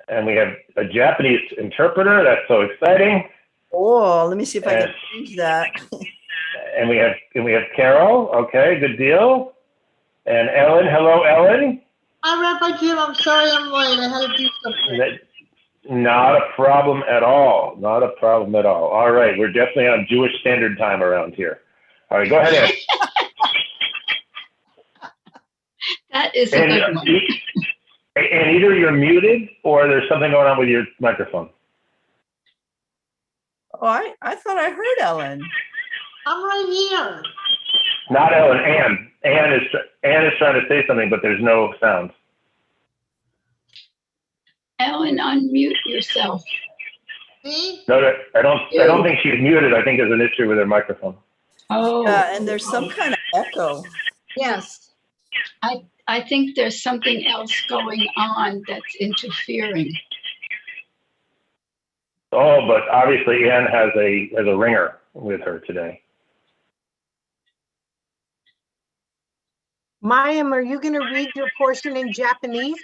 And we have a Japanese interpreter. That's so exciting. Oh, let me see if I can change that. And we have Carol. Okay, good deal. And Ellen. Hello, Ellen. Hi, Rabbi Jim. I'm sorry I'm late. I had to do something. Not a problem at all. Not a problem at all. All right, we're definitely on Jewish Standard Time around here. All right, go ahead, Ed. That is a good one. And either you're muted or there's something going on with your microphone. Oh, I thought I heard Ellen. I'm right here. Not Ellen, Ann. Ann is trying to say something, but there's no sound. Ellen, unmute yourself. Me? No, I don't think she's muted. I think there's an issue with her microphone. Oh. Yeah, and there's some kind of echo. Yes. I think there's something else going on that's interfering. Oh, but obviously Ann has a ringer with her today. Mayim, are you going to read your portion in Japanese?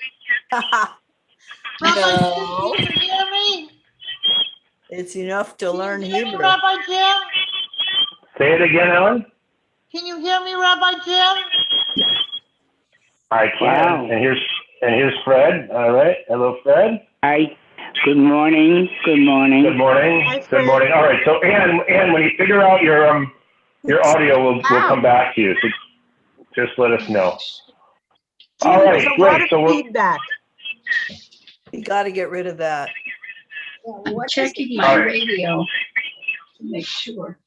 Rabbi Jim, No. can you hear me? It's enough to learn Can you hear me, Hebrew. Rabbi Jim? Say it again, Ellen. Can you hear me, Rabbi Jim? I can. Wow. And here's Fred. All right. Hello, Fred. Hi. Good morning. Good morning. Good morning. Hi, Good Fred. morning. All right. So Ann, when you figure out your audio, we'll come back to you. So just let us know. Jim, All right, there's a great. lot of So feedback. You got to get rid of that. Checking my radio to make sure.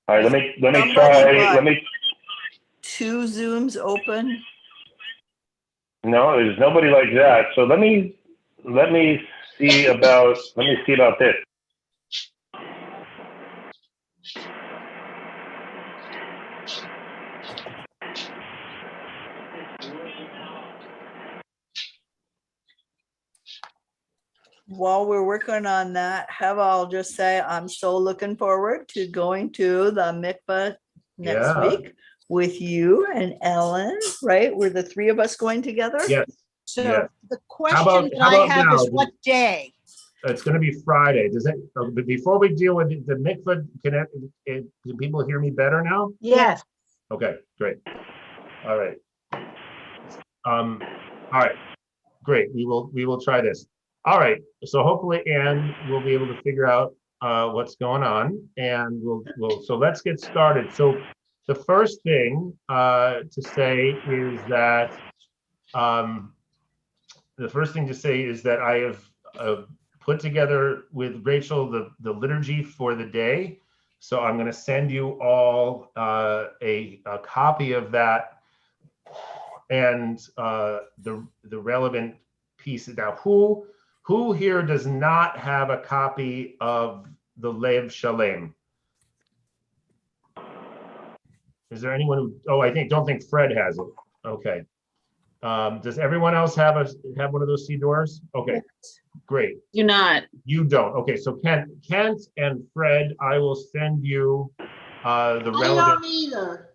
all right, let me Somebody try. got 2 Zooms open. No, there's nobody like that. So let me see about this. While we're working on that, I'll just say I'm so looking forward to going to the mikvah next week with you and Ellen, right? We're the 3 of us going together? Yes. So Yes. the question How about that I have now? is what day? It's going to be Friday. But before we deal with the mikvah, can people hear me better now? Yes. Okay, great. All right. All right, great. We will try this. All right. So hopefully Ann will be able to figure out what's going on, and so let's get started. So the first thing to say is that I have put together with Rachel the liturgy for the day. So I'm going to send you all a copy of that and the relevant pieces. Now, who here does not have a copy of the Lev Shalem? Is there anyone who? Oh, don't think Fred has it. Okay. Does everyone else have one of those Sidors? Okay, great. Do not. You don't. Okay, so Kent and Fred, I will send you the relevant. I don't either.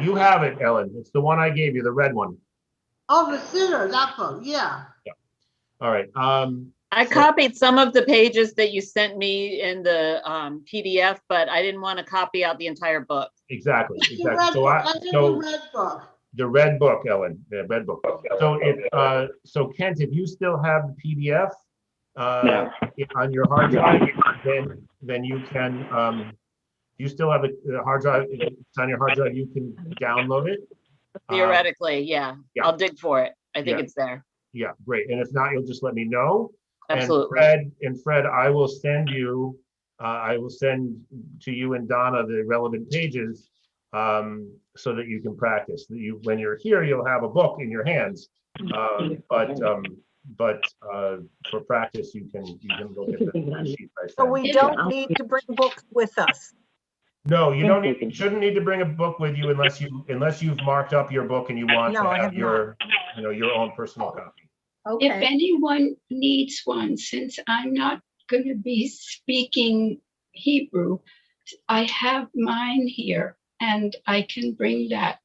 You have it, Ellen. It's the one I gave you, the red one. Oh, the sitter, that one, yeah. Yeah. All right. I copied some of the pages that you sent me in the PDF, but I didn't want to copy out the entire book. Exactly. The red book. The red book, Ellen. The red book. So Kent, if you still have the PDF on your hard drive, then you can. You still have the hard drive. It's on your hard drive. You can download it. Theoretically, yeah. I'll dig for it. I think it's there. Yeah, great. And if not, you'll just let me know. Absolutely. And Fred, I will send you. I will send to you and Donna the relevant pages so that you can practice. When you're here, you'll have a book in your hands. But for practice, you can look at the sheet. So we don't need to bring books with us. No, you shouldn't need to bring a book with you unless you've marked up your book and you want to have your own personal copy. Okay. If anyone needs one, since I'm not going to be speaking Hebrew, I have mine here and I can bring that.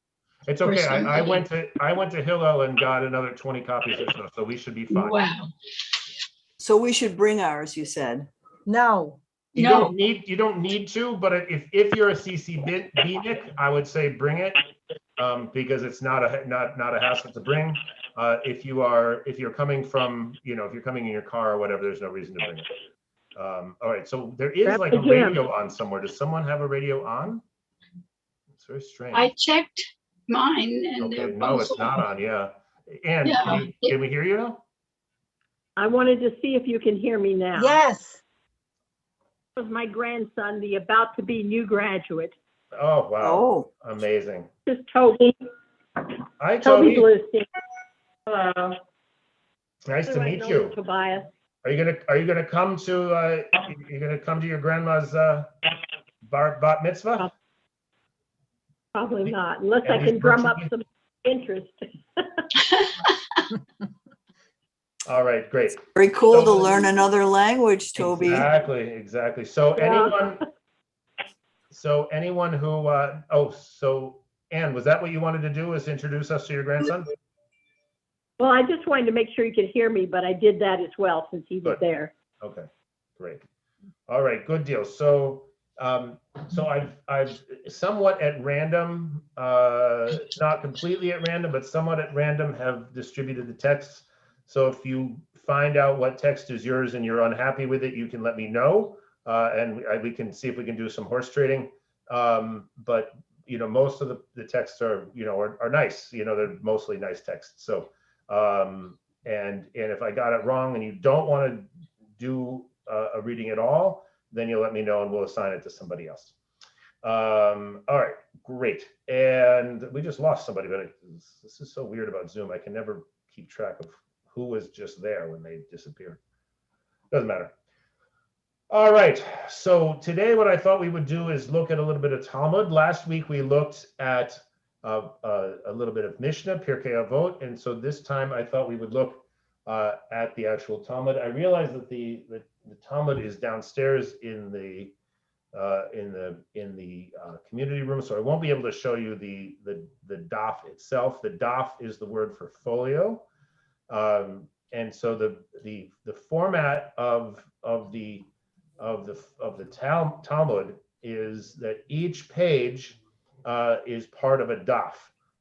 It's for okay. I somebody. went to Hillel and got another 20 copies or so, so we should be fine. Wow. So we should bring ours, you said. No. You No. don't need to, but if you're a CCBnik, I would say bring it, because it's not a hassle to bring. If you're coming from, if you're coming in your car or whatever, there's no reason to bring it. All right, so there is like a radio on somewhere. Does someone have a radio on? It's very strange. I checked mine and they're Okay, no, both it's not on. Yeah, and Yeah. can we hear you now? I wanted to see if you can hear me now. Yes. This was my grandson, the about to be new graduate. Oh wow! Oh, Amazing. This is Toby. Hi, Toby's Toby. listening. Hello. Nice to meet Know you. Tobias. Are you gonna come to your grandma's bat mitzvah? Probably not, unless And I these can drum up virtually- some interest. All right, great. very cool to So- learn another language, Toby. Exactly. So Yeah. anyone who so Anne, was that what you wanted to do, is introduce us to your grandson? Well, I just wanted to make sure you could hear me, but I did that as well since he was Good. there. Okay, great. All right, good deal. So I've somewhat at random, not completely at random, but somewhat at random, have distributed the texts. So if you find out what text is yours and you're unhappy with it, you can let me know, and we can see if we can do some horse trading. But most of the texts are are nice. They're mostly nice texts. So and if I got it wrong and you don't want to do a reading at all, then you'll let me know and we'll assign it to somebody else. All right, great. And we just lost somebody, but this is so weird about Zoom. I can never keep track of who was just there when they disappeared. Doesn't matter. All right, so today what I thought we would do is look at a little bit of Talmud. Last week we looked at a little bit of Mishnah, Pirkei Avot, and so this time I thought we would look at the actual Talmud. I realized that the Talmud is downstairs in the community room, so I won't be able to show you the daf itself. The daf is the word for folio, and so the format of the Talmud is that each page is part of a daf,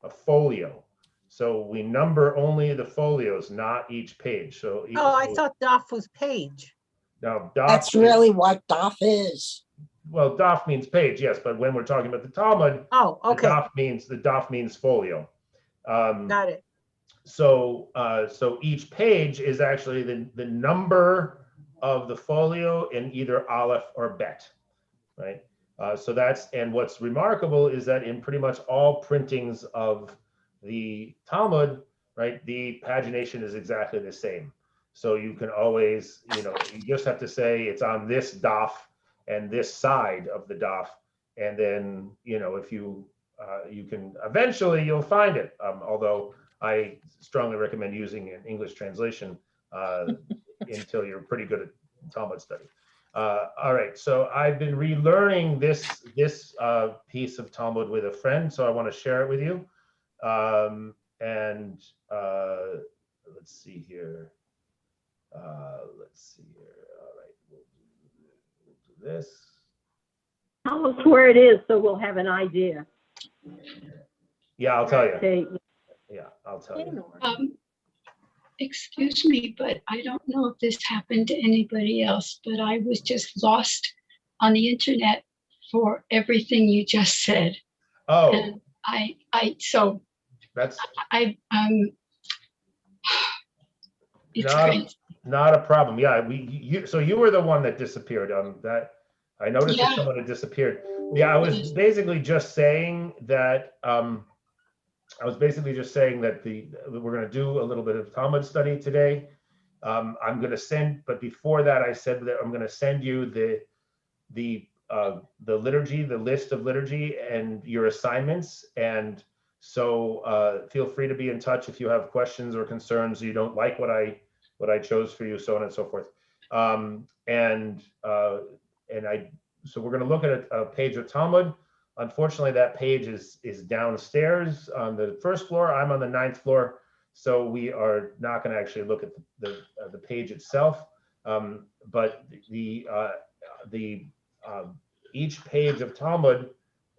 a folio. So we number only the folios, not each page. So I thought DAF was page. now daf. That's really what DAF is. Well, daf means page, yes, but when we're talking about the Talmud, Oh, okay. the daf means folio. Got it. So each page is actually the number of the folio in either aleph or bet, right? So that's, and what's remarkable is that in pretty much all printings of the Talmud, right, the pagination is exactly the same. So you can always, you just have to say it's on this daf and this side of the daf, and then if you can eventually you'll find it. Although I strongly recommend using an English translation until you're pretty good at Talmud study. All right, so I've been relearning this piece of Talmud with a friend, so I want to share it with you. Let's see here. All right, we'll do this. Tell us where it is so we'll have an idea. Yeah, I'll tell you. Okay. Yeah, I'll tell you. Excuse me, but I don't know if this happened to anybody else, but I was just lost on the internet for everything you just said. Oh, And that's it's crazy. not a problem. Yeah, so you were the one that disappeared. That I noticed that Yeah. someone had disappeared. Yeah, I was basically just saying that. We're going to do a little bit of Talmud study today. I'm going to send, but before that, I said that I'm going to send you the liturgy, the list of liturgy, and your assignments. And so feel free to be in touch if you have questions or concerns. You don't like what I chose for you, so on and so forth. So we're going to look at a page of Talmud. Unfortunately, that page is downstairs on the first floor. I'm on the 9th floor, so we are not going to actually look at the page itself. But each page of Talmud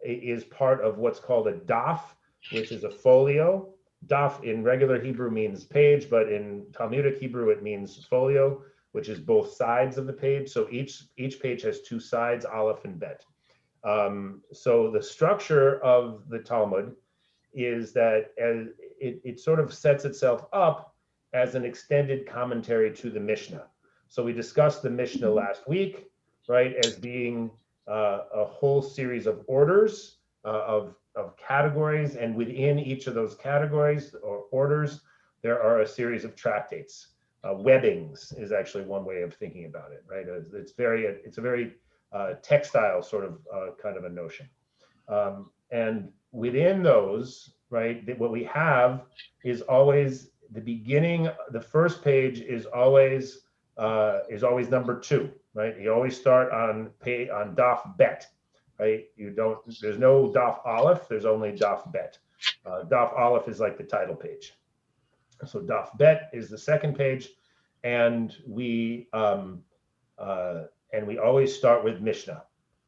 is part of what's called a daf, which is a folio. Daf in regular Hebrew means page, but in Talmudic Hebrew it means folio, which is both sides of the page. So each page has 2 sides, aleph and bet. So the structure of the Talmud is that it sort of sets itself up as an extended commentary to the Mishnah. So we discussed the Mishnah last week, right, as being a whole series of orders of categories, and within each of those categories or orders, there are a series of tractates. Webbings is actually one way of thinking about it, right? It's a very textile sort of kind of a notion. And within those, right, what we have is always the beginning. The first page is always number 2, right? You always start on daf bet, right? There's no daf aleph, there's only daf bet. Daf aleph is like the title page. So daf bet is the second page, and we always start with Mishnah,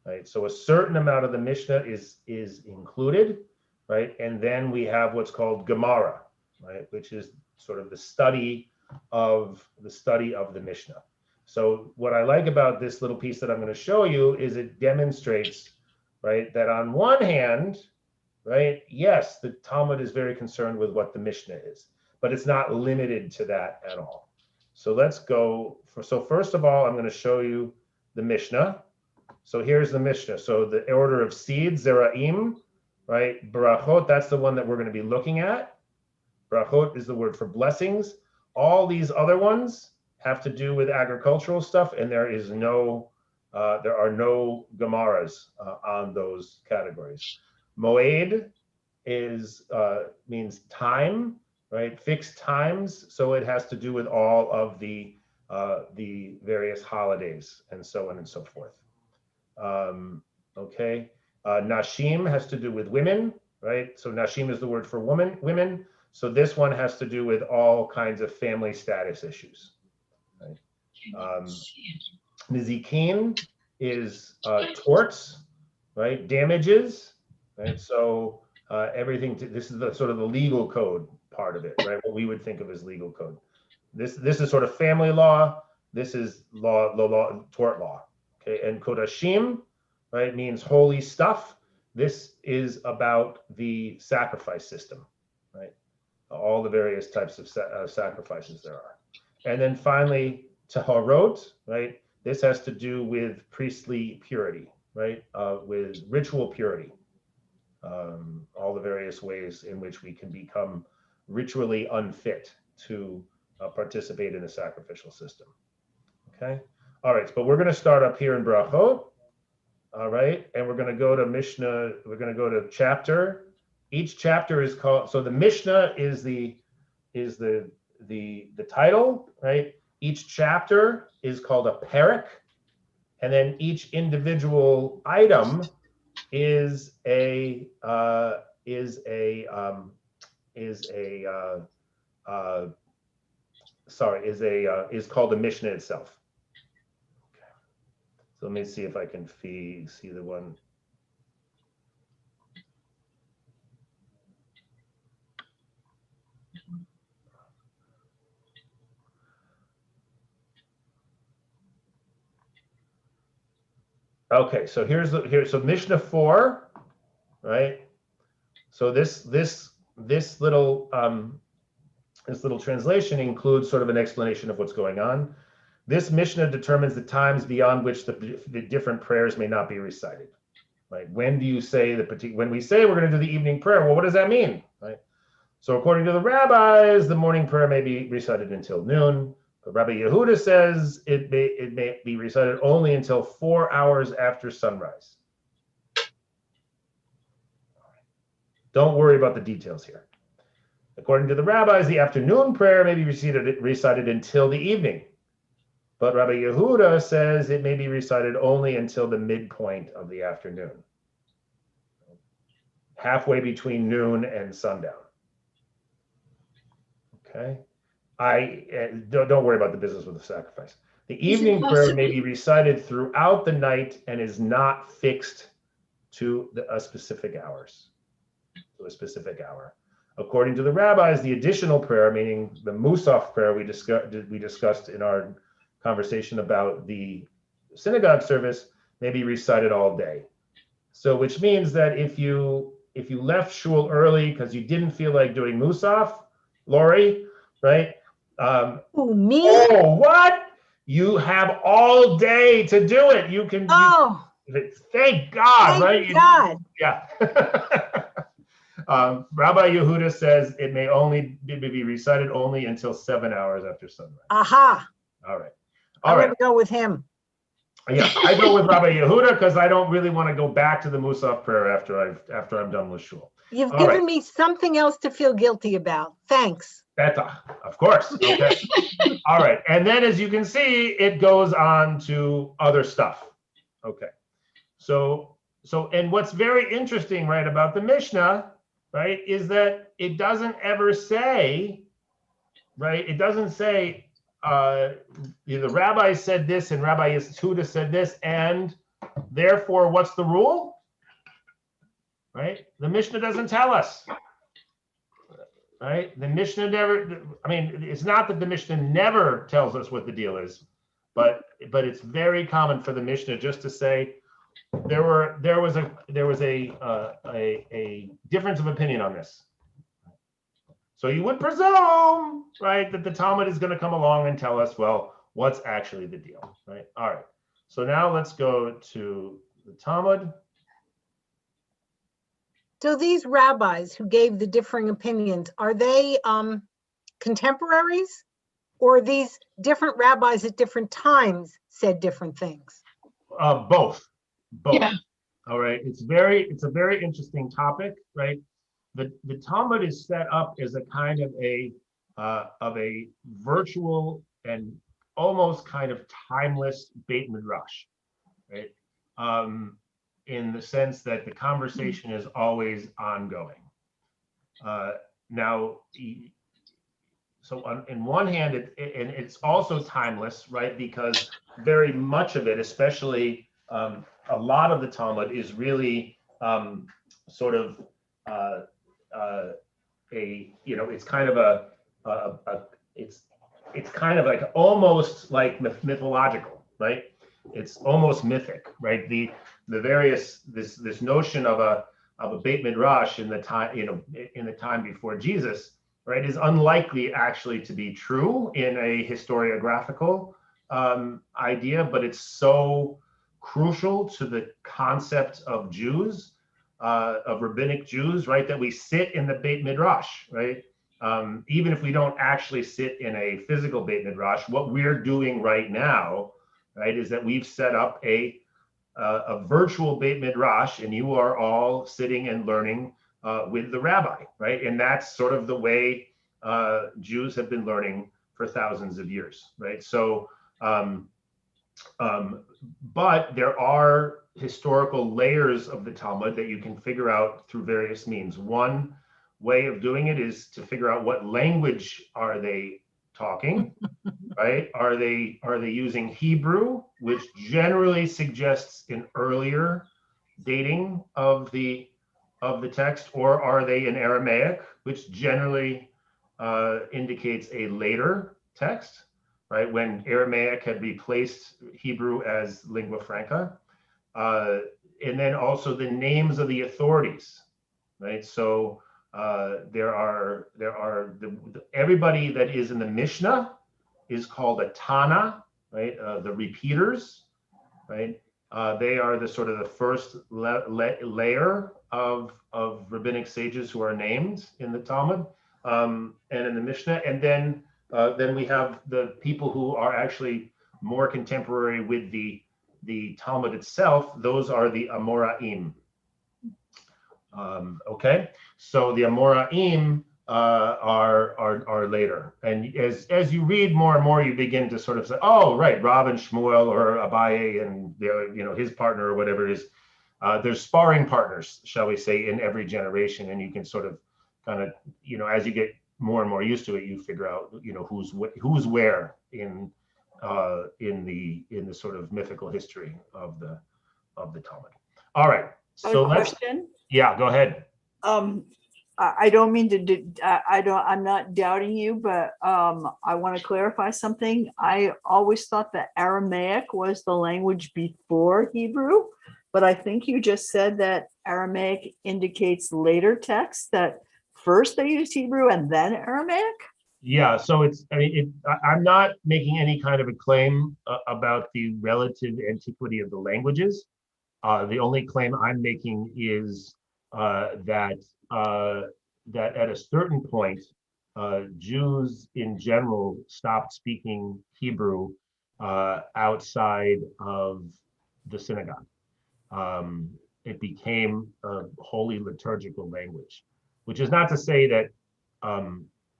right? So a certain amount of the Mishnah is included, right? And then we have what's called Gemara, right? Which is sort of the study of the Mishnah. So what I like about this little piece that I'm going to show you is it demonstrates, right, that on one hand, right, yes, the Talmud is very concerned with what the Mishnah is, but it's not limited to that at all. So let's go. So first of all, I'm going to show you the Mishnah. So here's the Mishnah. So the order of seeds, zeraim, right? Barachot, that's the one that we're going to be looking at. Barachot is the word for blessings. All these other ones have to do with agricultural stuff, and there are no Gemaras on those categories. Moed means time, right? Fixed times, so it has to do with all of the various holidays and so on and so forth. Okay, Nashim has to do with women, right? So Nashim is the word for women. So this one has to do with all kinds of family status issues. Right? Nizikin is torts, right? Damages, right? So everything. This is the sort of the legal code part of it, right? What we would think of as legal code. This is sort of family law. This is law, tort law. Okay, and kodashim, right, means holy stuff. This is about the sacrifice system, right? All the various types of sacrifices there are. And then finally, taharot, right? This has to do with priestly purity, right? With ritual purity. All the various ways in which we can become ritually unfit to participate in the sacrificial system. Okay. All right. But we're going to start up here in Brachot. All right. And we're going to go to Mishnah. We're going to go to chapter. Each chapter is called. So the Mishnah is the title, right? Each chapter is called a parak, and then each individual item is called a Mishnah itself. Okay. So let me see if I can see the one. Okay, so so Mishnah 4, right? So this little translation includes sort of an explanation of what's going on. This Mishnah determines the times beyond which the different prayers may not be recited. Right? When do you say when we say we're going to do the evening prayer? Well, what does that mean? Right? So according to the rabbis, the morning prayer may be recited until noon. But Rabbi Yehuda says it may be recited only until 4 hours after sunrise. Don't worry about the details here. According to the rabbis, the afternoon prayer may be recited until the evening. But Rabbi Yehuda says it may be recited only until the midpoint of the afternoon. halfway between noon and sundown. Okay. Don't worry about the business with the sacrifice. The evening prayer may be recited throughout the night and is not fixed to a specific hour. According to the rabbis, the additional prayer, meaning the Musaf prayer we discussed in our conversation about the synagogue service, may be recited all day. So, which means that if you left shul early because you didn't feel like doing Musaf, Lori, right? Who, me? Oh, what? You have all day to do it. You can. Oh, thank God, thank right? God. Yeah. Rabbi Yehuda says it may only be recited only until 7 hours after sunrise. Aha. All right. I'm going to go with him. Yeah, I go with Rabbi Yehuda because I don't really want to go back to the Musaf prayer after I'm done with shul. You've given me something else to feel guilty about. Thanks. That's of course. Okay. All right. And then as you can see, it goes on to other stuff. Okay. So and what's very interesting, right, about the Mishnah, right, is that it doesn't ever say, right, it doesn't say the rabbi said this and Rabbi Yehuda said this, and therefore what's the rule? Right? The Mishnah doesn't tell us. Right? The Mishnah never, I mean, it's not that the Mishnah never tells us what the deal is, but it's very common for the Mishnah just to say there was a difference of opinion on this. So you would presume, right, that the Talmud is going to come along and tell us, well, what's actually the deal, right? All right. So now let's go to the Talmud. So these rabbis who gave the differing opinions, are they contemporaries, or these different rabbis at different times said different things? Both. Yeah. All right. It's a very interesting topic, right? The Talmud is set up as a kind of a virtual and almost kind of timeless Beit Midrash, right? In the sense that the conversation is always ongoing. Now, so in one hand, and it's also timeless, right? Because very much of it, especially a lot of the Talmud, is really sort of it's kind of it's kind of like almost like mythological, right? It's almost mythic, right? The various this notion of a Beit Midrash in the time before Jesus, right, is unlikely actually to be true in a historiographical idea, but it's so crucial to the concept of Jews, of rabbinic Jews, right, that we sit in the Beit Midrash, right? Even if we don't actually sit in a physical Beit Midrash, what we're doing right now, right, is that we've set up a virtual Beit Midrash, and you are all sitting and learning with the rabbi, right? And that's sort of the way Jews have been learning for thousands of years, right? So, but there are historical layers of the Talmud that you can figure out through various means. One way of doing it is to figure out what language are they talking, right? Are they using Hebrew, which generally suggests an earlier dating of the text, or are they in Aramaic, which generally indicates a later text, right? When Aramaic had replaced Hebrew as lingua franca, and then also the names of the authorities, right? So everybody that is in the Mishnah is called a Tana, right? The repeaters, right? They are the sort of the first layer of rabbinic sages who are named in the Talmud and in the Mishnah, and then we have the people who are actually more contemporary with the Talmud itself. Those are the Amoraim. Okay, so the Amoraim are later, and as you read more and more, you begin to sort of say, oh, right, Rav and Shmuel or Abaye and his partner or whatever is there's sparring partners, shall we say, in every generation, and you can sort of kind of, as you get more and more used to it, you figure out, who's where in the sort of mythical history of the Talmud. All right, so Question. Yeah, go ahead. I don't mean to, I'm not doubting you, but I want to clarify something. I always thought that Aramaic was the language before Hebrew, but I think you just said that Aramaic indicates later texts, that first they used Hebrew and then Aramaic? Yeah, so I'm not making any kind of a claim about the relative antiquity of the languages. The only claim I'm making is that at a certain point, Jews in general stopped speaking Hebrew outside of the synagogue. It became a holy liturgical language, which is not to say that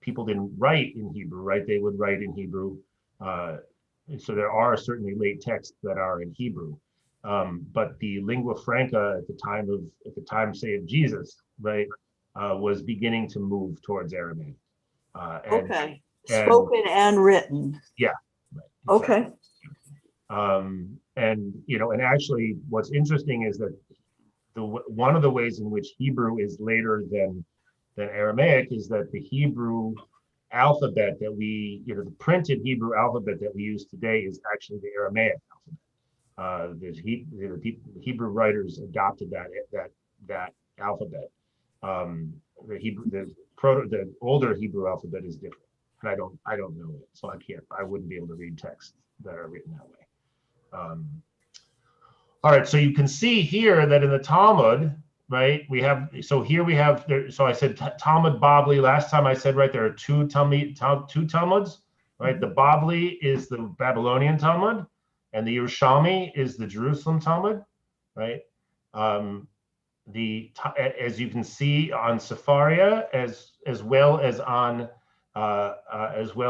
people didn't write in Hebrew, right? They would write in Hebrew. So there are certainly late texts that are in Hebrew. But the lingua franca at the time, say, of Jesus, right, was beginning to move towards Aramaic. Okay, spoken and written. Yeah. Right, exactly. Okay. And actually, what's interesting is that one of the ways in which Hebrew is later than Aramaic is that the Hebrew alphabet that the printed Hebrew alphabet that we use today is actually the Aramaic alphabet. The Hebrew writers adopted that alphabet. The older Hebrew alphabet is different, and I don't know it, so I wouldn't be able to read texts that are written that way. All right, so you can see here that in the Talmud, right, so I said Talmud Bavli. Last time I said, right, there are two Talmuds, right? The Bavli is the Babylonian Talmud, and the Yerushalmi is the Jerusalem Talmud, right? As you can see on Sefaria, as well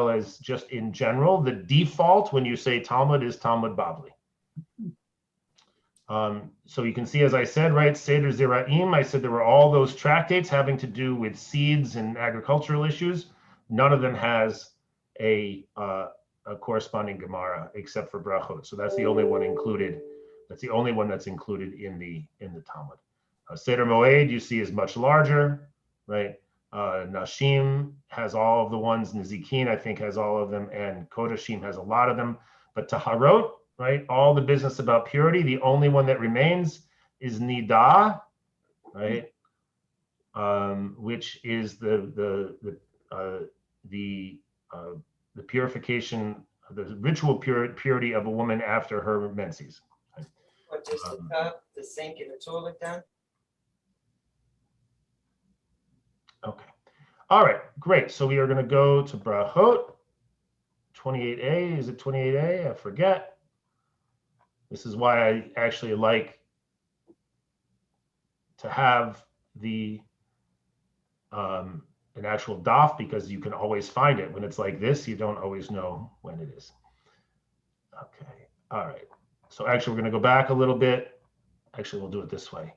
as just in general, the default when you say Talmud is Talmud Bavli. So you can see, as I said, right, Seder Zeraim, I said there were all those tractates having to do with seeds and agricultural issues. None of them has a corresponding Gemara except for Brachot. So that's the only one included. That's the only one that's included in the Talmud. Seder Moed, you see, is much larger, right? Nashim has all of the ones. Nizikin, I think, has all of them, and Kodashim has a lot of them. But Taharot, right, all the business about purity, the only one that remains is Nida, right, which is the purification, the ritual purity of a woman after her menses. What, just the cup, the sink, and the toilet then? Okay. All right, great. So we are going to go to Brachot 28a. Is it 28a? I forget. This is why I actually like to have an actual daf, because you can always find it. When it's like this, you don't always know when it is. Okay. All right. So actually, we're going to go back a little bit. Actually, we'll do it this way.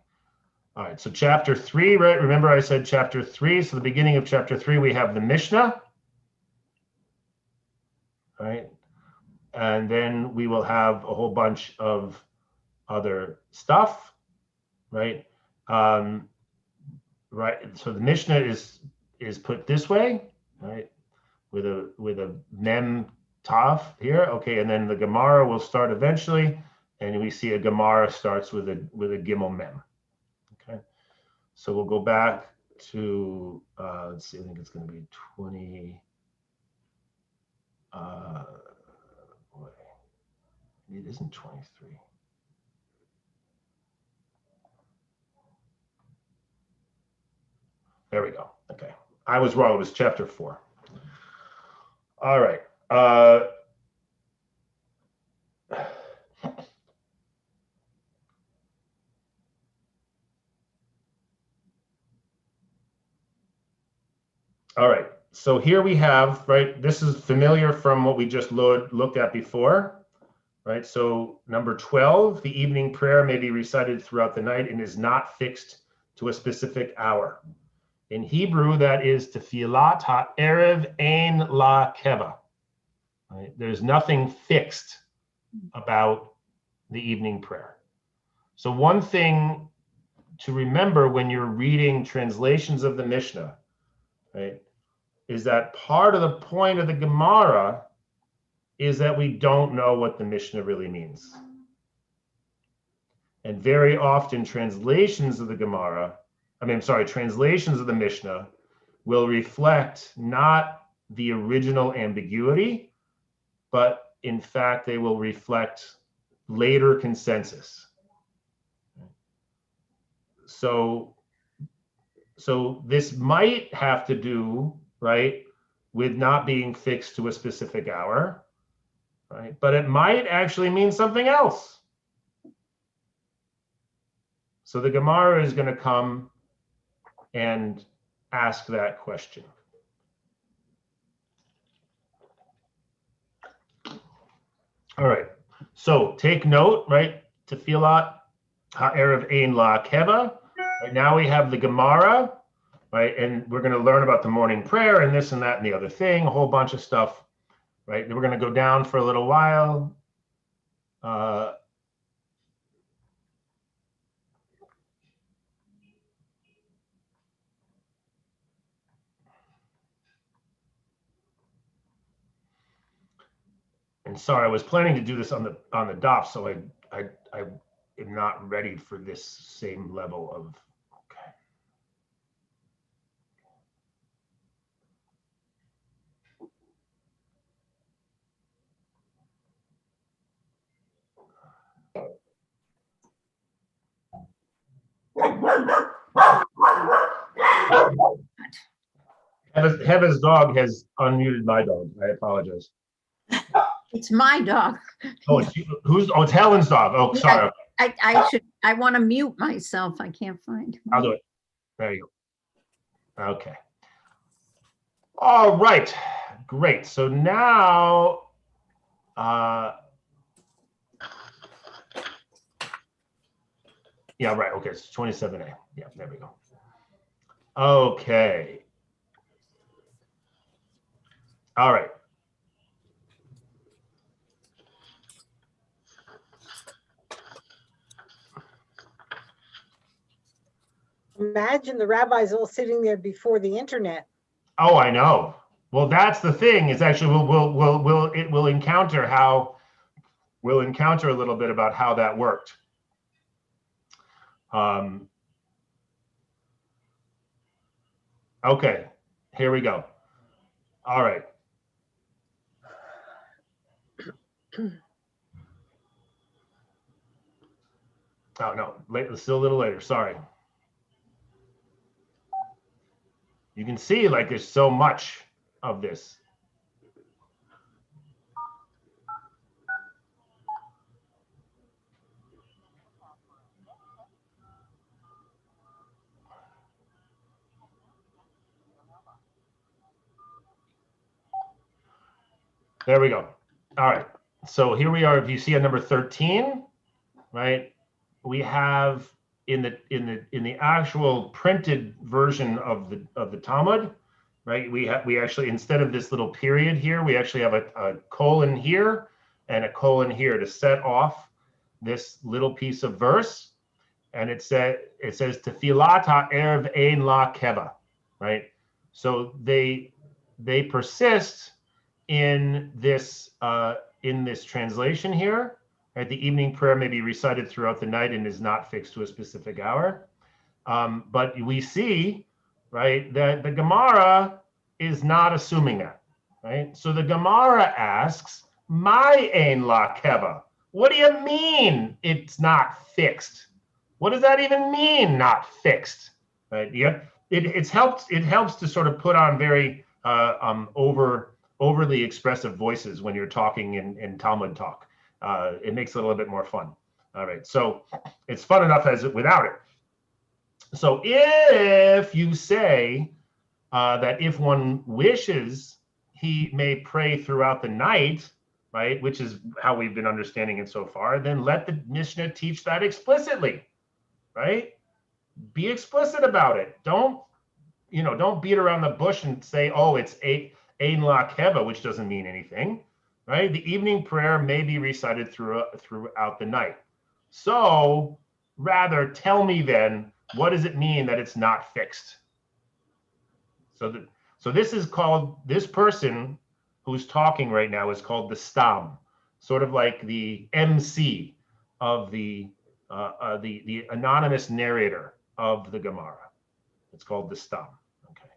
All right, so chapter 3, right? Remember I said chapter 3. So the beginning of chapter 3, we have the Mishnah, right? And then we will have a whole bunch of other stuff, right? Right. So the Mishnah is put this way, right? With a mem taf here. Okay, and then the Gemara will start eventually, and we see a Gemara starts with a gimel mem. Okay, so we'll go back to let's see, I think it's going to be 20. Boy, it isn't 23. There we go. Okay, I was wrong. It was chapter 4. All right. All right, so here we have, right, this is familiar from what we just looked at before, right? So number 12, the evening prayer may be recited throughout the night and is not fixed to a specific hour. In Hebrew, that is Tefilat ha'erev ein la keva. Right? There's nothing fixed about the evening prayer. So one thing to remember when you're reading translations of the Mishnah, right, is that part of the point of the Gemara is that we don't know what the Mishnah really means. And very often translations of the translations of the Mishnah will reflect not the original ambiguity, but in fact, they will reflect later consensus. So this might have to do, right, with not being fixed to a specific hour, right? But it might actually mean something else. So the Gemara is going to come and ask that question. All right, so take note, right? Tefilat ha'erev ein la keva. Right now we have the Gemara, right? And we're going to learn about the morning prayer and this and that and the other thing, a whole bunch of stuff, right? Then we're going to go down for a little while. And sorry, I was planning to do this on the daf, so I am not ready for this same level of. Okay. Heva's dog has unmuted my dog. I apologize. It's my dog. Oh, it's Helen's dog. Oh, sorry. I want to mute myself. I can't find. I'll do it. There you go. Okay. All right. Great. So now, yeah, right. Okay. It's 27A. Yeah, there we go. Okay. All right. Imagine the rabbis all sitting there before the internet. Oh, I know. Well, that's the thing. It's actually we'll encounter a little bit about how that worked. Okay, here we go. All right. Oh no, still a little later. Sorry. You can see like there's so much of this. There we go. All right. So here we are. If you see on number 13, right, we have in the actual printed version of the Talmud, right, we actually, instead of this little period here, we actually have a colon here and a colon here to set off this little piece of verse, and it says Tefilat ha'erev ein la keva, right? So they persist in this translation here. Right, the evening prayer may be recited throughout the night and is not fixed to a specific hour. But we see, right, that the Gemara is not assuming that, right? So the Gemara asks, "My ein la keva." What do you mean it's not fixed? What does that even mean, not fixed? Right? Yeah, it helps to sort of put on very overly expressive voices when you're talking in Talmud talk. It makes it a little bit more fun. All right, so it's fun enough as without it. So if you say that if one wishes, he may pray throughout the night, right, which is how we've been understanding it so far, then let the Mishnah teach that explicitly, right? Be explicit about it. Don't beat around the bush and say, oh, it's ein la keva, which doesn't mean anything, right? The evening prayer may be recited throughout the night. So rather tell me then, what does it mean that it's not fixed? So this is called, this person who's talking right now is called the stam, sort of like the MC of the anonymous narrator of the Gemara. It's called the stam. Okay.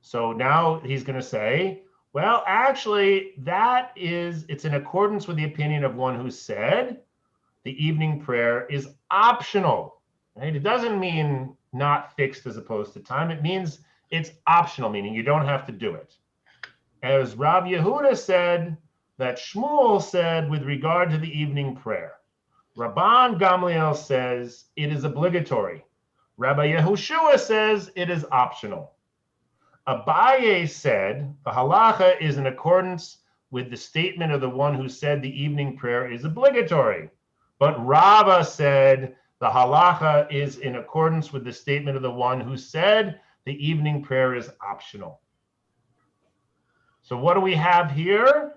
So now he's going to say, well, actually, it's in accordance with the opinion of one who said the evening prayer is optional. Right? It doesn't mean not fixed as opposed to time. It means it's optional, meaning you don't have to do it. As Rav Yehuda said, that Shmuel said with regard to the evening prayer. Rabban Gamliel says it is obligatory. Rabbi Yehoshua says it is optional. Abaye said the halacha is in accordance with the statement of the one who said the evening prayer is obligatory. But Rava said the halacha is in accordance with the statement of the one who said the evening prayer is optional. So what do we have here?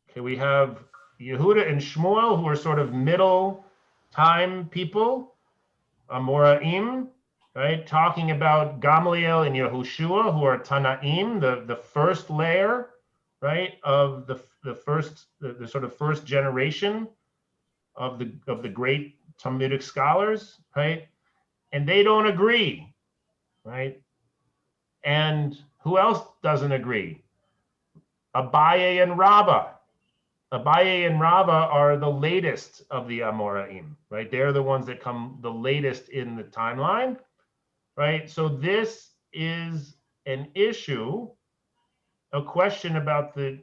Okay, we have Yehuda and Shmuel, who are sort of middle time people, Amoraim, right? Talking about Gamliel and Yehoshua, who are Tanaim, the first layer, right, of the sort of first generation of the great Talmudic scholars, right? And they don't agree, right? And who else doesn't agree? Abaye and Rabba. Abaye and Rava are the latest of the Amoraim, right? They're the ones that come the latest in the timeline, right? So this is an issue, a question about the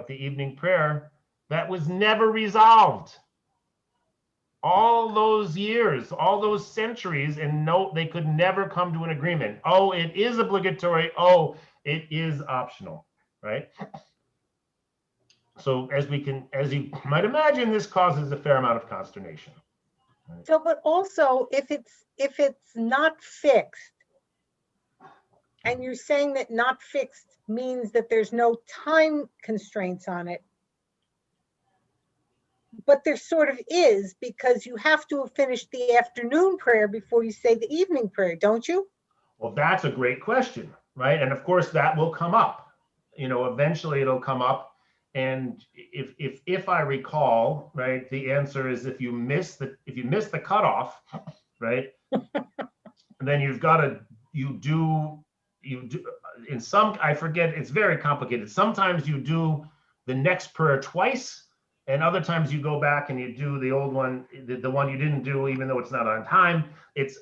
evening prayer that was never resolved. All those years, all those centuries, and no, they could never come to an agreement. Oh, it is obligatory. Oh, it is optional, right? So as you might imagine, this causes a fair amount of consternation. Right? So, but also if it's not fixed, and you're saying that not fixed means that there's no time constraints on it, but there sort of is, because you have to have finished the afternoon prayer before you say the evening prayer, don't you? Well, that's a great question, right? And of course that will come up. Eventually it'll come up. And if I recall, right, the answer is if you miss the cutoff, right, then you've got to you do in some, I forget, it's very complicated. Sometimes you do the next prayer twice, and other times you go back and you do the old one, the one you didn't do, even though it's not on time. It's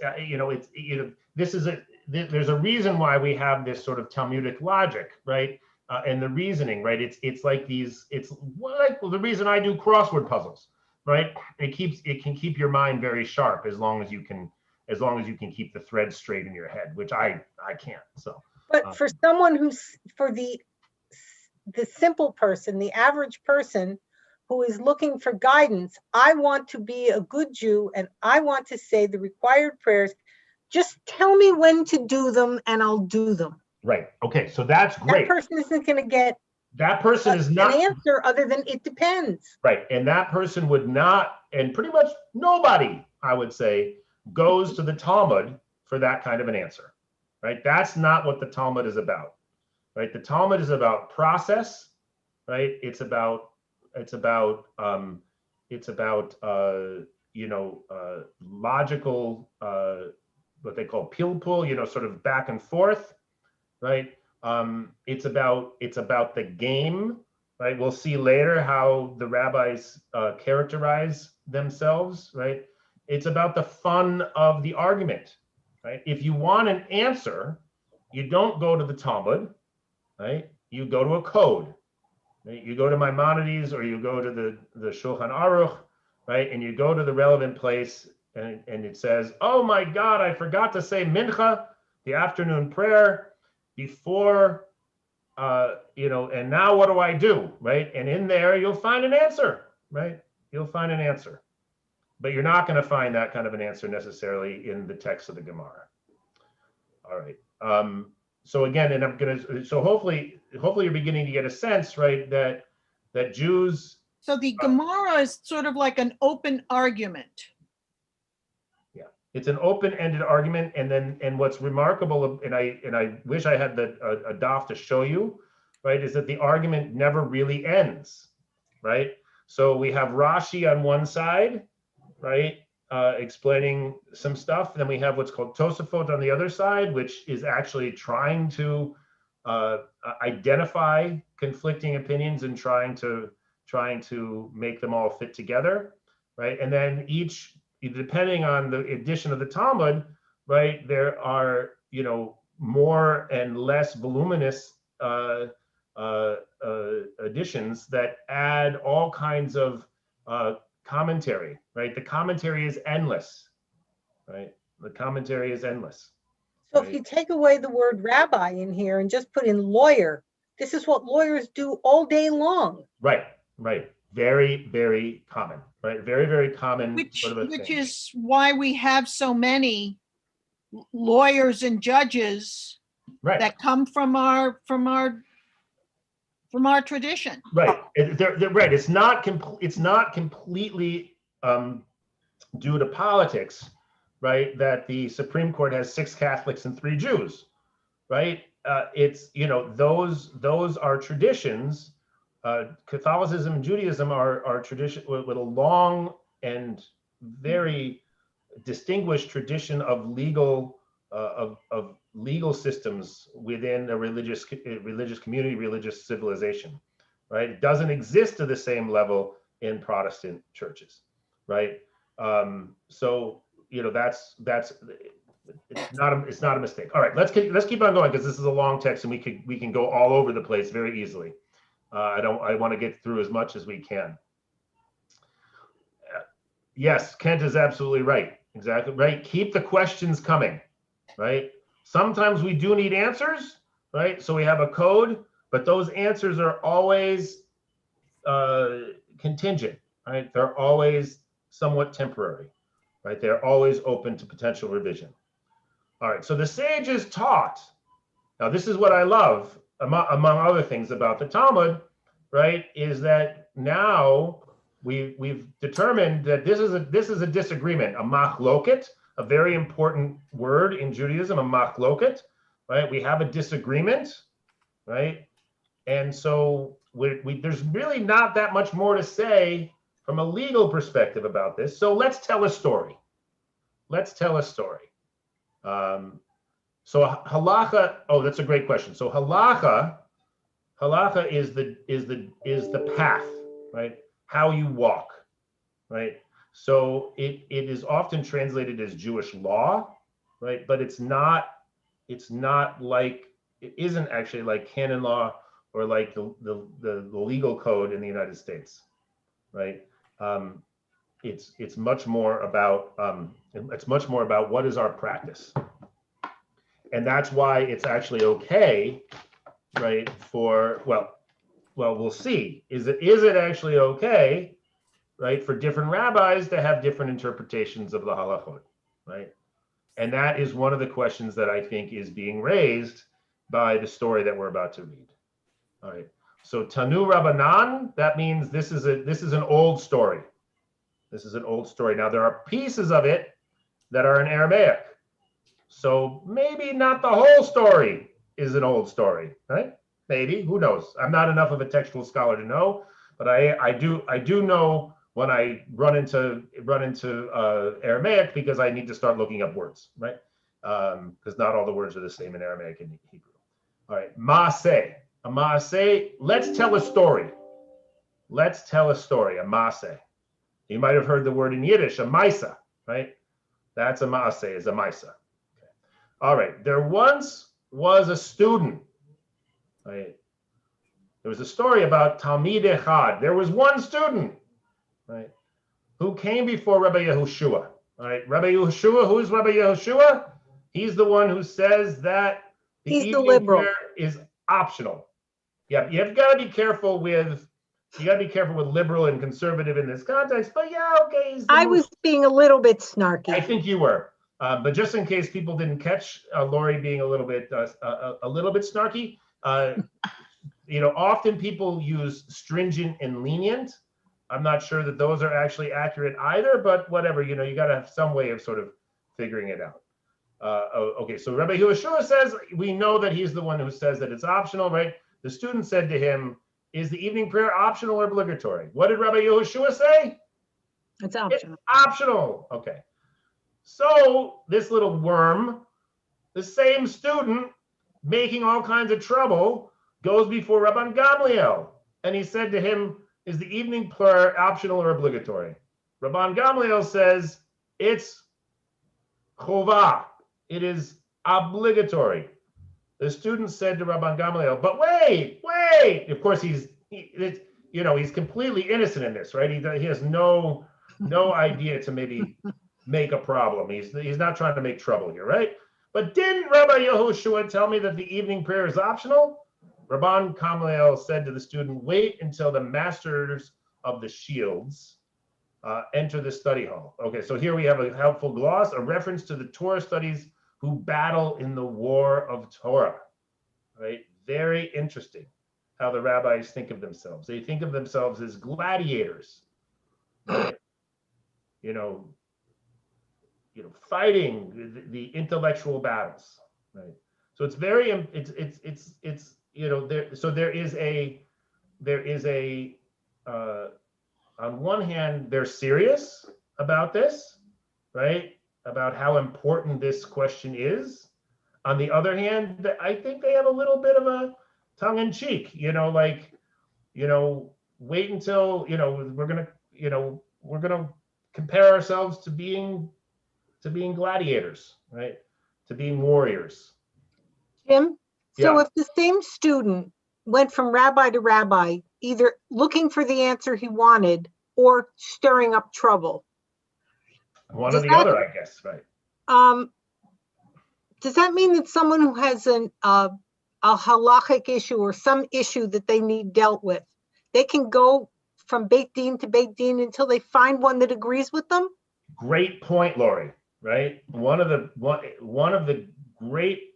there's a reason why we have this sort of Talmudic logic, right? And the reasoning, right? It's like the reason I do crossword puzzles, right? It can keep your mind very sharp as long as you can keep the thread straight in your head, which I can't. So, but for someone for the simple person, the average person who is looking for guidance, I want to be a good Jew and I want to say the required prayers. Just tell me when to do them and I'll do them. Right. Okay. So that's great. That person isn't going to get an answer other than it depends. Right. And that person would not, and pretty much nobody, I would say, goes to the Talmud for that kind of an answer. Right. That's not what the Talmud is about. Right. The Talmud is about process. Right. It's about logical, what they call pilpul, sort of back and forth. Right. It's about the game, right? We'll see later how the rabbis characterize themselves, right? It's about the fun of the argument, right? If you want an answer, you don't go to the Talmud, right? You go to a code, right? You go to Maimonides or you go to the Shulchan Aruch, right? And you go to the relevant place and it says, oh my God, I forgot to say Mincha, the afternoon prayer, before and now what do I do, right? And in there, you'll find an answer, right? You'll find an answer. But you're not going to find that kind of an answer necessarily in the text of the Gemara. All right. So again, and so hopefully you're beginning to get a sense, right, that Jews. So the Gemara is sort of like an open argument. Yeah, it's an open-ended argument, and what's remarkable, and I wish I had a daf to show you, right, is that the argument never really ends, right? So we have Rashi on one side, right, explaining some stuff. Then we have what's called Tosafot on the other side, which is actually trying to identify conflicting opinions and trying to make them all fit together, right? And then each, depending on the edition of the Talmud, right, there are, more and less voluminous editions that add all kinds of commentary, right? The commentary is endless, right? The commentary is endless. So right? if you take away the word rabbi in here and just put in lawyer, this is what lawyers do all day long. Right. Very, very common, right? Very, very common. Which is why we have so many lawyers and judges that come from our tradition. Right. They're right. It's not completely due to politics, right? That the Supreme Court has 6 Catholics and 3 Jews, right? It's those are traditions. Catholicism and Judaism are tradition with a long and very distinguished tradition of legal systems within a religious community, religious civilization, right? It doesn't exist to the same level in Protestant churches, right? So that's it's not a mistake. All right, let's keep on going because this is a long text and we can go all over the place very easily. I want to get through as much as we can. Yes, Kent is absolutely right. Exactly right. Keep the questions coming, right? Sometimes we do need answers, right? So we have a code, but those answers are always contingent, right? They're always somewhat temporary, right? They're always open to potential revision. All right, so the sages taught. Now, this is what I love, among other things about the Talmud, right? Is that now we've determined that this is a disagreement, a machloket, a very important word in Judaism, a machloket, right? We have a disagreement, right? And so there's really not that much more to say from a legal perspective about this. So let's tell a story. So halacha. Oh, that's a great question. So halacha is the path, right? How you walk, right? So it is often translated as Jewish law, right? But it isn't actually like canon law or like the legal code in the United States, right? It's much more about what is our practice, and that's why it's actually okay, right? Well, we'll see. Is it actually okay, right, for different rabbis to have different interpretations of the halachot, right? And that is one of the questions that I think is being raised by the story that we're about to read. All right. So Tanu Rabbanan, that means this is an old story. This is an old story. Now there are pieces of it that are in Aramaic. So maybe not the whole story is an old story, right? Maybe, who knows? I'm not enough of a textual scholar to know, but I do know when I run into Aramaic because I need to start looking up words, right? Because not all the words are the same in Aramaic and Hebrew. All right, maaseh, a maaseh. Let's tell a story. Let's tell a story. A maaseh. You might have heard the word in Yiddish, a maisa, right? That's a maaseh, is a maisa. Okay. All right, there once was a student. Right. There was a story about Talmid Echad. There was one student, right, who came before Rabbi Yehoshua. Right, Rabbi Yehoshua. Who is Rabbi Yehoshua? He's the one who says that the evening prayer is optional. Yeah, you've got to be careful with liberal and conservative in this context. But yeah, okay. I was being a little bit snarky. I think you were. But just in case people didn't catch Lori being a little bit snarky, often people use stringent and lenient. I'm not sure that those are actually accurate either, but whatever, you got to have some way of sort of figuring it out. Okay, so Rabbi Yehoshua says, we know that he's the one who says that it's optional, right? The student said to him, is the evening prayer optional or obligatory? What did Rabbi Yehoshua say? It's optional. It's optional. Okay. So this little worm, the same student making all kinds of trouble, goes before Rabban Gamliel. And he said to him, is the evening prayer optional or obligatory? Rabban Gamliel says, it's chovah. It is obligatory. The student said to Rabban Gamliel, but wait. Of course, he's completely innocent in this, right? He has no idea to maybe make a problem. He's not trying to make trouble here, right? But didn't Rabbi Yehoshua tell me that the evening prayer is optional? Rabban Gamliel said to the student, wait until the masters of the shields enter the study hall. Okay, so here we have a helpful gloss, a reference to the Torah studies who battle in the war of Torah, right? Very interesting how the rabbis think of themselves. They think of themselves as gladiators, right? Fighting the intellectual battles, right? So it's very, there is a on one hand, they're serious about this, right? About how important this question is. On the other hand, I think they have a little bit of a tongue in cheek, wait until, we're gonna compare ourselves to being gladiators, right? To being warriors. Jim, so Yeah. if the same student went from rabbi to rabbi, either looking for the answer he wanted or stirring up trouble. One or the other, I guess, right? Does that mean that someone who has a halachic issue or some issue that they need dealt with, they can go from Beit Din to Beit Din until they find one that agrees with them? Great point, Lori, right? One of the great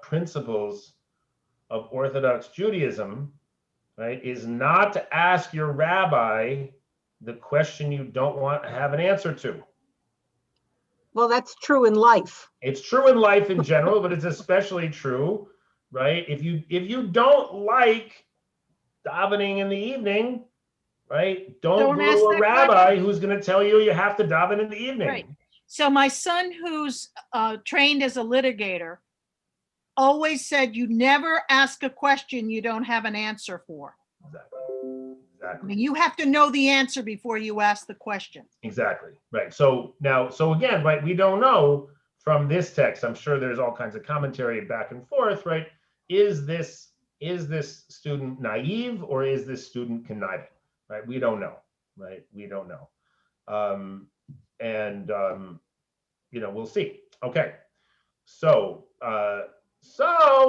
principles of Orthodox Judaism, right, is not to ask your rabbi the question you don't want to have an answer to. Well, that's true in life. It's true in life in general, but it's especially true, right? If you don't like davening in the evening, right, don't go ask to a that rabbi question. who's going to tell you have to daven in the evening. Right. So my son, who's trained as a litigator, always said you never ask a question you don't have an answer for. Exactly. I mean, you have to know the answer before you ask the question. Exactly. Right. So again, right, we don't know from this text. I'm sure there's all kinds of commentary back and forth, right? Is this student naive or is this student conniving? Right? We don't know. Right? We don't know. We'll see. Okay. So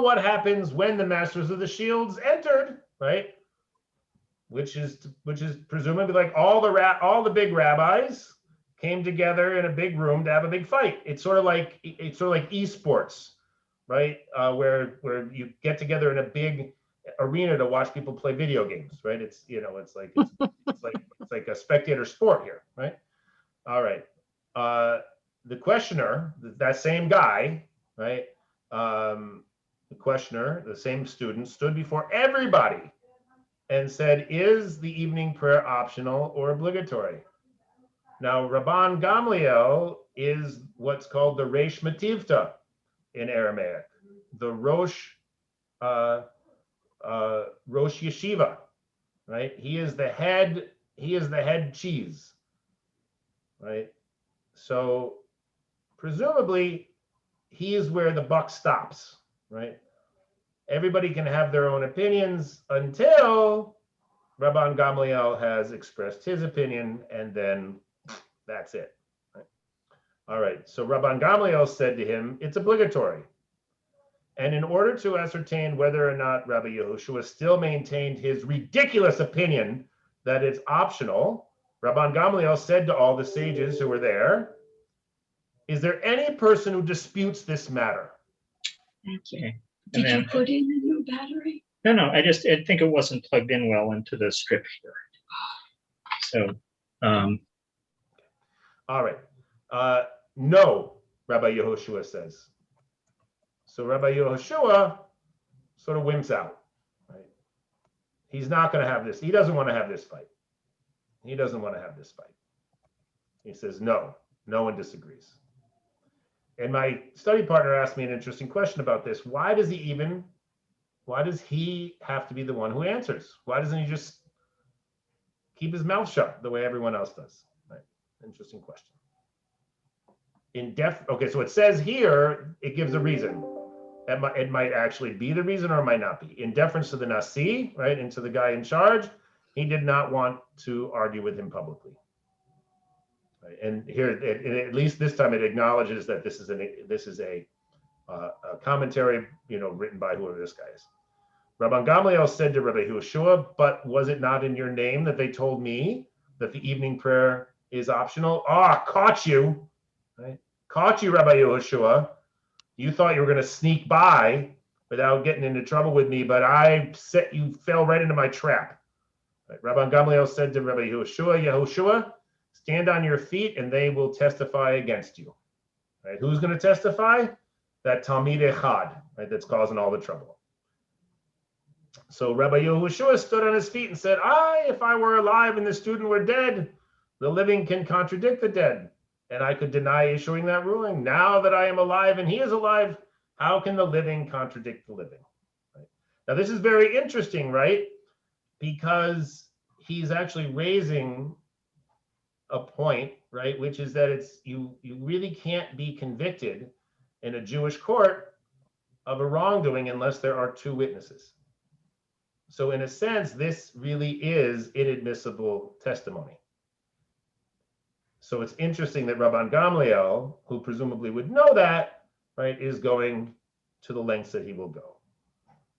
what happens when the masters of the shields entered, right? Which is presumably like all the big rabbis came together in a big room to have a big fight. It's sort of like esports, right? Where you get together in a big arena to watch people play video games, right? It's like a spectator sport here, right? All right. The questioner, that same guy, right? The questioner, the same student, stood before everybody and said, is the evening prayer optional or obligatory? Now, Rabban Gamliel is what's called the Reish Mativta in Aramaic, the Rosh Yeshiva, right? He is the head cheese, right? So presumably he is where the buck stops, right? Everybody can have their own opinions until Rabban Gamliel has expressed his opinion, and then that's it. Right? All right, so Rabban Gamliel said to him, it's obligatory. And in order to ascertain whether or not Rabbi Yehoshua still maintained his ridiculous opinion that it's optional, Rabban Gamliel said to all the sages who were there, "Is there any person who disputes this matter?" Okay. Did you put in a new battery? No, I think it wasn't plugged in well into the strip here. So, all right. No, Rabbi Yehoshua says. So Rabbi Yehoshua sort of wimps out. Right? He's not going to have this. He doesn't want to have this fight. He doesn't want to have this fight. He says, no one disagrees. And my study partner asked me an interesting question about this. Why does he have to be the one who answers? Why doesn't he just keep his mouth shut the way everyone else does? Right? Interesting question. Okay, so it says here, it gives a reason. It might actually be the reason or it might not be. In deference to the Nasi, right, and to the guy in charge, he did not want to argue with him publicly. Right? And here, at least this time, it acknowledges that this is a commentary, written by whoever this guy is. Rabban Gamliel said to Rabbi Yehoshua, "But was it not in your name that they told me that the evening prayer is optional?" Caught you, right? Caught you, Rabbi Yehoshua. You thought you were going to sneak by without getting into trouble with me, but you fell right into my trap. Right? Rabban Gamliel said to Rabbi Yehoshua, "Stand on your feet and they will testify against you." Right? Who's going to testify? That Talmid Echad, right? That's causing all the trouble. So Rabbi Yehoshua stood on his feet and said, if I were alive and the student were dead, the living can contradict the dead. And I could deny issuing that ruling. Now that I am alive and he is alive, how can the living contradict the living? Right? Now, this is very interesting, right? Because he's actually raising a point, right? Which is that you really can't be convicted in a Jewish court of a wrongdoing unless there are two witnesses. So in a sense, this really is inadmissible testimony. So it's interesting that Rabban Gamliel, who presumably would know that, right, is going to the lengths that he will go.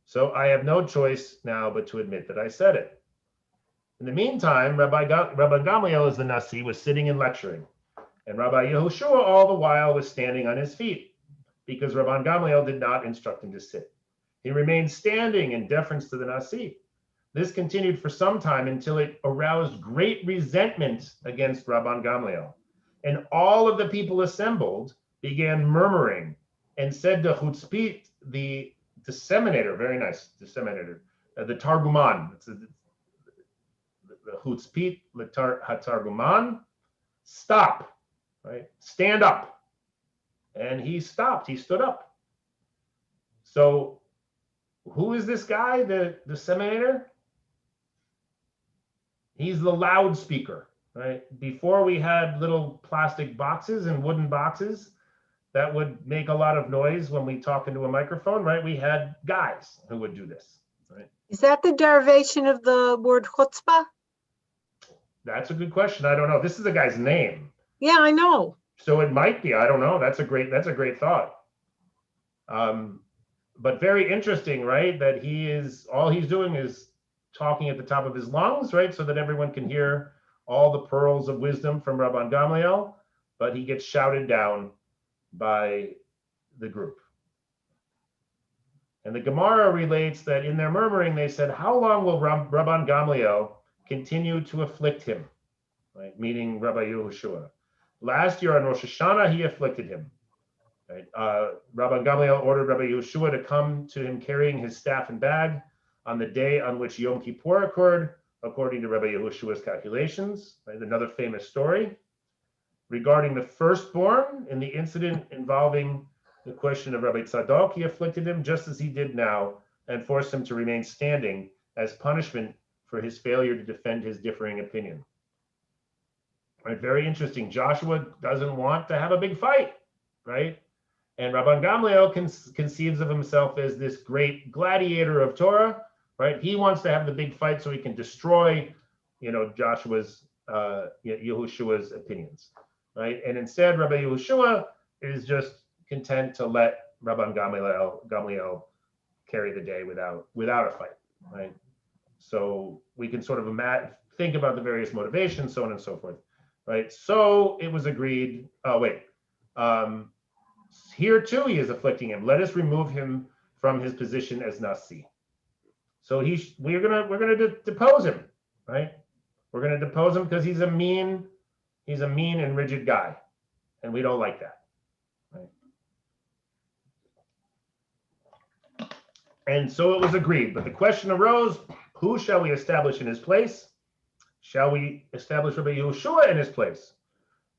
So I have no choice now but to admit that I said it. In the meantime, Rabban Gamliel, as the Nasi, was sitting and lecturing, and Rabbi Yehoshua all the while was standing on his feet, because Rabban Gamliel did not instruct him to sit. He remained standing in deference to the Nasi. This continued for some time until it aroused great resentment against Rabban Gamliel. And all of the people assembled began murmuring and said to Chutzpit, the disseminator, very nice, disseminator, the Targuman, the Chutzpit, Hatarguman, stop, right? Stand up. And he stopped, he stood up. So who is this guy, the disseminator? He's the loudspeaker, right? Before we had little plastic boxes and wooden boxes that would make a lot of noise when we talk into a microphone, right? We had guys who would do this, right? Is that the derivation of the word chutzpah? That's a good question. I don't know. This is a guy's name. Yeah, I know. So it might be. I don't know. That's a great thought. But very interesting, right? That all he's doing is talking at the top of his lungs, right? So that everyone can hear all the pearls of wisdom from Rabban Gamliel, but he gets shouted down by the group. And the Gemara relates that in their murmuring, they said, how long will Rabban Gamliel continue to afflict him? Right? Meaning Rabbi Yehoshua. Last year on Rosh Hashanah, he afflicted him. Right? Rabban Gamliel ordered Rabbi Yehoshua to come to him carrying his staff and bag on the day on which Yom Kippur occurred, according to Rabbi Yehoshua's calculations. Right? Another famous story. Regarding the firstborn, in the incident involving the question of Rabbi Tzadok, he afflicted him just as he did now and forced him to remain standing as punishment for his failure to defend his differing opinion. Right? Very interesting. Joshua doesn't want to have a big fight, right? And Rabban Gamliel conceives of himself as this great gladiator of Torah, right? He wants to have the big fight so he can destroy, Yehoshua's opinions, right? And instead, Rabbi Yehoshua is just content to let Rabban Gamliel carry the day without a fight, right? So we can sort of think about the various motivations, so on and so forth, right? So it was agreed. Oh wait, here too he is afflicting him. Let us remove him from his position as Nasi. So we're gonna depose him, right? We're gonna depose him because he's a mean and rigid guy, and we don't like that, right? And so it was agreed, but the question arose: who shall we establish in his place? Shall we establish Rabbi Yehoshua in his place?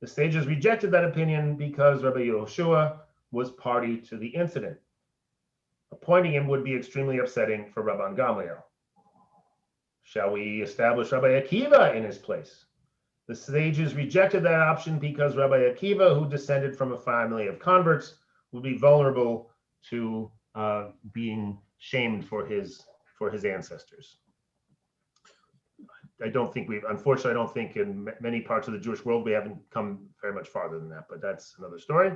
The sages rejected that opinion because Rabbi Yehoshua was party to the incident. Appointing him would be extremely upsetting for Rabban Gamliel. Shall we establish Rabbi Akiva in his place? The sages rejected that option because Rabbi Akiva, who descended from a family of converts, would be vulnerable to being shamed for his ancestors. Unfortunately, I don't think in many parts of the Jewish world we haven't come very much farther than that, but that's another story.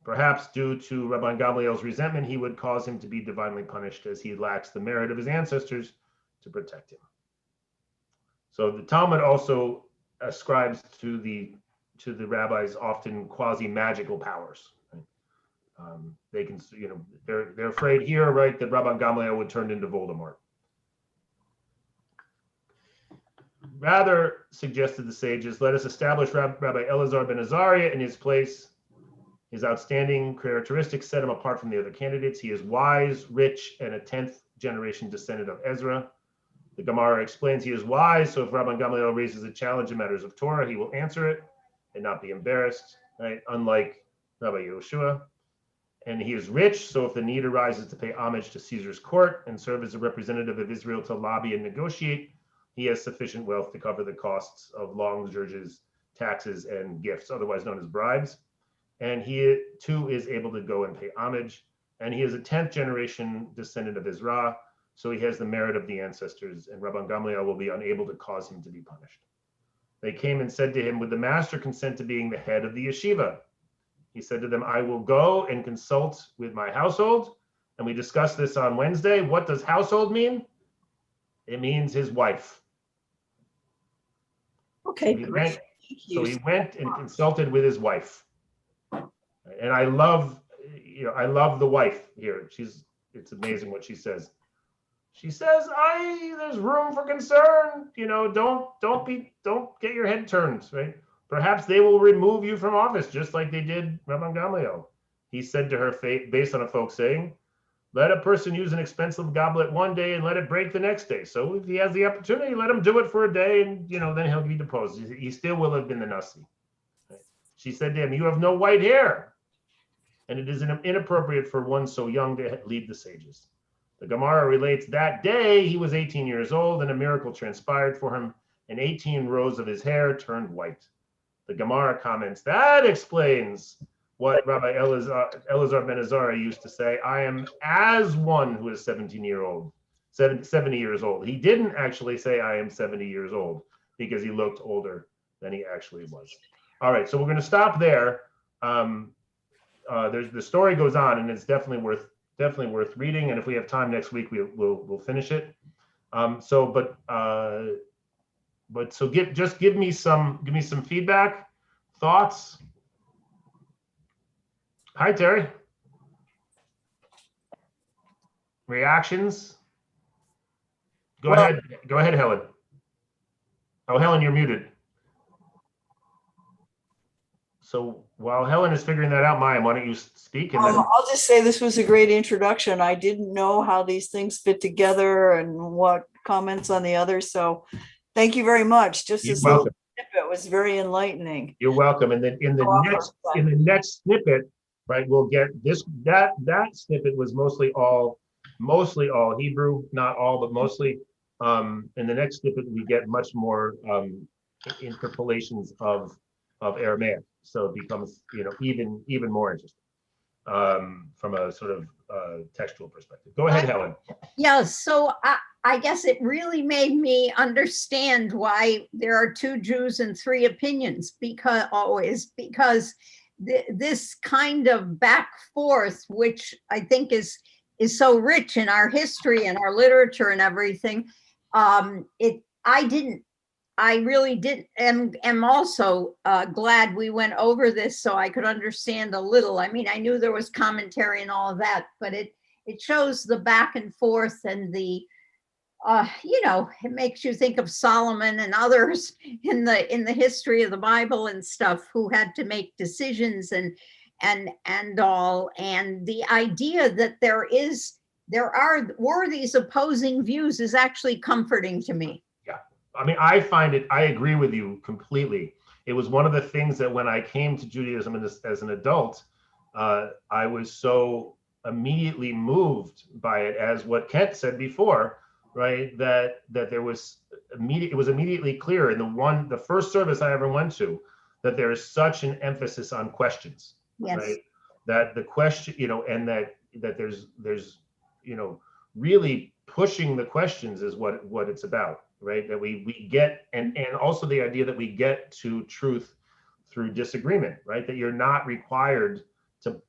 Perhaps due to Rabban Gamliel's resentment, he would cause him to be divinely punished as he lacks the merit of his ancestors to protect him. So the Talmud also ascribes to the rabbis often quasi-magical powers. Right? They can, they're afraid here, right, that Rabban Gamliel would turn into Voldemort. Rather, suggested the sages, let us establish Rabbi Elazar ben Azariah in his place. His outstanding characteristics set him apart from the other candidates. He is wise, rich, and a 10th generation descendant of Ezra. The Gemara explains he is wise, so if Rabban Gamliel raises a challenge in matters of Torah, he will answer it and not be embarrassed, right? Unlike Rabbi Yehoshua. And he is rich, so if the need arises to pay homage to Caesar's court and serve as a representative of Israel to lobby and negotiate, he has sufficient wealth to cover the costs of long judges, taxes, and gifts, otherwise known as bribes. And he too is able to go and pay homage. And he is a 10th generation descendant of Ezra, so he has the merit of the ancestors, and Rabban Gamliel will be unable to cause him to be punished. They came and said to him, would the master consent to being the head of the yeshiva? He said to them, I will go and consult with my household. And we discussed this on Wednesday. What does household mean? It means his wife. Okay. So he went and consulted with his wife. And I love the wife here. It's amazing what she says. She says, there's room for concern. Don't get your head turned, right? Perhaps they will remove you from office, just like they did Rabban Gamliel. He said to her, based on a folk saying, let a person use an expensive goblet one day and let it break the next day. So if he has the opportunity, let him do it for a day, and then he'll be deposed. He still will have been the Nasi. Right? She said to him, you have no white hair, and it is inappropriate for one so young to lead the sages. The Gemara relates that day he was 18 years old and a miracle transpired for him, and 18 rows of his hair turned white. The Gemara comments, that explains what Rabbi Elazar ben Azariah used to say, I am as one who is 70 years old. He didn't actually say I am 70 years old because he looked older than he actually was. All right, so we're going to stop there. The story goes on, and it's definitely worth reading. And if we have time next week, we'll finish it. Give me some feedback, thoughts. Hi, Terry. Reactions? Go ahead, Helen. Oh, Helen, you're muted. So while Helen is figuring that out, Maya, why don't you speak? And then I'll just say this was a great introduction. I didn't know how these things fit together and what comments on the others. So thank you very much. Just this little snippet was very enlightening. You're welcome. And then in the next snippet, right, we'll get that snippet was mostly all Hebrew, not all, but mostly. In the next snippet, we get much more interpolations of Aramaic. So it becomes, even more interesting from a sort of textual perspective. Go ahead, Helen. Yeah, so I guess it really made me understand why there are two Jews and three opinions, because this kind of back forth, which I think is so rich in our history and our literature and everything. I really did, am also glad we went over this so I could understand a little. I mean, I knew there was commentary and all of that, but it shows the back and forth and the, it makes you think of Solomon and others in the history of the Bible and stuff who had to make decisions and all. And the idea that were these opposing views is actually comforting to me. I mean, I agree with you completely. It was one of the things that when I came to Judaism as an adult, I was so immediately moved by it, as what Kent said before, right? That it was immediately clear in the first service I ever went to, that there is such an emphasis on questions, yes. Right? That the question, and that there's, really pushing the questions is what it's about. Right, that we get, and also the idea that we get to truth through disagreement, right? That you're not required to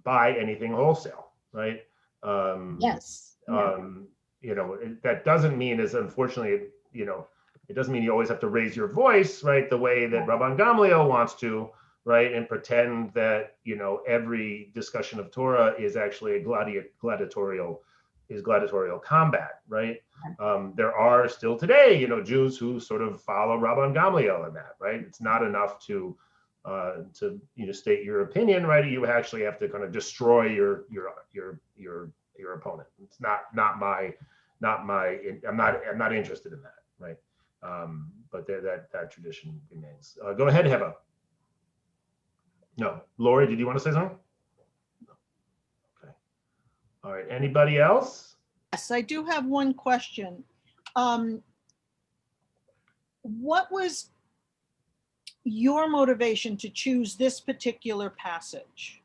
buy anything wholesale, right? Yes. That doesn't mean, as unfortunately, it doesn't mean you always have to raise your voice, right? The way that Rabban Gamliel wants to, right? And pretend that, every discussion of Torah is actually a gladiatorial combat, right? There are still today, Jews who sort of follow Rabban Gamliel in that, right? It's not enough to state your opinion, right? You actually have to kind of destroy your opponent. It's not my. I'm not interested in that, right? But that tradition remains. Go ahead, Heba. No, Lori, did you want to say something? Okay. All right. Anybody else? Yes, I do have one question. What was your motivation to choose this particular passage?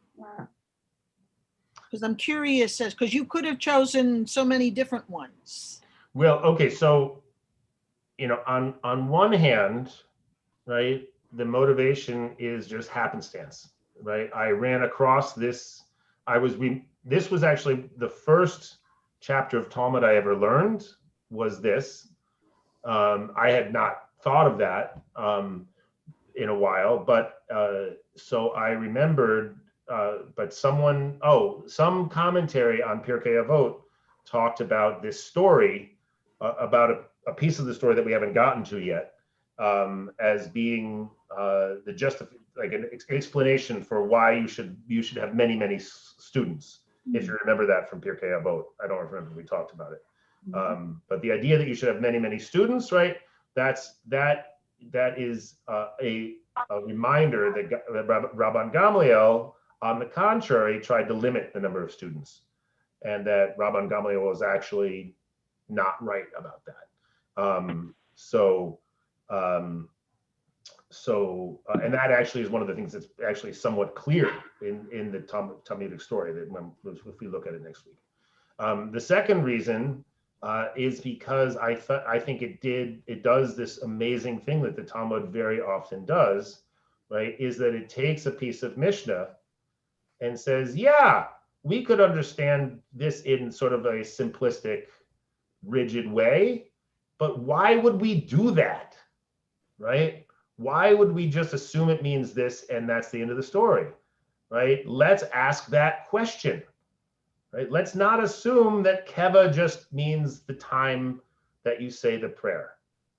Because I'm curious, because you could have chosen so many different ones. Well, okay, so on one hand, right, the motivation is just happenstance, right? I ran across this. This was actually the first chapter of Talmud I ever learned, was this. I had not thought of that in a while, but so I remembered, but some commentary on Pirkei Avot talked about this story, about a piece of the story that we haven't gotten to yet, as being like an explanation for why you should have many students. If you remember that from Pirkei Avot. I don't remember if we talked about it. But the idea that you should have many students, right? That is a reminder that Rabban Gamliel, on the contrary, tried to limit the number of students, and that Rabban Gamliel was actually not right about that. And that actually is one of the things that's actually somewhat clear in the Talmudic story, that if we look at it next week. The second reason is because I think it does this amazing thing that the Talmud very often does, right? Is that it takes a piece of Mishnah and says, yeah, we could understand this in sort of a simplistic, rigid way, but why would we do that, right? Why would we just assume it means this and that's the end of the story, right? Let's ask that question, right? Let's not assume that keva just means the time that you say the prayer.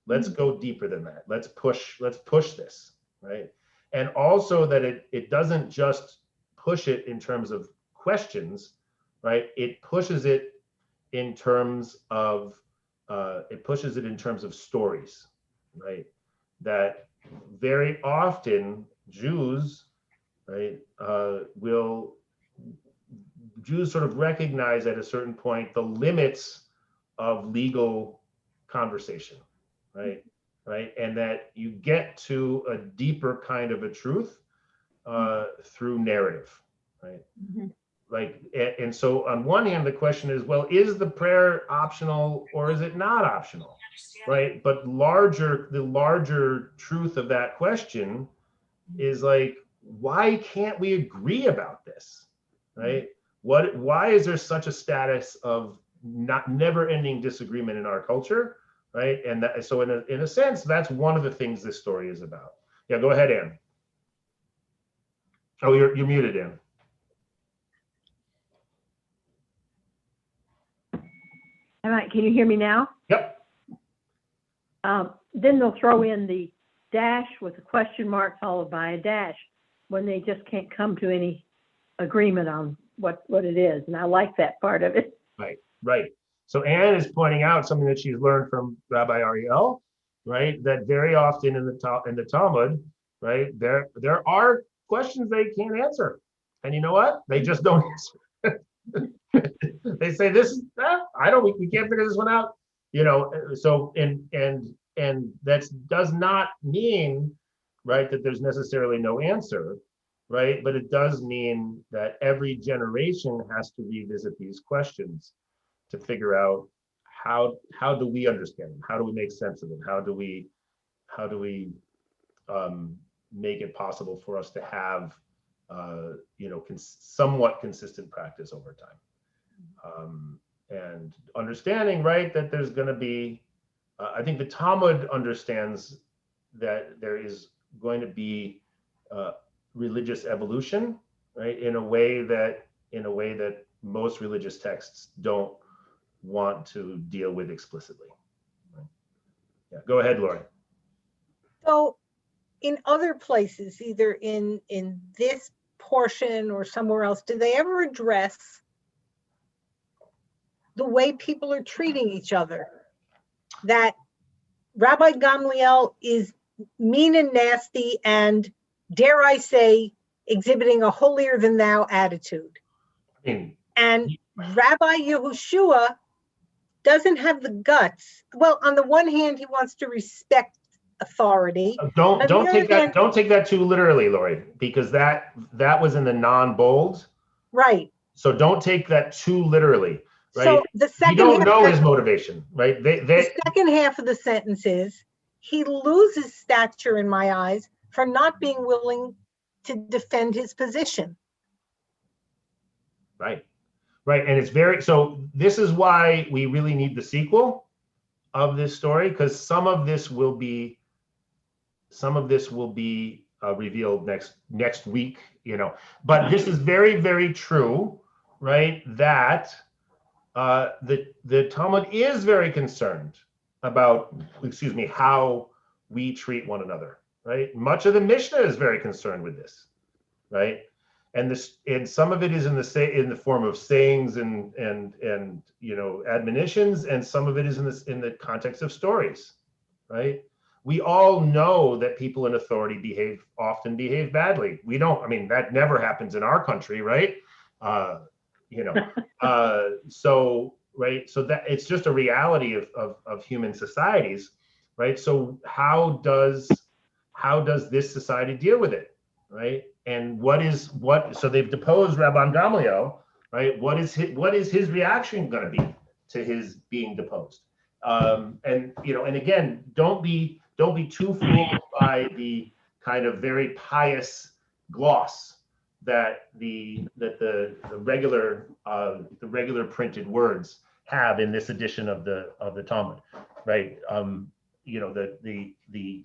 Let's go deeper than that. Let's push this, right? And also that it doesn't just push it in terms of questions, right? It pushes it in terms of stories, right? That very often Jews, right, Jews sort of recognize at a certain point the limits of legal conversation, right? And that you get to a deeper kind of a truth through narrative, right? And so on one hand, the question is, well, is the prayer optional or is it not optional, right? But the larger truth of that question is like, why can't we agree about this, right? Why is there such a status of never-ending disagreement in our culture, right? And that, so in a sense, that's one of the things this story is about. Yeah, go ahead, Ann. Oh, you're muted, Ann. All right, can you hear me now? Yep. Then they'll throw in the dash with a question mark followed by a dash when they just can't come to any agreement on what it is. And I like that part of it. Right, right. So Anne is pointing out something that she's learned from Rabbi Ariel, right? That very often in the Talmud, right, there are questions they can't answer. And you know what? They just don't answer. They say this, we can't figure this one out. You know, so and that does not mean, right, that there's necessarily no answer, right? But it does mean that every generation has to revisit these questions to figure out how do we understand them? How do we make sense of them? How do we make it possible for us to have you know, somewhat consistent practice over time, and understanding, right, that there's going to be I think the Talmud understands that there is going to be religious evolution, right, in a way that most religious texts don't want to deal with explicitly. Right? Yeah, go ahead, Lori. So in other places, either in this portion or somewhere else, do they ever address the way people are treating each other? That Rabbi Gamliel is mean and nasty and, dare I say, exhibiting a holier than thou attitude. And Rabbi Yehoshua doesn't have the guts. Well, on the one hand, he wants to respect authority. Don't take that too literally, Lori, because that was in the non-bold. Right. So don't take that too literally. Right? So the second, you don't know his motivation, right? The second half of the sentence is, he loses stature in my eyes for not being willing to defend his position. Right, right, and it's very, so this is why we really need the sequel of this story, because some of this will be revealed next week, you know. But this is very, very true, right? That the Talmud is very concerned about, how we treat one another, right? Much of the Mishnah is very concerned with this, right? And some of it is in the form of sayings and you know, admonitions, and some of it is in the context of stories, right? We all know that people in authority often behave badly. We don't, I mean, that never happens in our country, right? You know, so, right, so that it's just a reality of human societies, right? So how does this society deal with it, right? And so they've deposed Rabban Gamliel, right? What is his reaction going to be to his being deposed? And you know, and again, don't be too fooled by the kind of very pious gloss that the regular printed words have in this edition of the Talmud, right? You know, the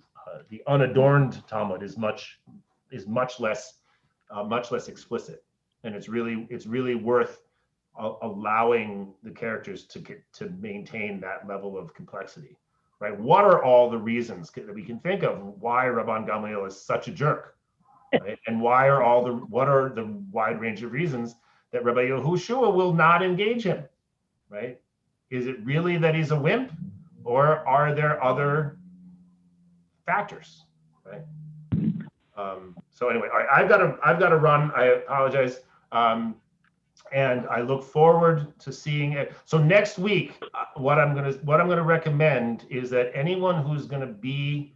unadorned Talmud is much less explicit, and it's really worth allowing the characters to maintain that level of complexity, right? What are all the reasons that we can think of why Rabban Gamliel is such a jerk, right? And what are the wide range of reasons that Rabbi Yehoshua will not engage him, right? Is it really that he's a wimp, or are there other factors, right? So anyway, all right, I've got to run. I apologize, and I look forward to seeing it. So next week, what I'm gonna recommend is that anyone who's gonna be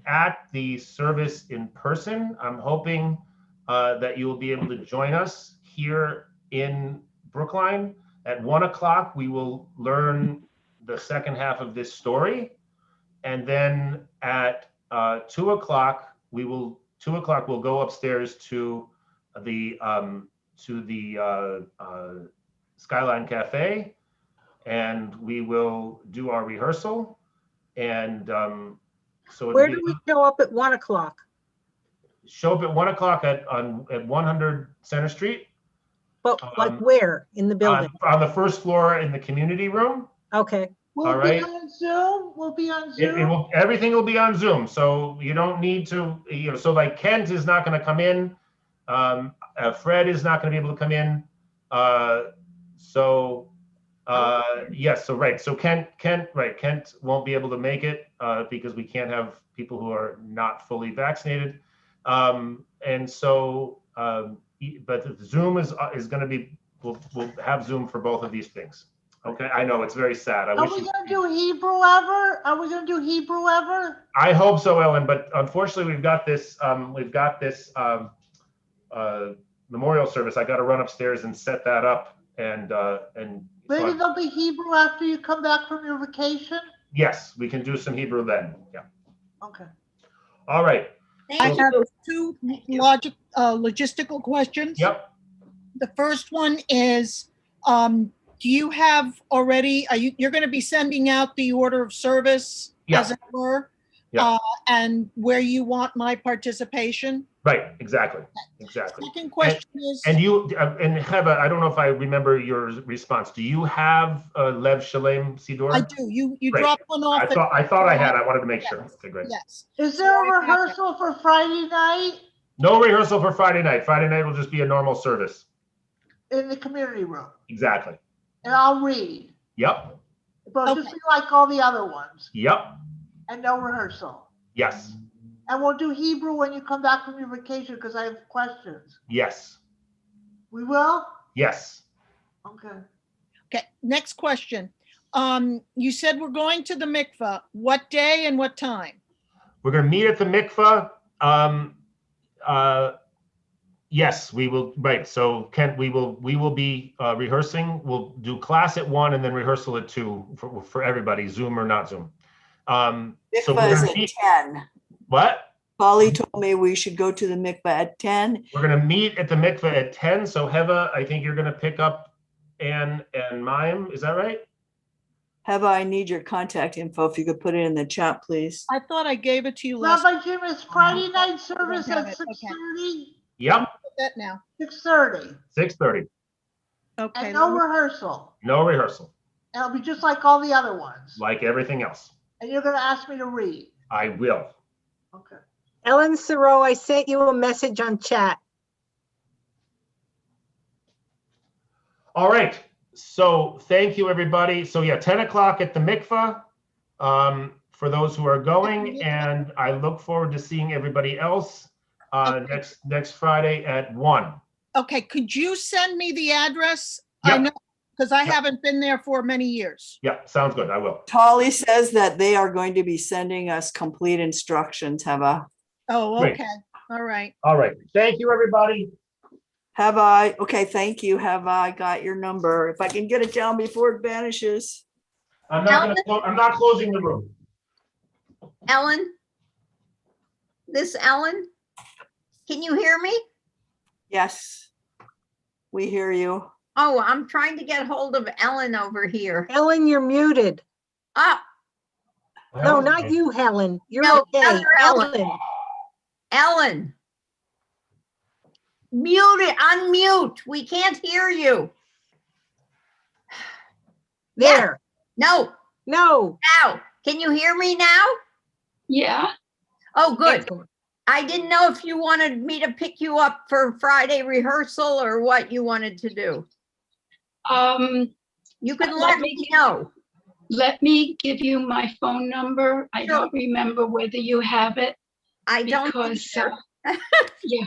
at the service in person, I'm hoping that you will be able to join us here in Brookline at 1 o'clock. We will learn the second half of this story, and then at 2 o'clock we will 2 o'clock, we'll go upstairs to the Skyline Cafe, and we will do our rehearsal. And so Where do we show up at 1 o'clock? show up at 1 o'clock at 100 Center Street. But like where in the building? On the first floor in the community room. Okay. All right. On Zoom? We'll be on Zoom? Everything will be on Zoom, so you don't need to, so like Kent is not going to come in. Fred is not going to be able to come in. Yes, so right, so Kent won't be able to make it because we can't have people who are not fully vaccinated. And so, but Zoom is going to be, we'll have Zoom for both of these things. Okay, I know it's very sad. Are we going to do Hebrew ever? Are we going to do Hebrew ever? I hope so, Ellen, but unfortunately we've got this memorial service. I got to run upstairs and set that up, and Maybe there'll be Hebrew after you come back from your vacation? yes, we can do some Hebrew then. Yeah. Okay. All right. I have two logistical questions. Yep. The first one is, do you have already, you're going to be sending out the order of service, as it were, and where you want my participation? Right, exactly. Second question is, and you and Heva, I don't know if I remember your response. Do you have Lev Shalem Siddur? I do. You Great. dropped one off. I thought I had. I wanted to make sure. Okay, great. Yes. Is there a rehearsal for Friday night? No rehearsal for Friday night. Friday night will just be a normal service. In the community room? Exactly. And I'll read. Yep. But just be like all the other ones. Yep. And no rehearsal. Yes. And we'll do Hebrew when you come back from your vacation because I have questions. Yes. We will? Yes. Okay. Okay, next question. You said we're going to the mikveh. What day and what time? We're going to meet at the mikveh. Yes, we will. Right. So Kent, we will be rehearsing. We'll do class at 1 and then rehearsal at 2 for everybody, Zoom or not Zoom. So Mikveh is at 10. What? Polly told me we should go to the mikveh at 10. We're going to meet at the mikveh at 10. So Heva, I think you're going to pick up Ann and Mime. Is that right? Heva, I need your contact info. If you could put it in the chat, please. I thought I gave it to you last. Rabbi Jim, is Friday night service at 6:30? Yep. That now. 6:30. 6:30. Okay. And no rehearsal. No rehearsal. And it'll be just like all the other ones. Like everything else. And you're going to ask me to read. I will. Okay. Ellen Siro, I sent you a message on chat. All right. So thank you, everybody. So yeah, 10 o'clock at the mikveh for those who are going. And I look forward to seeing everybody else next Friday at 1. Okay, could you send me the address? Yep. I know, because I haven't been there for many years. Yeah, sounds good. I will. Tolly says that they are going to be sending us complete instructions, Heva. Oh, Great. okay. All right. All right. Thank you, everybody. Okay, thank you. I got your number. If I can get it down before it vanishes. I'm not closing the room. Ellen? This Ellen? Can you hear me? Yes, we hear you. Oh, I'm trying to get hold of Ellen over here. Ellen, you're muted. Ah, No, not you, Helen. You're No, okay. other Ellen. Ellen. Mute it, unmute. We can't hear you. There. No, No. now. Can you hear me now? Yeah. Oh, good. Excellent. I didn't know if you wanted me to pick you up for Friday rehearsal or what you wanted to do. You can let me know. Let me give you my phone number. I Sure. don't remember whether you have it. I don't think Because, so. yeah.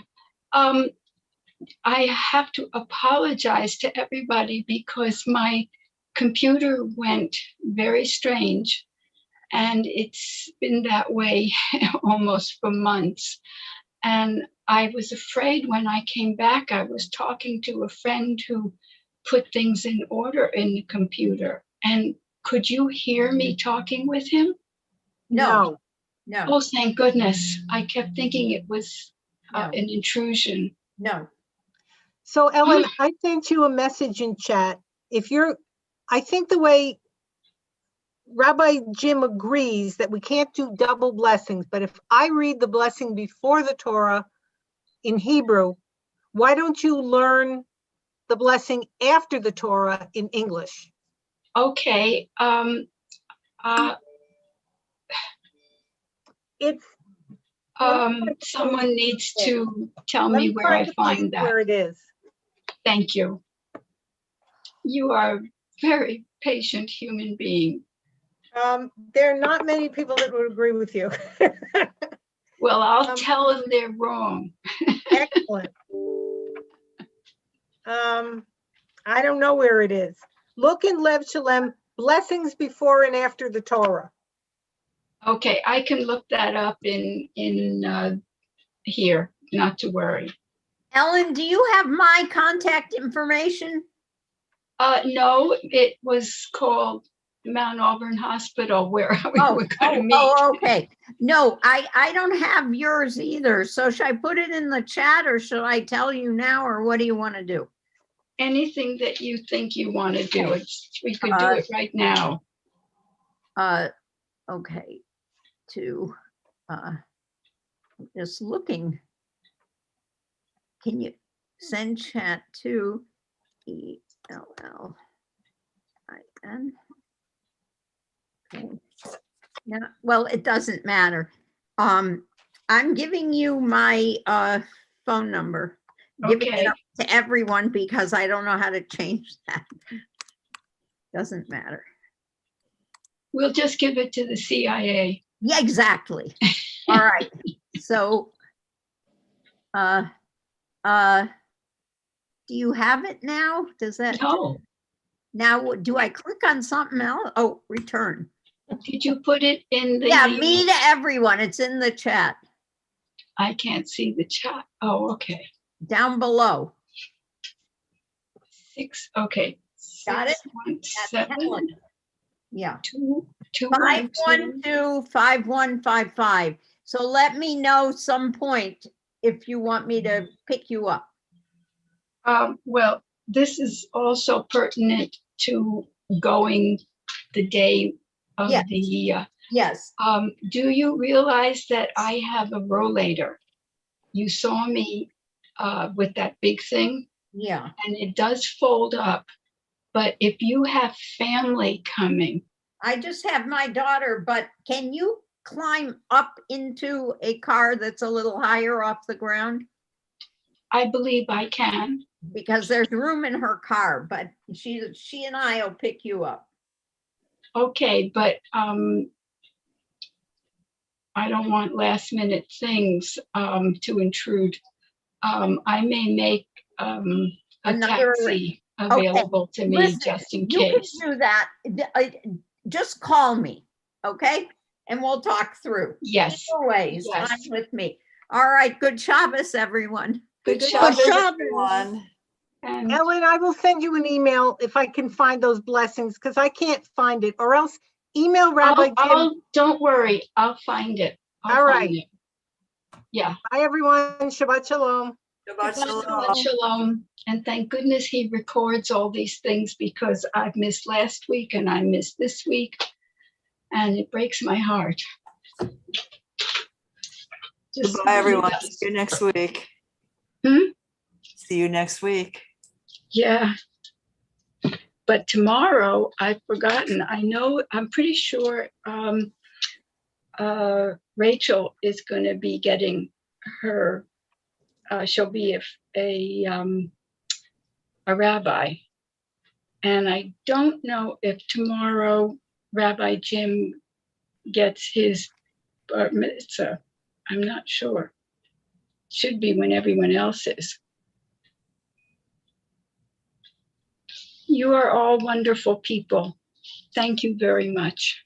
I have to apologize to everybody because my computer went very strange. And it's been that way almost for months. And I was afraid when I came back, I was talking to a friend who put things in order in the computer. And could you hear me talking with him? No. No. Oh, thank goodness. I kept thinking it was No. an intrusion. No. So Ellen, I sent you a message in chat. I think the way Rabbi Jim agrees that we can't do double blessings, but if I read the blessing before the Torah in Hebrew, why don't you learn the blessing after the Torah in English? Okay. It's someone needs to tell Let me where I find that. Where it is. Thank you. You are a very patient human being. There are not many people that would agree with you. Well, I'll tell them they're wrong. Excellent. I don't know where it is. Look in Lev Shalem, blessings before and after the Torah. Okay, I can look that up in here, not to worry. Ellen, do you have my contact information? No, it was called Mount Auburn Hospital where we were going to meet. Oh, okay. No, I don't have yours either. So should I put it in the chat or should I tell you now, or what do you want to do? Anything that you think you want to do. We could do it right now. Okay. Just looking. Can you send chat to ELLIN? Okay. Now, well, it doesn't matter. I'm giving you my phone number. Giving it up to everyone because I don't know how to change that. Doesn't matter. We'll just give it to the CIA. Yeah, exactly. All right. So, do you have it now? Does that? No. Now, do I click on something else? Oh, return. Did you put it in the? Yeah, me to everyone. It's in the chat. I can't see the chat. Oh, okay. Down below. 6. Okay. Got it? 7. Yeah. 212 512-5155. So let me know some point if you want me to pick you up. Well, this is also pertinent to going the day of the. Yes. Do you realize that I have a rollator? You saw me with that big thing. Yeah. And it does fold up. But if you have family coming. I just have my daughter, but can you climb up into a car that's a little higher off the ground? I believe I can. Because there's room in her car, but she and I will pick you up. Okay, but I don't want last minute things to intrude. I may make a taxi available to me. Listen, just in case. You can do that. Just call me, okay? And we'll talk through. Yes. Always. Yes. I'm with me. All right. Good Shabbos, everyone. Good Shabbos, everyone. Ellen, I will send you an email if I can find those blessings because I can't find it, or else email Rabbi Jim. Don't worry, I'll find it. All right. Yeah. Bye, everyone. Shabbat shalom. Shabbat shalom. And thank goodness he records all these things because I've missed last week and I missed this week. And it breaks my heart. Goodbye, everyone. See you next week. See you next week. Yeah. But tomorrow, I've forgotten. I'm pretty sure Rachel is going to be getting her, she'll be a rabbi. And I don't know if tomorrow Rabbi Jim gets his bar mitzvah. I'm not sure. Should be when everyone else is. You are all wonderful people. Thank you very much.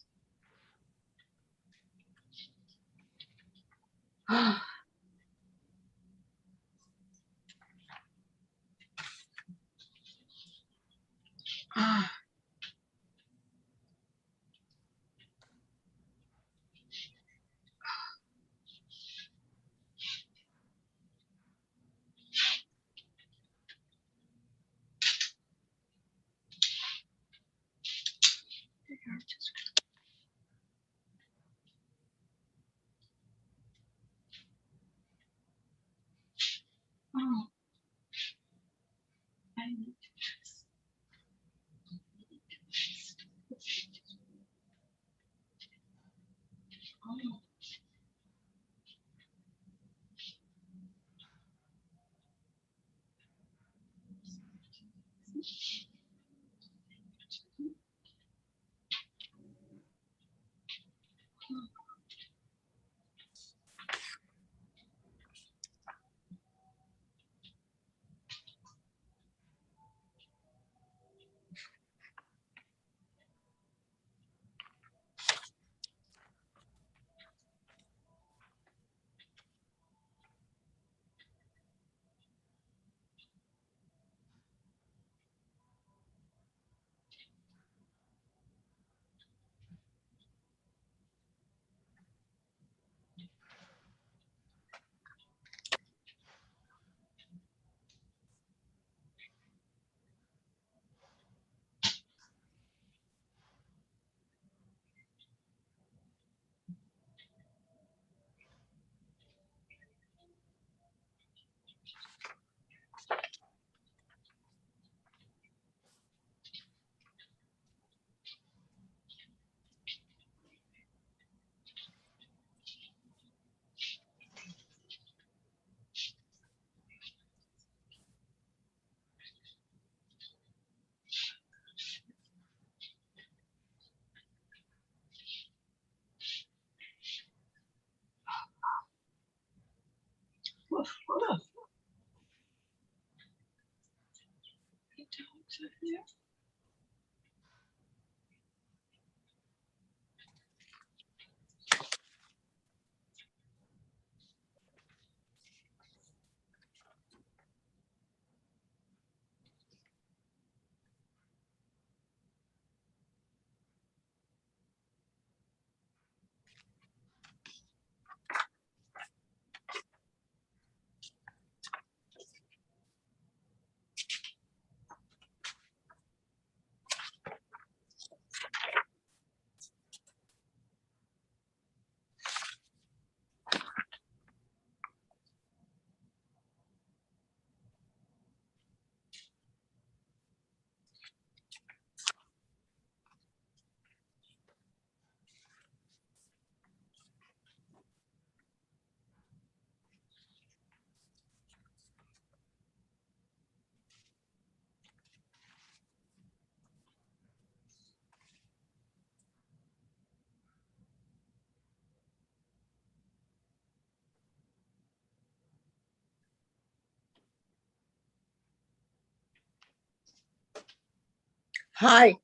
Hi.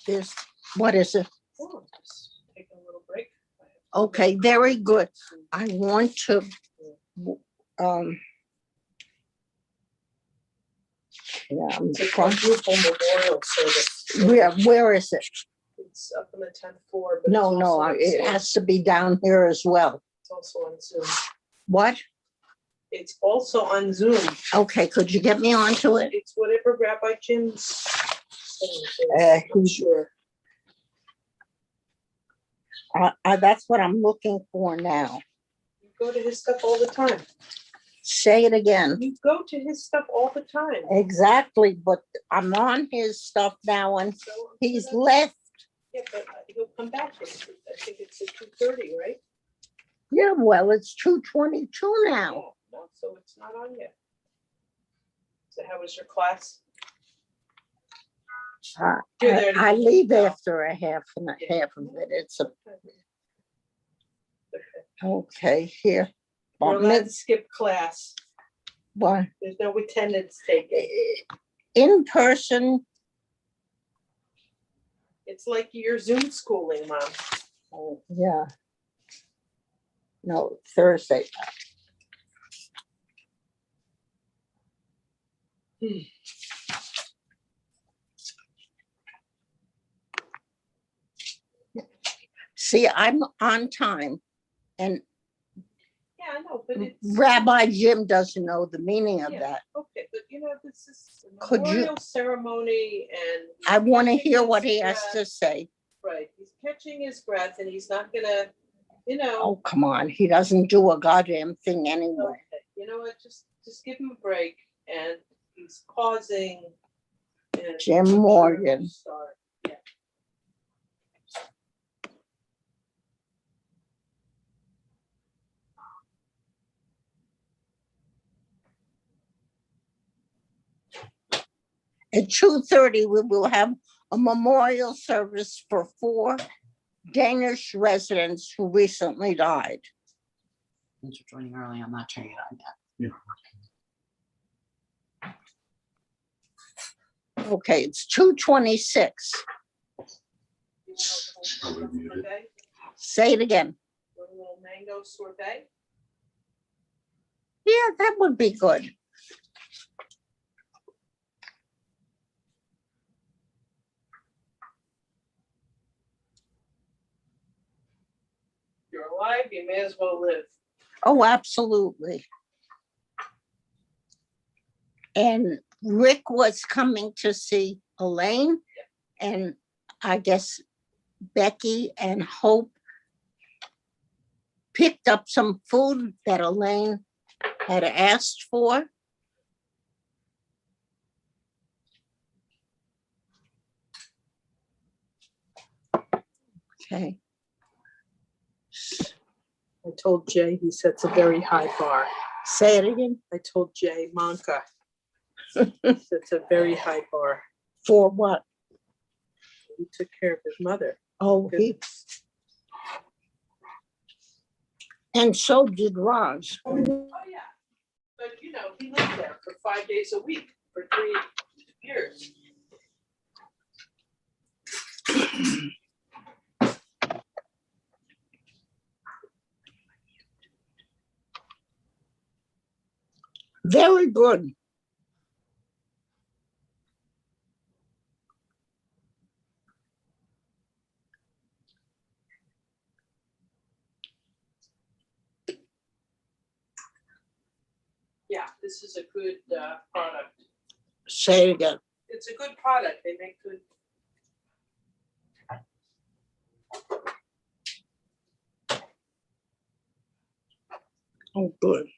There's, what is it? Taking a little break. Okay, very good. I want to, yeah, I'm It's a trying- quadruple memorial service. where is it? It's up on the 10th floor. But No, it's no, also on it Zoom. has to be down here as well. It's also on Zoom. What? It's also on Zoom. Okay, could you get me onto it? It's whatever Rabbi Jim's thing is, I'm sure. That's what I'm looking for now. You go to his stuff all the time. Say it again. You go to his stuff all the time. Exactly, but I'm on his stuff now and he's left. Yeah, but he'll come back. I think it's at 2:30, right? Yeah, well, it's 2:22 now. No, so it's not on yet. So how was your class? You're there to I eat leave now. after a half of it. It's a, okay, here. You're allowed to skip class. What? There's no attendance taken. In person. It's like you're Zoom schooling, Mom. Oh, yeah. No, Thursday. See, I'm on time and Yeah, I know, but it's. Rabbi Jim doesn't know the meaning of Yeah, that. okay, but you know, this is a Could you- memorial ceremony and. he's I want to catching hear his what he has breath. to say. Right, he's catching his breath and he's not gonna, you know. Oh, come on. He doesn't do a goddamn thing anyway. Okay, you know what, just give him a break and he's pausing. And Jim I'm sure he'll Morgan. start. Yeah. At 2:30, we will have a memorial service for 4 Danish residents who recently died. Thanks for joining early. I'm not turning it on yet. Okay, it's 2:26. Say it again. A little mango sorbet. Yeah, that would be good. You're alive, you may as well live. Oh, absolutely. And Rick was coming to see Elaine, and I guess Becky and Hope picked up some food that Elaine had asked for. Okay. I told Jay he sets a very high bar. Say it again. I told Jay Monka sets a very high bar. For what? He took care of his mother. Oh, and so did Roz. Oh, yeah. But, you know, he lived there for 5 days a week for 3 years. Very good. Yeah, this is a good product. Say it again. It's a good product. They make good. Oh, good.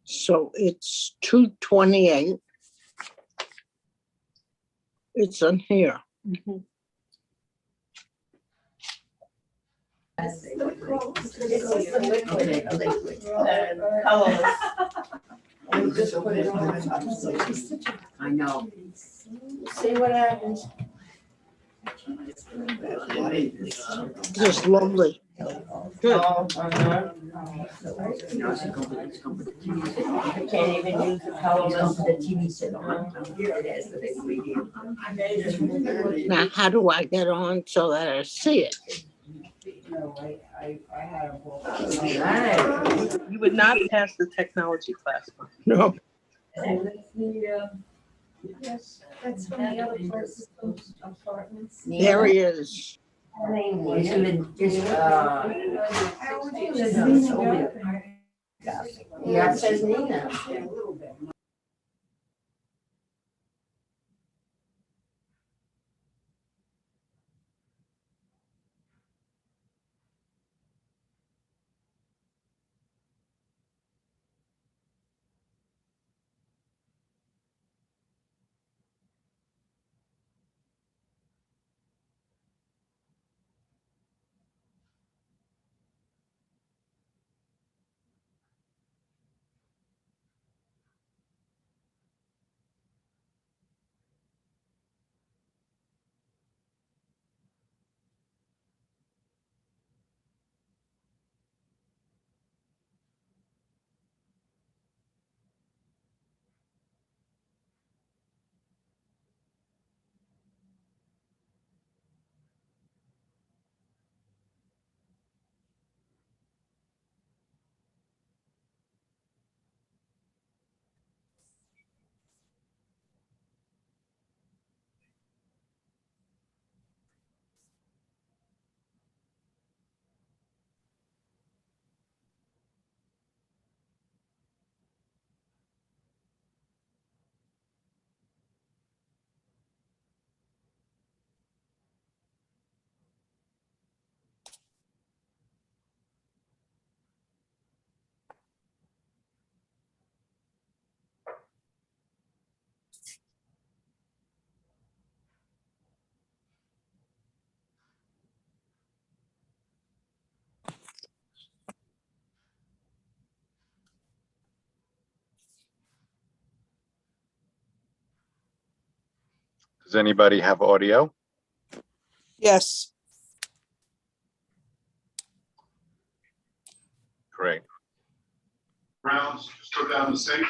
So it's 2:28. It's in here. I know. See what happens. Just lovely. Good. I can't even use the colorless. The TV set on. Here it is. Now, how do I get on so that I see it? You would not pass the technology class. No. Yes, that's from the other places, those apartments. There he is. Yeah, it says Nina. Does anybody have audio? Yes. Great. Rounds, just go down the sink.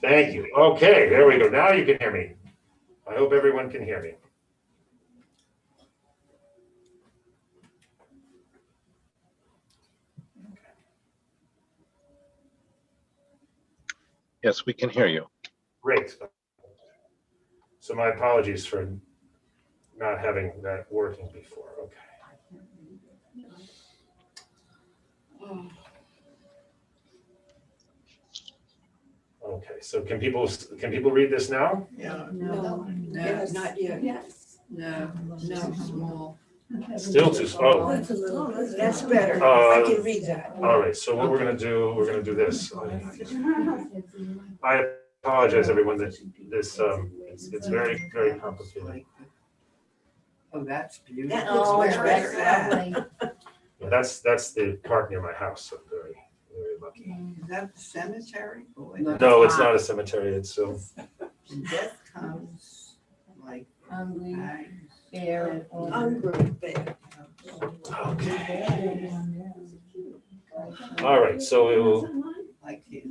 Thank you. Okay, there we go. Now you can hear me. I hope everyone can hear me. Yes, we can hear you. Great. So my apologies for not having that working before. Okay. Okay, so can people read this now? No, not yet. Yes. No, small. Still too small. That's a little, that's better. I can read that. All right, so what we're gonna do this. I apologize, everyone, that this, it's very, very complicated. Oh, that's beautiful. Oh, it's better. Yeah, that's the park near my house, so I'm very, very lucky. Is that the cemetery? Boy. No, it's not a cemetery, it's Death comes like Hungry bear. Hungry bear. Okay. All right, so we will, Like his.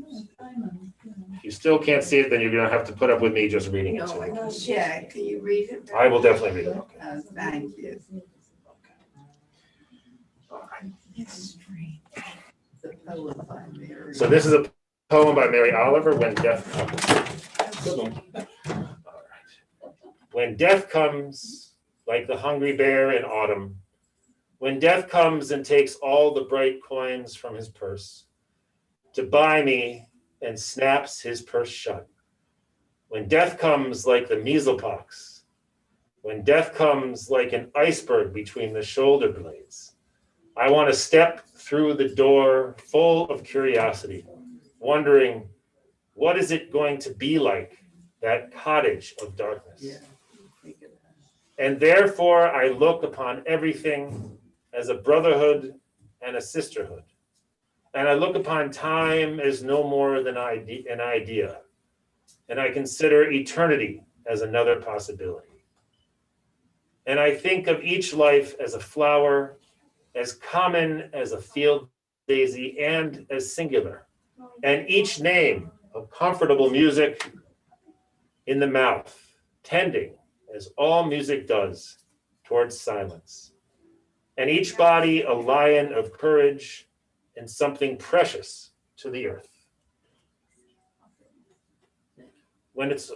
if you still can't see it, then you're gonna have to put up with me just reading it No, I to can check. Can you read it? I will definitely read it. Okay. Thank you. All right. It's strange. The poem by Mary. So this is a poem by Mary Oliver, When Death Comes. All right. When death comes, like the hungry bear in autumn, when death comes and takes all the bright coins from his purse to buy me and snaps his purse shut. When death comes like the measlepox, when death comes like an iceberg between the shoulder blades, I want to step through the door full of curiosity, wondering, what is it going to be like, that cottage of darkness? Yeah. And therefore I look upon everything as a brotherhood and a sisterhood. And I look upon time as no more than an idea. And I consider eternity as another possibility. And I think of each life as a flower as common as a field daisy and as singular, and each name of comfortable music in the mouth, tending, as all music does, towards silence. And each body a lion of courage and something precious to the earth. When it's,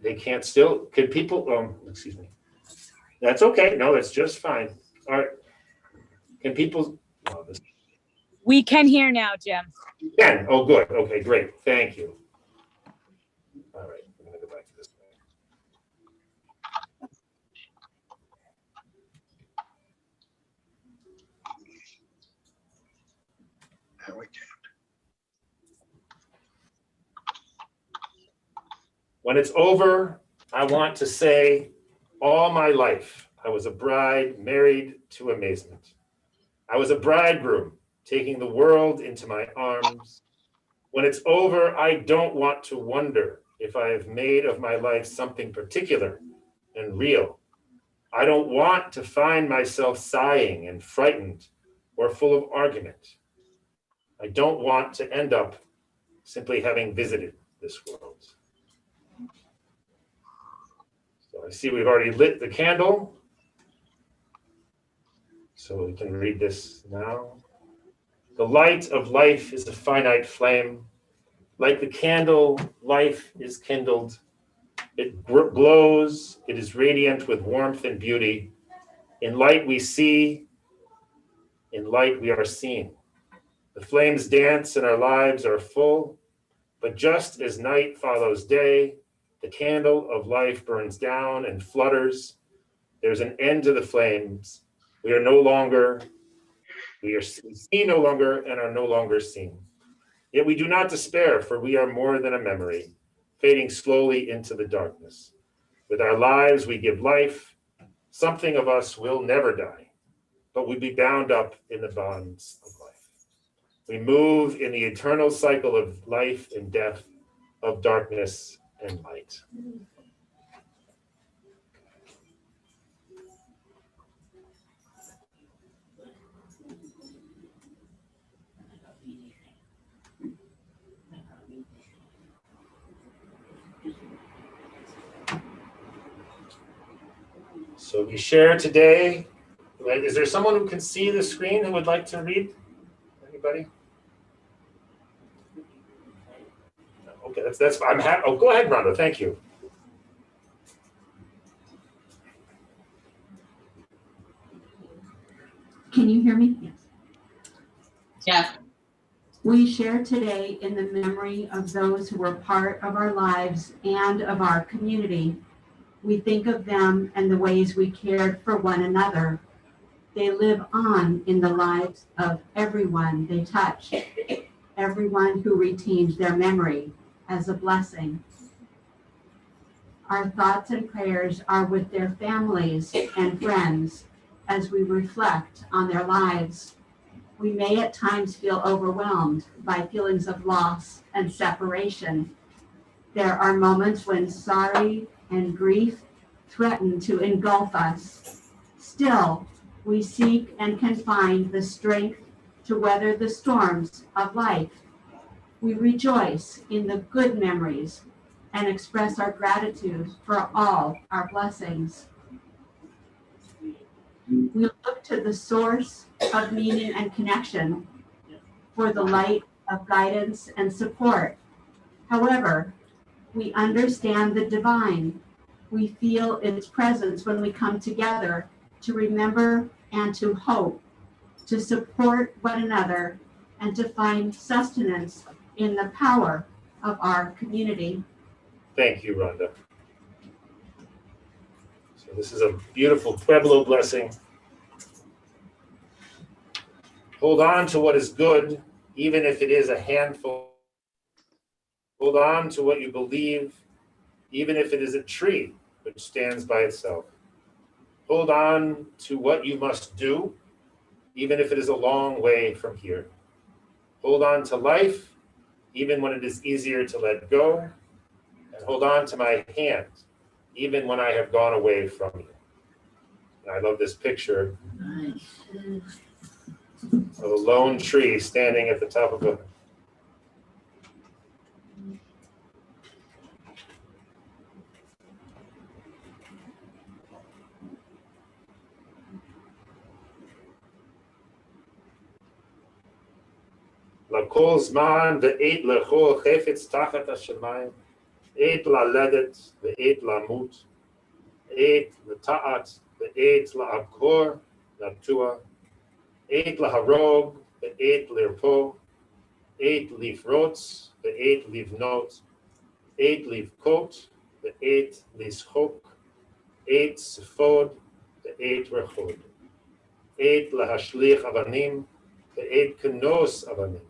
they can't still, can people, excuse me. That's okay, no, that's just fine. All right, can people, oh, this, We can hear now, Jim. you can, oh, good, okay, great, thank you. All right, I'm gonna go back to this. Now we can. When it's over, I want to say, all my life, I was a bride married to amazement. I was a bridegroom taking the world into my arms. When it's over, I don't want to wonder if I have made of my life something particular and real. I don't want to find myself sighing and frightened or full of argument. I don't want to end up simply having visited this world. So I see we've already lit the candle. So we can read this now. The light of life is a finite flame. Like the candle, life is kindled. It glows, it is radiant with warmth and beauty. In light we see, in light we are seen. The flames dance and our lives are full, but just as night follows day, the candle of life burns down and flutters. There's an end to the flames. We are no longer, we see no longer and are no longer seen. Yet we do not despair, for we are more than a memory, fading slowly into the darkness. With our lives we give life. Something of us will never die, but we be bound up in the bonds of life. We move in the eternal cycle of life and death, of darkness and light. So we share today. Is there someone who can see the screen who would like to read? Anybody? Okay, that's I'm happy. Oh, go ahead, Rhonda. Thank you. Can you hear me? Yes. Yeah. We share today in the memory of those who were part of our lives and of our community. We think of them and the ways we cared for one another. They live on in the lives of everyone they touch, everyone who retains their memory as a blessing. Our thoughts and prayers are with their families and friends as we reflect on their lives. We may at times feel overwhelmed by feelings of loss and separation. There are moments when sorrow and grief threaten to engulf us. Still, we seek and can find the strength to weather the storms of life. We rejoice in the good memories and express our gratitude for all our blessings. We look to the source of meaning and connection for the light of guidance and support. However, we understand the divine. We feel its presence when we come together to remember and to hope, to support one another, and to find sustenance in the power of our community. Thank you, Rhonda. So this is a beautiful Pueblo blessing. Hold on to what is good, even if it is a handful. Hold on to what you believe, even if it is a tree which stands by itself. Hold on to what you must do, even if it is a long way from here. Hold on to life, even when it is easier to let go. And hold on to my hand, even when I have gone away from you. I love this picture of a lone tree standing at the top of a לכל זמן ועת לכל חפץ תחת השמיים, עת ללדת ועת למות, עת לטעת ועת לעקור, לטוע, עת להרוג ועת לרפוא, עת לפרוץ ועת לבנות, עת לבכות ועת לשחוק, עת ספוד ועת רחוד, עת להשליך אבנים ועת כנוס אבנים,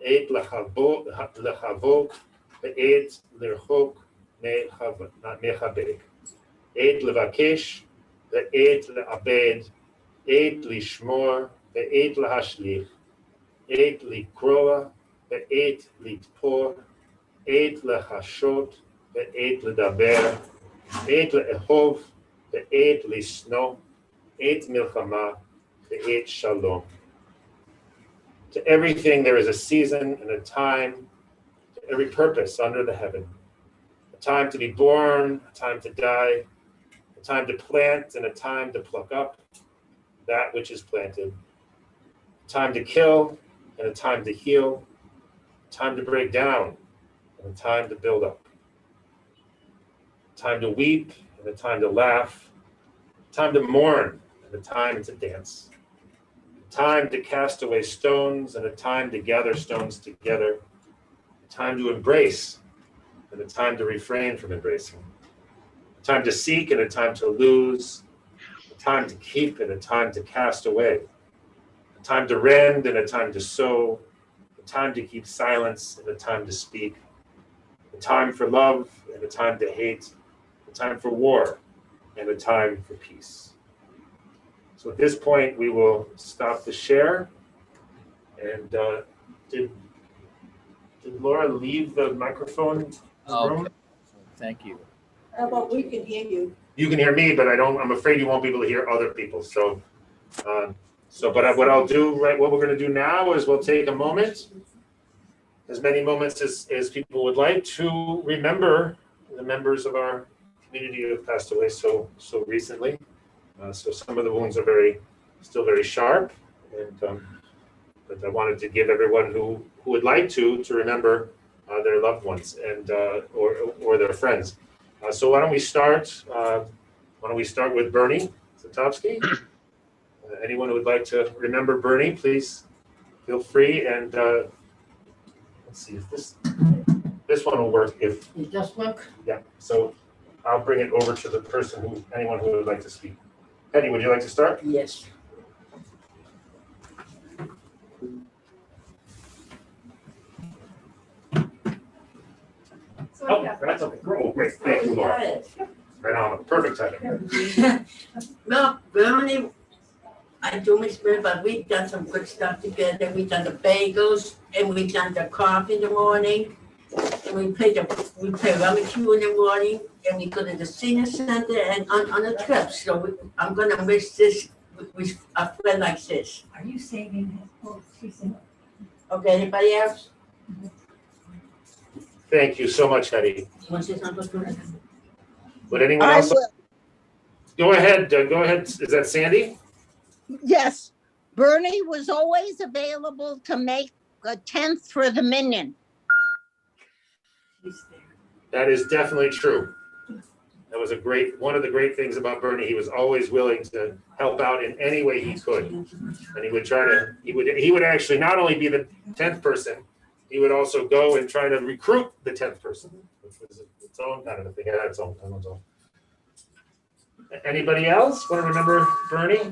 עת לחבוק ועת לרחוק מחבק, עת לבקש ועת לאבד, עת לשמור ועת להשליך, עת לקרוע ועת לתפור, עת לחשות ועת לדבר, עת לאהוב ועת לשנוא, עת מלחמה ועת שלום. To everything there is a season and a time, to every purpose under the heaven. A time to be born, a time to die, a time to plant and a time to pluck up that which is planted. A time to kill and a time to heal, a time to break down and a time to build up. A time to weep and a time to laugh, a time to mourn and a time to dance. Time to cast away stones and a time to gather stones together, a time to embrace and a time to refrain from embracing, a time to seek and a time to lose, a time to keep and a time to cast away, a time to rend and a time to sow, a time to keep silence and a time to speak, a time for love and a time to hate, a time for war and a time for peace. So at this point, we will stop the share. And did Laura leave the microphone in the room? Thank you. How about we can hear you? You can hear me, but I'm afraid you won't be able to hear other people. So, what I'll do, right, what we're going to do now is we'll take a moment, as many moments as people would like, to remember the members of our community who have passed away so recently. So some of the wounds are still very sharp, and but I wanted to give everyone who would like to remember their loved ones and or their friends. So why don't we start? Why don't we start with Bernie Zatowski? Anyone who would like to remember Bernie, please feel free. And let's see if this one will work. If It does work? yeah, so I'll bring it over to the person anyone who would like to speak. Eddie, would you like to start? Yes. Oh, that's okay. Oh, great. Thank you, Laura. Right on. Perfect timing. Well, Bernie, I do miss Bernie, but we've done some good stuff together. We've done the bagels and we've done the coffee in the morning. And we play rummaging in the morning, and we go to the senior center and on a trip. So I'm gonna miss this with a friend like this. Are you saving his quotes? Okay, anybody else? Thank you so much, Eddie. Want to say something? Would anyone I else? will. Go ahead. Go ahead. Is that Sandy? Yes, Bernie was always available to make a 10th for the minion. That is definitely true. That was one of the great things about Bernie. He was always willing to help out in any way he could. And he would actually not only be the 10th person, he would also go and try to recruit the 10th person, which was its own kind of thing. Yeah, its own. Anybody else want to remember Bernie?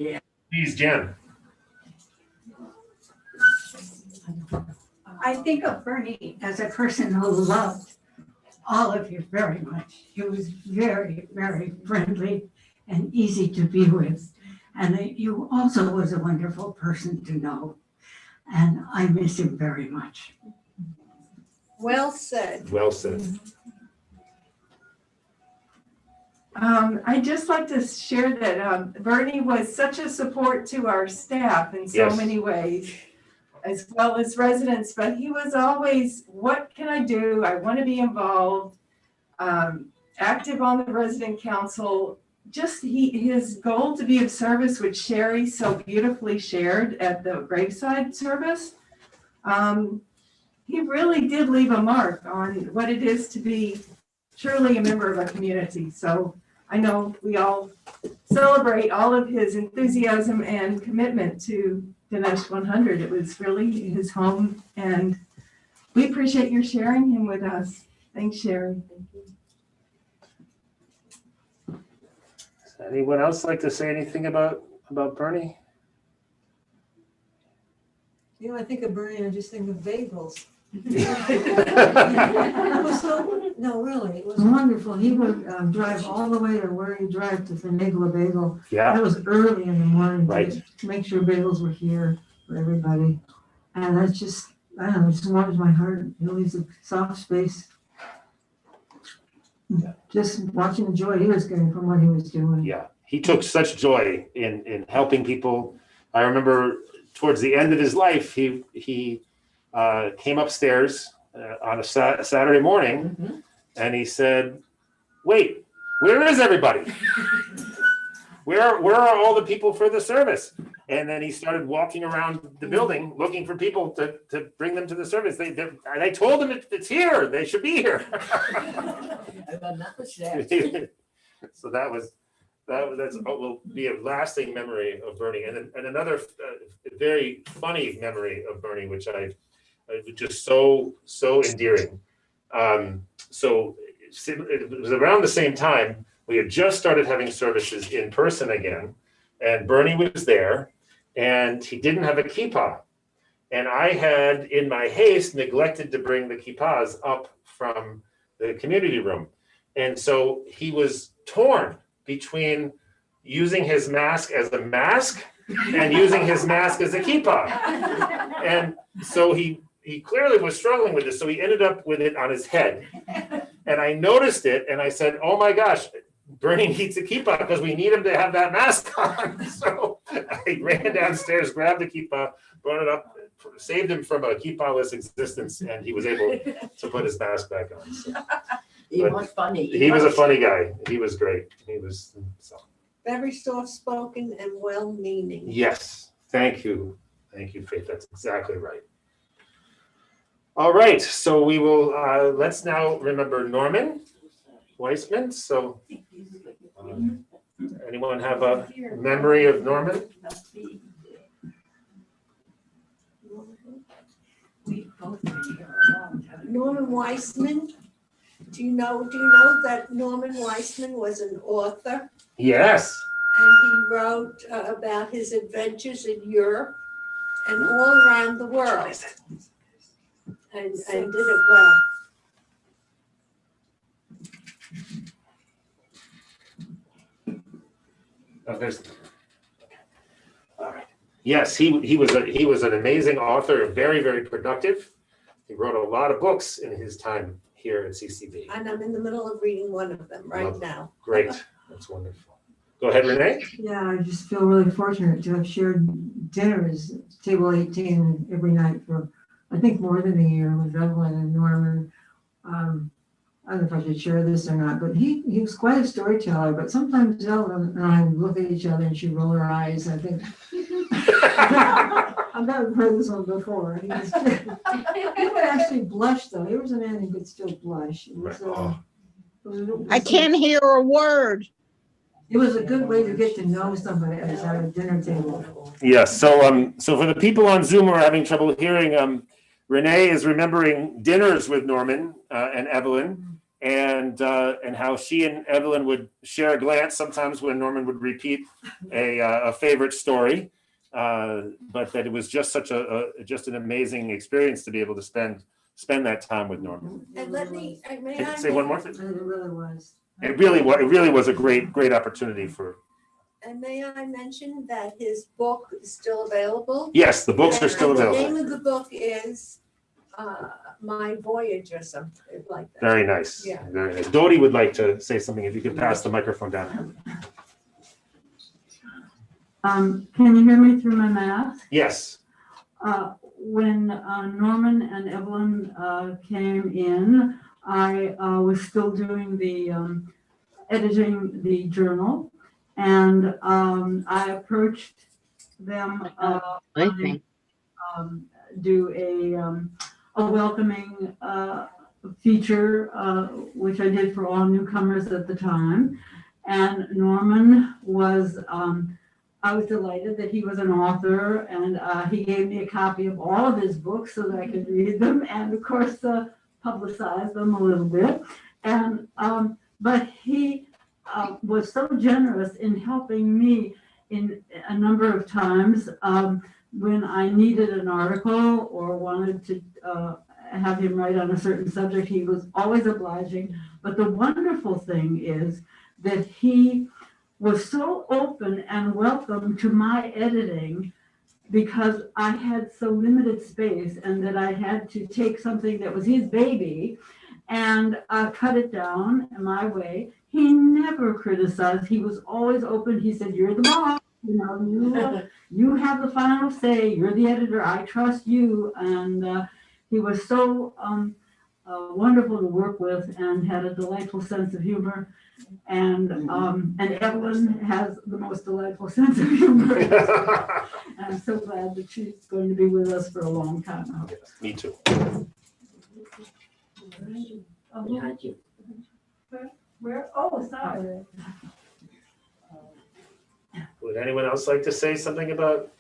Yeah. Please, Jen. I think of Bernie as a person who loved all of you very much. He was very, very friendly and easy to be with. And you also was a wonderful person to know. And I miss him very much. Well said. Well said. I'd just like to share that Bernie was such a support to our staff in so Yes. many ways, as well as residents, but he was always, what can I do? I want to be involved, active on the resident council. Just his goal to be of service, which Sherry so beautifully shared at the graveside service. He really did leave a mark on what it is to be truly a member of a community. So I know we all celebrate all of his enthusiasm and commitment to Dinesh 100. It was really his home, and we appreciate your sharing him with us. Thanks, Sherry. Thank you. Does anyone else like to say anything about Bernie? You know, I think of Bernie, I just think of bagels. It was so, no, really, it was wonderful. He would drive all the way to where he drive to finagle a bagel. Yeah. That was early in the morning Right. to make sure bagels were here for everybody. And that's just, I don't know, it just warms my heart. It leaves a soft space. Just watching the joy he was getting from what he was doing. Yeah, he took such joy in helping people. I remember towards the end of his life, he came upstairs on a Saturday morning, and he said, "Wait, where is everybody? Where are all the people for the service?" And then he started walking around the building looking for people to bring them to the service. They told him it's here. They should be here. So that will be a lasting memory of Bernie. And another very funny memory of Bernie, which I just so endearing. So it was around the same time we had just started having services in person again, and Bernie was there, and he didn't have a kippah, and I had, in my haste, neglected to bring the kippahs up from the community room, and so he was torn between using his mask as a mask and using his mask as a kippah, and so he clearly was struggling with this, so he ended up with it on his head. And I noticed it, and I said, "Oh my gosh, Bernie needs a kippah because we need him to have that mask on." So I ran downstairs, grabbed the kippah, brought it up, saved him from a kippah-less existence, and he was able to put his mask back on. So, He was funny. he was a funny guy. He was great. He was so. Very soft-spoken and well-meaning. Yes, thank you, Faith. That's exactly right. All right, so we will, let's now remember Norman Weissman. So anyone have a memory of Norman? Norman Weissman. Do you know that Norman Weissman was an author? Yes. And he wrote about his adventures in Europe and all around the world. And did it well. Oh, there's. All right. Yes, he was an amazing author, very, very productive. He wrote a lot of books in his time here at CCB. And I'm in the middle of reading one of them right now. Great, that's wonderful. Go ahead, Renee. Yeah, I just feel really fortunate to have shared dinners, table 18 every night for, I think, more than a year with Evelyn and Norman. I don't know if I should share this or not, but he was quite a storyteller, but sometimes Evelyn and I look at each other and she roll her eyes. I think, I've never heard this one before. He would actually blush, though. He was a man who could still blush. It was, I can't hear a word. It was a good way to get to know somebody at a dinner table. Yes. So for the people on Zoom who are having trouble hearing, Renee is remembering dinners with Norman and Evelyn, and how she and Evelyn would share a glance sometimes when Norman would repeat a favorite story, but that it was just such just an amazing experience to be able to spend that time with Norman. And may Can I you say one more thing? It really was. It really was a great opportunity for. And may I mention that his book is still available? Yes, the books are still available. The name of the book is my voyage or something like that. Very nice. Yeah. Very nice. Dodie would like to say something. If you could pass the microphone down. Can you hear me through my mask? Yes. When Norman and Evelyn came in, I was still doing the editing the journal, and I approached them. Do a welcoming feature, which I did for all newcomers at the time. And Norman was, I was delighted that he was an author, and he gave me a copy of all of his books so that I could read them, and of course publicize them a little bit. And but he was so generous in helping me in a number of times. When I needed an article or wanted to have him write on a certain subject, he was always obliging. But the wonderful thing is that he was so open and welcome to my editing, because I had so limited space and that I had to take something that was his baby and cut it down my way. He never criticized. He was always open. He said, "You're the boss. You know, you have the final say. You're the editor. I trust you." And he was so wonderful to work with and had a delightful sense of humor. And Evelyn has the most delightful sense of humor. And I'm so glad that she's going to be with us for a long time. I hope. Me too. Where? Oh, sorry. Would anyone else like to say something about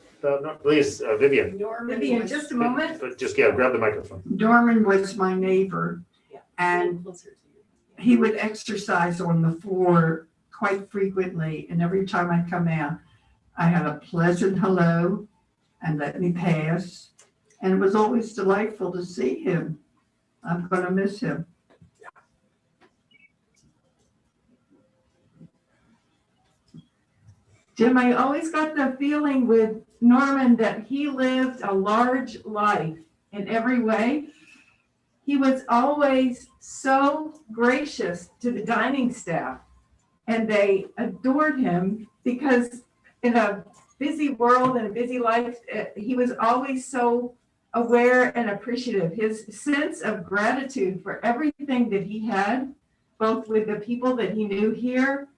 please, Vivian? Vivian, just a moment. But just grab the microphone. Norman was my neighbor, and he would exercise on the floor quite frequently. And every time I come in, I had a pleasant hello and let me pass. And it was always delightful to see him. I'm going to miss him. Jim, I always got the feeling with Norman that he lived a large life in every way. He was always so gracious to the dining staff, and they adored him because in a busy world and a busy life, he was always so aware and appreciative. His sense of gratitude for everything that he had, both with the people that he knew here,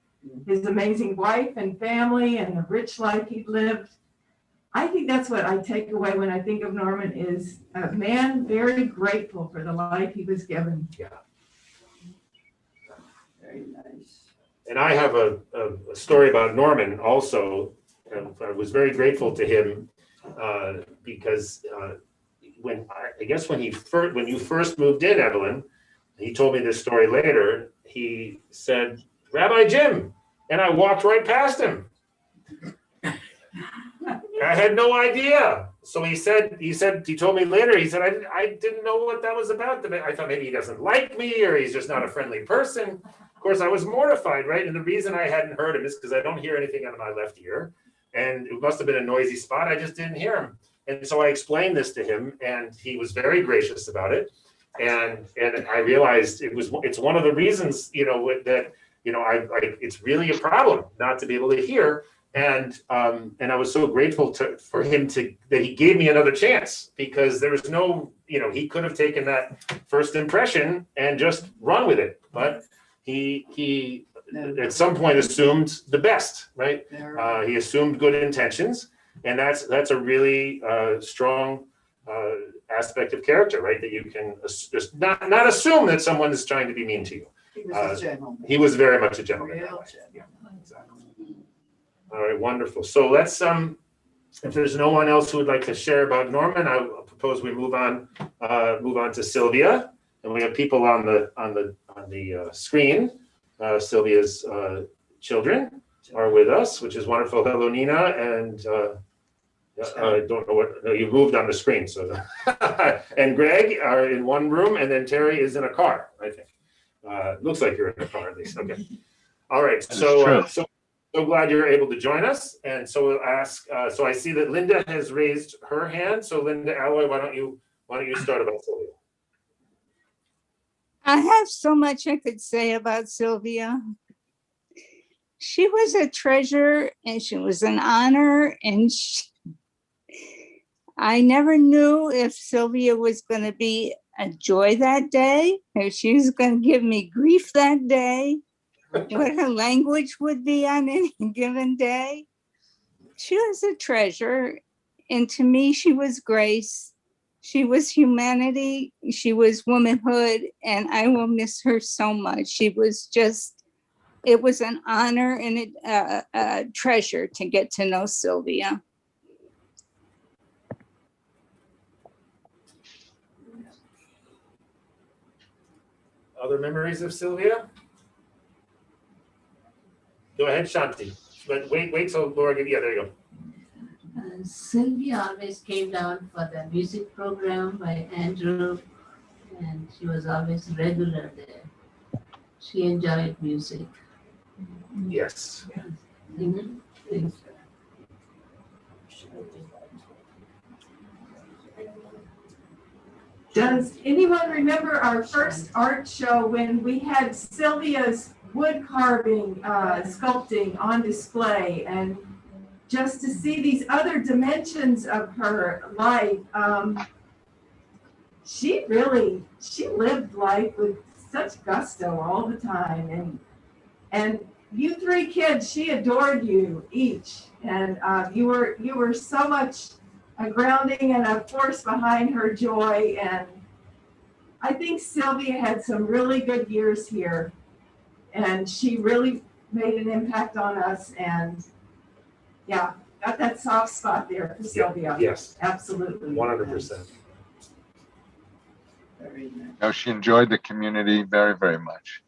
his amazing wife and family, and the rich life he'd lived. I think that's what I take away when I think of Norman, is a man very grateful for the life he was given. Yeah. Very nice. And I have a story about Norman also. I was very grateful to him because when you first moved in, Evelyn, he told me this story later. He said, "Rabbi Jim," and I walked right past him. I had no idea. So he told me later, he said, I didn't know what that was about. I thought maybe he doesn't like me or he's just not a friendly person. Of course, I was mortified, right? And the reason I hadn't heard him is because I don't hear anything out of my left ear. And it must have been a noisy spot. I just didn't hear him. And so I explained this to him, and he was very gracious about it. And I realized it's one of the reasons, that it's really a problem not to be able to hear. And I was so grateful for him that he gave me another chance, because there was no, he could have taken that first impression and just run with it, but he at some point assumed the best, right? He assumed good intentions, and that's a really strong aspect of character, right? That you can just not assume that someone is trying to be mean to you. He was a gentleman. He was very much a gentleman. Yeah, exactly. All right, wonderful. So let's if there's no one else who would like to share about Norman, I propose we move on to Sylvia, and we have people on the screen. Sylvia's children are with us, which is wonderful. Hello, Nina, and I don't know what. No, you moved on the screen, so and Greg are in one room, and then Terry is in a car, I think. Looks like you're in a car at least. Okay. All right. So glad you're able to join us. And so we'll ask, so I see that Linda has raised her hand. So Linda Alloy, why don't Why don't you start about Sylvia? I have so much I could say about Sylvia. She was a treasure and she was an honor, and I never knew if Sylvia was going to be a joy that day, if she was going to give me grief that day, what her language would be on any given day. She was a treasure, and to me, she was grace. She was humanity. She was womanhood, and I will miss her so much. She was just, it was an honor and a treasure to get to know Sylvia. Other memories of Sylvia? Go ahead, Shanti. But wait till Laura gives, yeah, there you go. Sylvia always came down for the music program by Andrew, and she was always regular there. She enjoyed music. Yes. Thanks. Does anyone remember our first art show when we had Sylvia's wood carving, sculpting on display, and just to see these other dimensions of her life? She lived life with such gusto all the time, and you three kids, she adored you each, and you were so much a grounding and a force behind her joy. And I think Sylvia had some really good years here, and she really made an impact on us, and yeah, got that soft spot there for Sylvia. Yes. Absolutely. 100%. No, she enjoyed the community very, very much.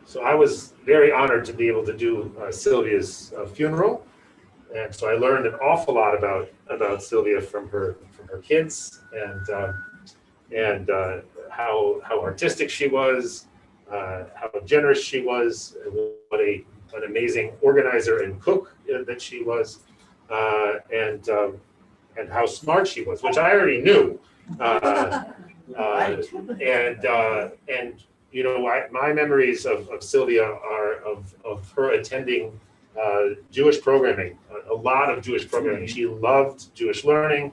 So I was very honored to be able to do Sylvia's funeral, and so I learned an awful lot about Sylvia from her kids, and how artistic she was, how generous she was, what an amazing organizer and cook that she was, and how smart she was, which I already knew, and you know, my memories of Sylvia are of her attending Jewish programming, a lot of Jewish programming. She loved Jewish learning,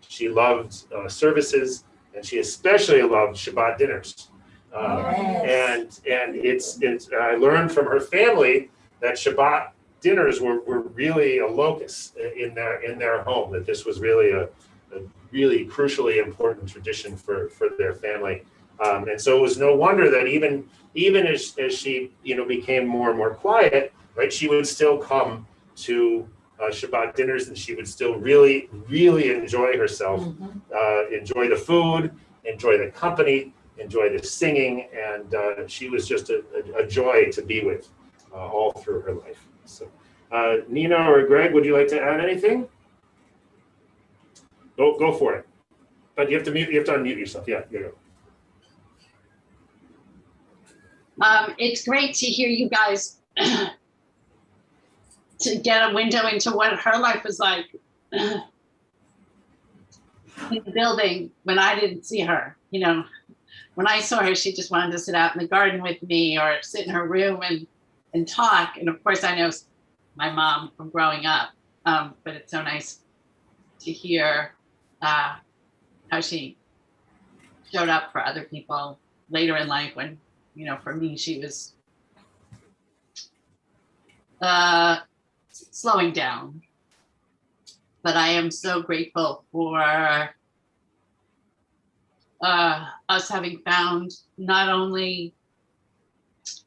she loved services, and she especially loved Shabbat dinners. And it's I learned from her family that Shabbat dinners were really a locus in their home, that this was really a really crucially important tradition for their family. And so it was no wonder that even as she became more and more quiet, right, she would still come to Shabbat dinners, and she would still really enjoy herself, enjoy the food, enjoy the company, enjoy the singing, and she was just a joy to be with all through her life. So Nina or Greg, would you like to add anything? Go for it. But you have to unmute yourself. Yeah, there you go. It's great to hear you guys to get a window into what her life was like in the building when I didn't see her. You know, when I saw her, she just wanted to sit out in the garden with me or sit in her room and talk. And of course, I know my mom from growing up, but it's so nice to hear how she showed up for other people later in life when, you know, for me, she was slowing down. But I am so grateful for us having found not only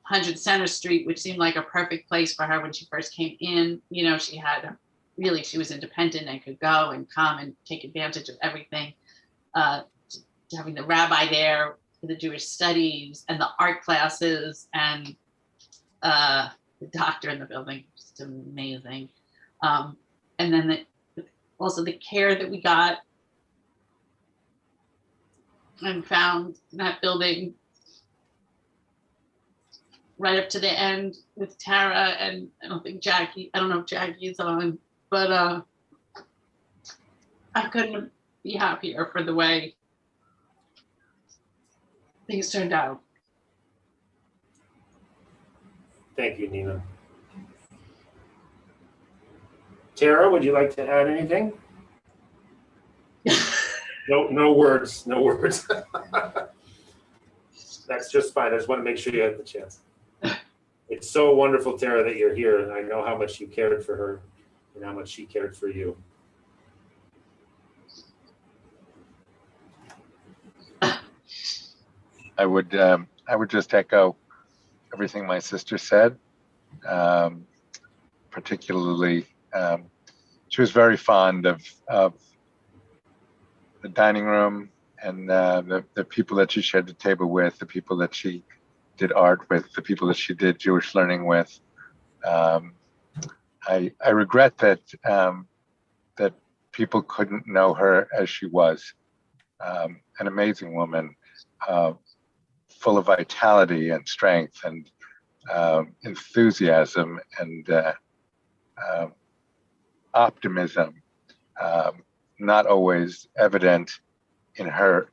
100 Center Street, which seemed like a perfect place for her when she first came in. You know, she was independent and could go and come and take advantage of everything. Having the rabbi there for the Jewish studies and the art classes, and the doctor in the building, just amazing. And then also the care that we got and found in that building right up to the end with Tara, and I don't know if Jackie's on, but I couldn't be happier for the way things turned out. Thank you, Nina. Tara, would you like to add anything? No words. That's just fine. I just want to make sure you had the chance. It's so wonderful, Tara, that you're here, and I know how much you cared for her and how much she cared for you. I would just echo everything my sister said. Particularly, she was very fond of the dining room and the people that she shared the table with, the people that she did art with, the people that she did Jewish learning with. I regret that that people couldn't know her as she was. An amazing woman, full of vitality and strength and enthusiasm and optimism, not always evident in her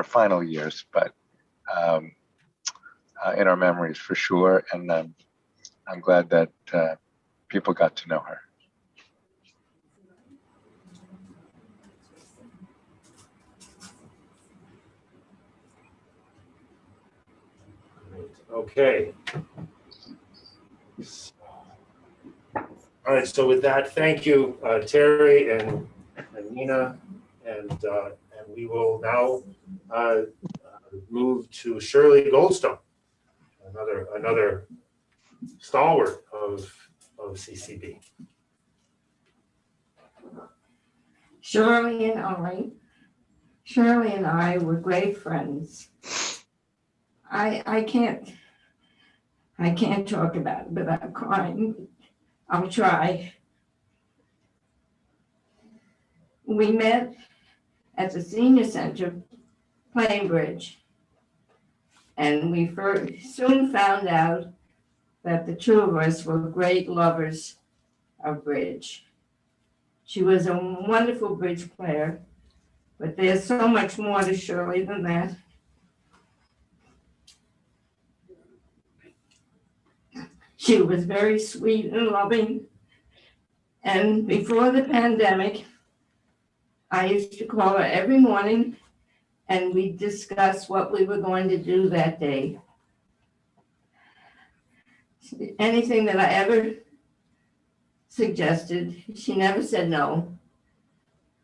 final years, but in our memories for sure. And I'm glad that people got to know her. Okay. All right, so with that, thank you, Terry and Nina, and we will now move to Shirley Goldstone, another stalwart of CCB. Shirley and I were great friends. I can't talk about it without crying. I'll try. We met at the senior center playing bridge, and we soon found out that the two of us were great lovers of bridge. She was a wonderful bridge player, but there's so much more to Shirley than that. She was very sweet and loving. And before the pandemic, I used to call her every morning and we'd discuss what we were going to do that day. Anything that I ever suggested, she never said no.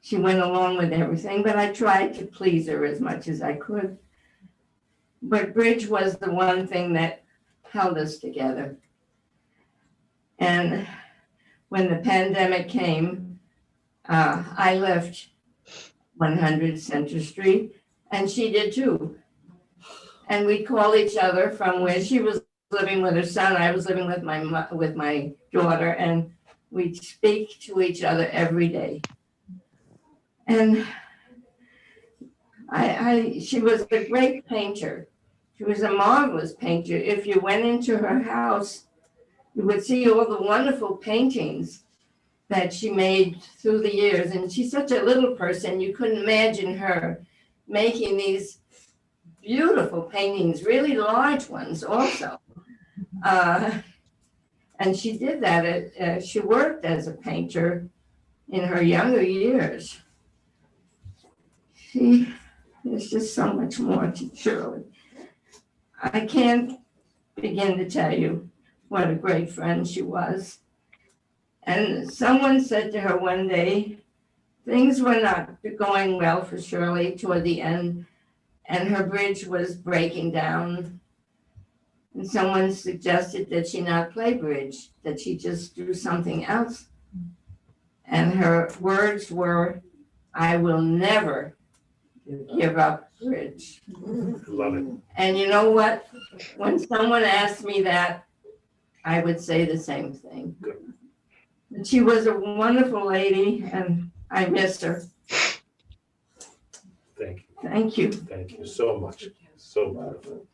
She went along with everything, but I tried to please her as much as I could. But bridge was the one thing that held us together. And when the pandemic came, I left 100 Center Street, and she did too. And we'd call each other from where she was living with her son, I was living with my daughter, and we'd speak to each other every day. And she was a great painter. She was a marvelous painter. If you went into her house, you would see all the wonderful paintings that she made through the years. And she's such a little person, you couldn't imagine her making these beautiful paintings, really large ones also. And she did that. She worked as a painter in her younger years. There's just so much more to Shirley. I can't begin to tell you what a great friend she was. And someone said to her one day, things were not going well for Shirley toward the end, and her bridge was breaking down. And someone suggested that she not play bridge, that she just do something else. And her words were, I will never give up bridge. Love it. And you know what? When someone asked me that, I would say the same thing. But she was a wonderful lady, and I miss her. Thank you. Thank you. Thank you so much. So beautiful.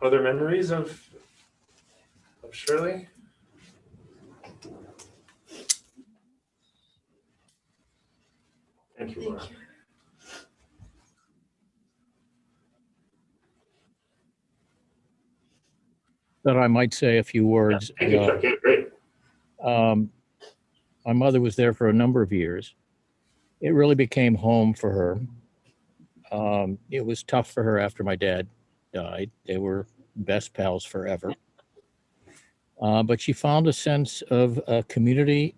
other memories of Shirley? Thank you, Laura. That I might say a few words. Thank you, Chuck. Yeah, great. My mother was there for a number of years. It really became home for her. It was tough for her after my dad died. They were best pals forever. But she found a sense of community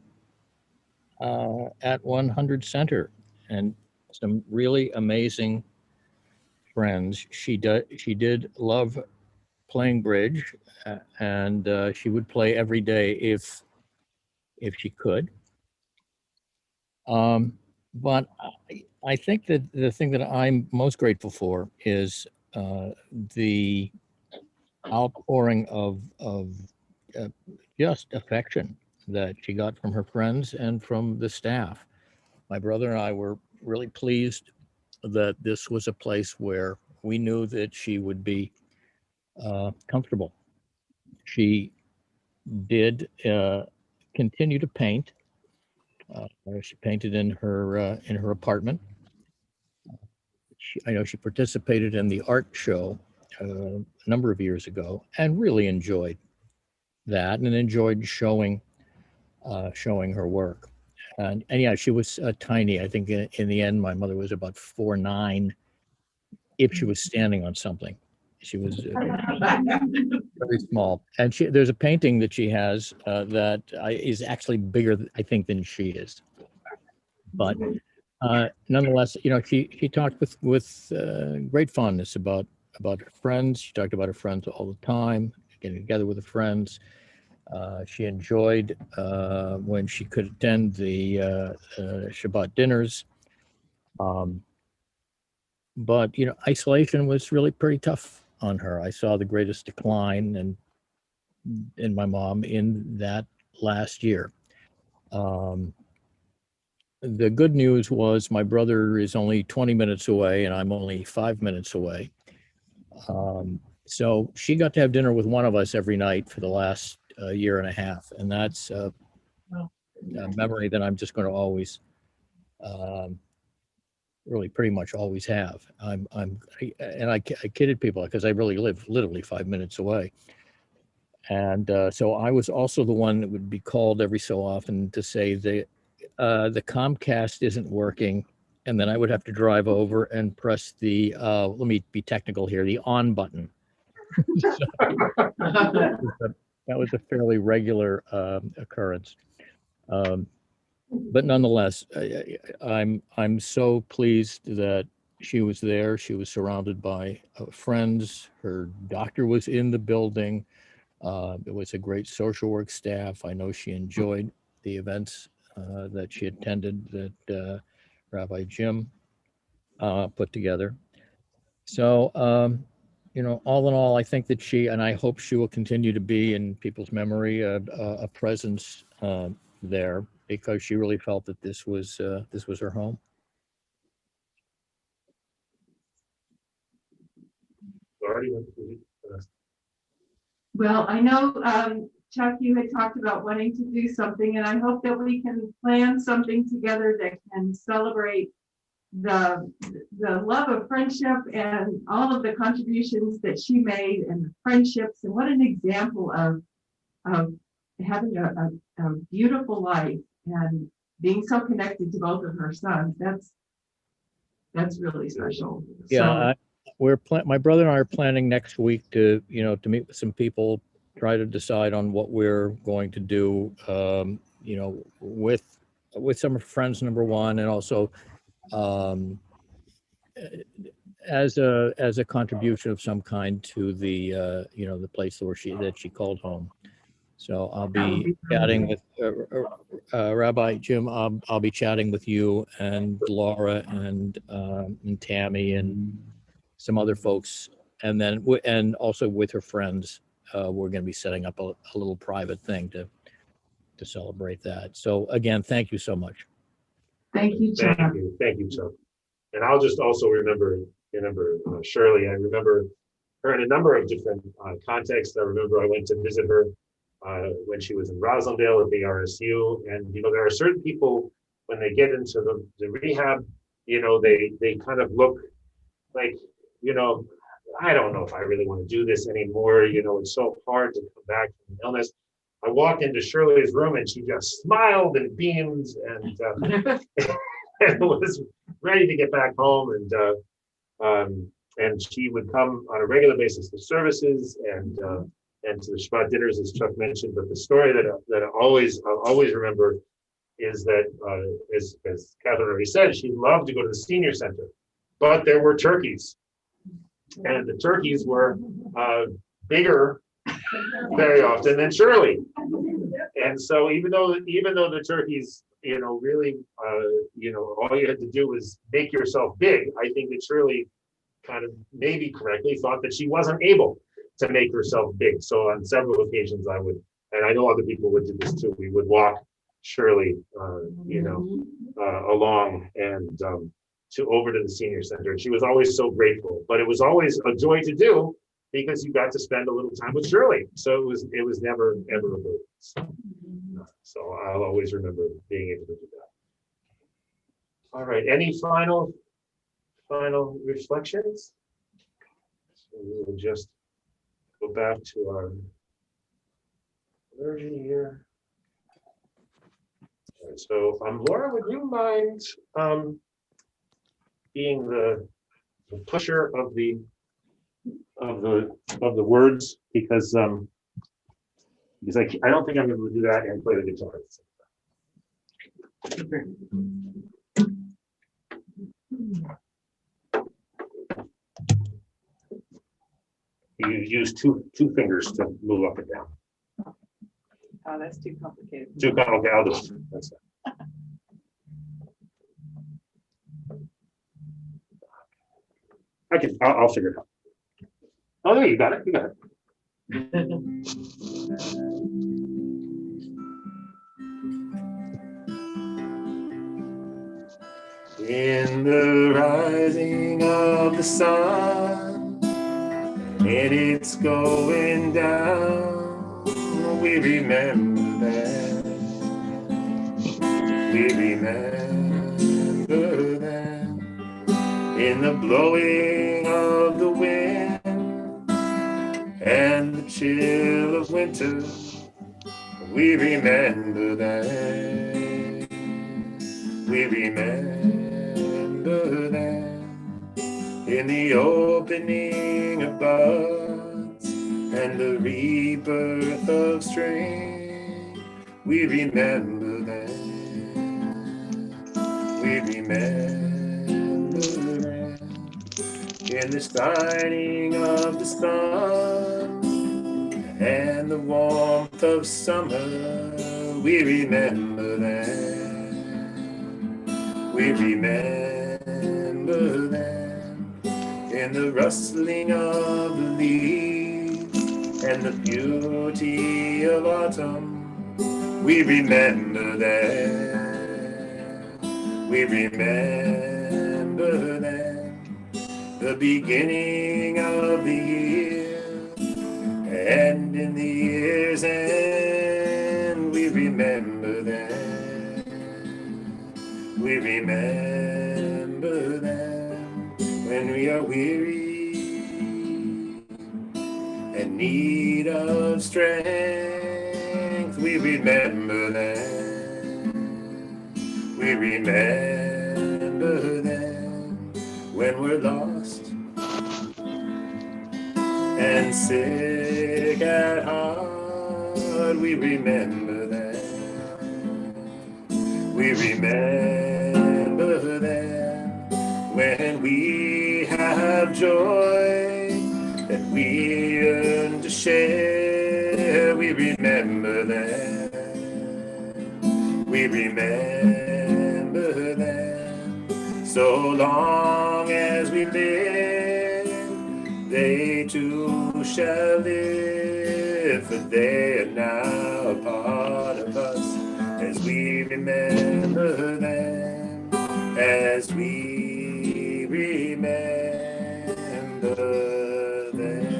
at 100 Center and some really amazing friends. She did love playing bridge, and she would play every day if she could. But I think that the thing that I'm most grateful for is the outpouring of just affection that she got from her friends and from the staff. My brother and I were really pleased that this was a place where we knew that she would be comfortable. She did continue to paint. She painted in her apartment. I know she participated in the art show a number of years ago and really enjoyed that and enjoyed showing her work. And yeah, she was tiny. I think in the end, my mother was about 4'9" if she was standing on something. She was very small. And there's a painting that she has that is actually bigger, I think, than she is. But nonetheless, you know, she talked with great fondness about her friends. She talked about her friends all the time, getting together with her friends. She enjoyed when she could attend the Shabbat dinners. But, you know, isolation was really pretty tough on her. I saw the greatest decline in my mom in that last year. The good news was my brother is only 20 minutes away and I'm only 5 minutes away. So she got to have dinner with one of us every night for the last year and a half. And that's a memory that I'm just going to always, really pretty much always have. I kidded people because I really live literally 5 minutes away. And so I was also the one that would be called every so often to say the Comcast isn't working. And then I would have to drive over and press the, let me be technical here, the on button. That was a fairly regular occurrence. But nonetheless, I'm so pleased that she was there. She was surrounded by friends. Her doctor was in the building. There was a great social work staff. I know she enjoyed the events that she attended that Rabbi Jim put together. So, you know, all in all, I think that she, and I hope she will continue to be in people's memory, a presence there, because she really felt that this was her home. Well, I know, Chuck, you had talked about wanting to do something, and I hope that we can plan something together that can celebrate the love of friendship and all of the contributions that she made and the friendships, and what an example of having a beautiful life and being so connected to both of her sons. That's really special. Yeah, my brother and I are planning next week to meet with some people, try to decide on what we're going to do, with some of her friends, number one, and also as a contribution of some kind to the the place where she called home. So I'll be chatting with Rabbi Jim. I'll be chatting with you and Laura and Tammy and some other folks, and then and also with her friends. We're going to be setting up a little private thing to celebrate that. So again, thank you so much. Thank you, Chuck. Thank you, Chuck. And I'll just also remember Shirley. I remember her in a number of different contexts. I remember I went to visit her when she was in Roslindale at the RSU, and there are certain people when they get into the rehab, they kind of look like, I don't know if I really want to do this anymore. It's so hard to come back from an illness. I walked into Shirley's room and she just smiled and beamed and, and was ready to get back home. And she would come on a regular basis to services and to the Shabbat dinners, as Chuck mentioned. But the story that I'll always remember is that, as Catherine already said, she loved to go to the senior center, but there were turkeys, and the turkeys were bigger very often than Shirley. And so even though the turkeys, really, all you had to do was make yourself big, I think that Shirley kind of maybe correctly thought that she wasn't able to make herself big. So on several occasions I would, and I know other people would do this too, we would walk Shirley, along and over to the senior center. And she was always so grateful, but it was always a joy to do because you got to spend a little time with Shirley. So it was never ever a burden. So I'll always remember being able to do that. All right, any final reflections? So we will just go back to our version here. All right, so Laura, would you mind being the pusher of the words, because I don't think I'm able to do that and play the guitar at the same time. You use two fingers to move up and down. Oh, that's too complicated. Too complicated. I'll just, that's it. I'll figure it out. Oh, there you got it. You got it. In the rising of the sun, and it's going down, we remember that. We remember that. In the blowing of the wind and the chill of winter, we remember that. We remember that. In the opening of buds and the rebirth of spring, we remember that. We remember that. In the shining of the sun and the warmth of summer, we remember that. We remember that. In the rustling of the leaves and the beauty of autumn, we remember that. We remember that. The beginning of the year and in the year's end, we remember that. We remember that. When we are weary and need of strength, we remember that. We remember that. When we're lost and sick at heart, we remember that. We remember that. When we have joy that we yearn to share, we remember that. We remember that. So long as we live, they too shall live, for they are now a part of us, as we remember them, as we remember them.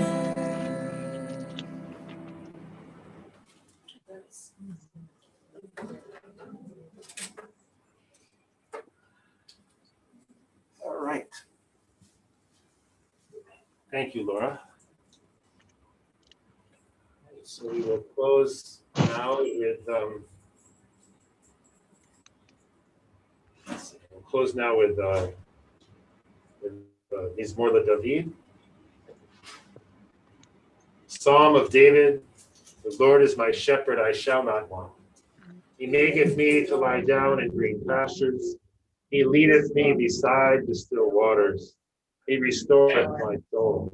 All right. Thank you, Laura. So we will close now with Mizmor David. Psalm of David. The Lord is my shepherd, I shall not want. He maketh me to lie down in green pastures. He leadeth me beside the still waters. He restoreth my soul.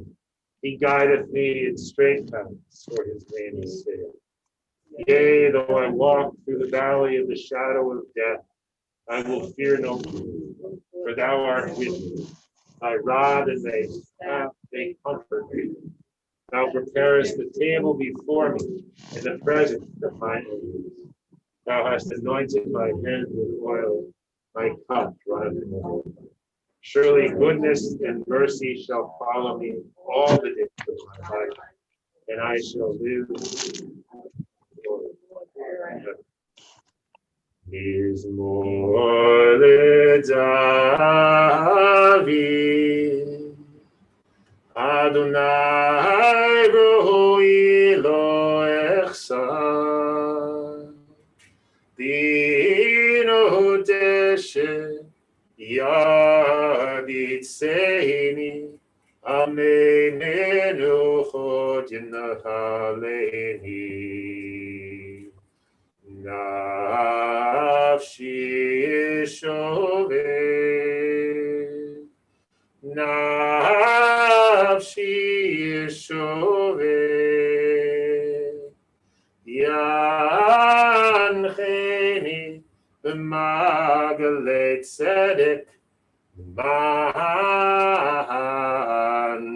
He guideth me in straight paths for his name's sake. Yea, though I walk through the valley of the shadow of death, I will fear no evil, for thou art with me. Thy rod and thy staff, they comfort me. Thou preparest the table before me in the presence of my enemies. Thou hast anointed my head with oil, my cup runneth over. Surely goodness and mercy shall follow me all the days of my life, and I shall live. Mizmor leDavid, Adonai ro'i lo echsar, Dino deshe yabitzeini, Amei menuchot yinahaleni. Nafshi yishoveh, Nafshi yishoveh, Yancheni b'magalei tzedek, b'man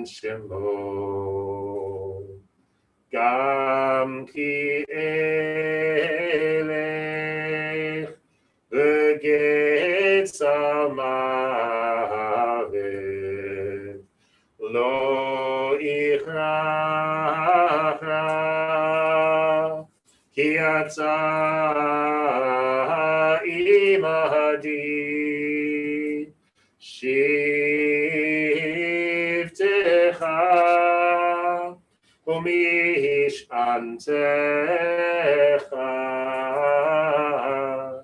shemo. Gam ki elech v'getz ha'mavet lo ichracha ki ata imadi shivtecha Umishantecha,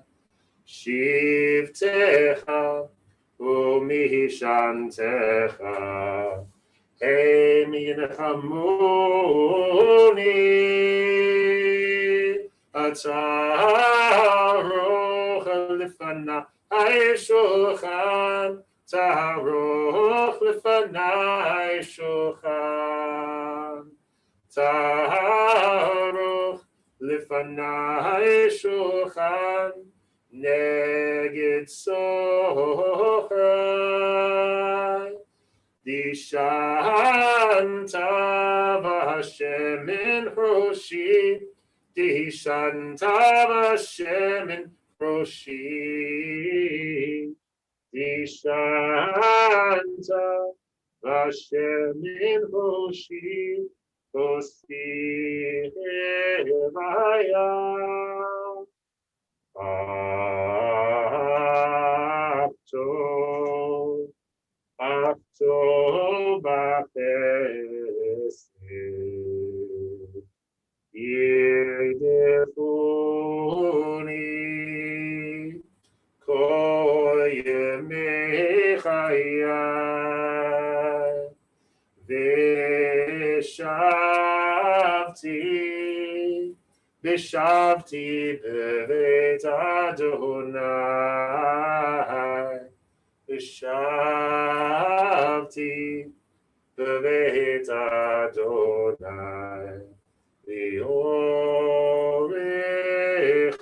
Shivtecha, Umishantecha, Hem Yinechamuni, Ataroch Lefanai Shulchan, Taroch Lefanai Shulchan. Taroch lefanai shulchan neged sochai. Dishanta v'Hashem in roshi, Dishanta v'Hashem in roshi, Dishanta v'Hashem in roshi. Osirevaya Afto Bapese Yedefuni Koyemechaya Vishavti bevet Adonai, Vishavti bevet Adonai, Liorech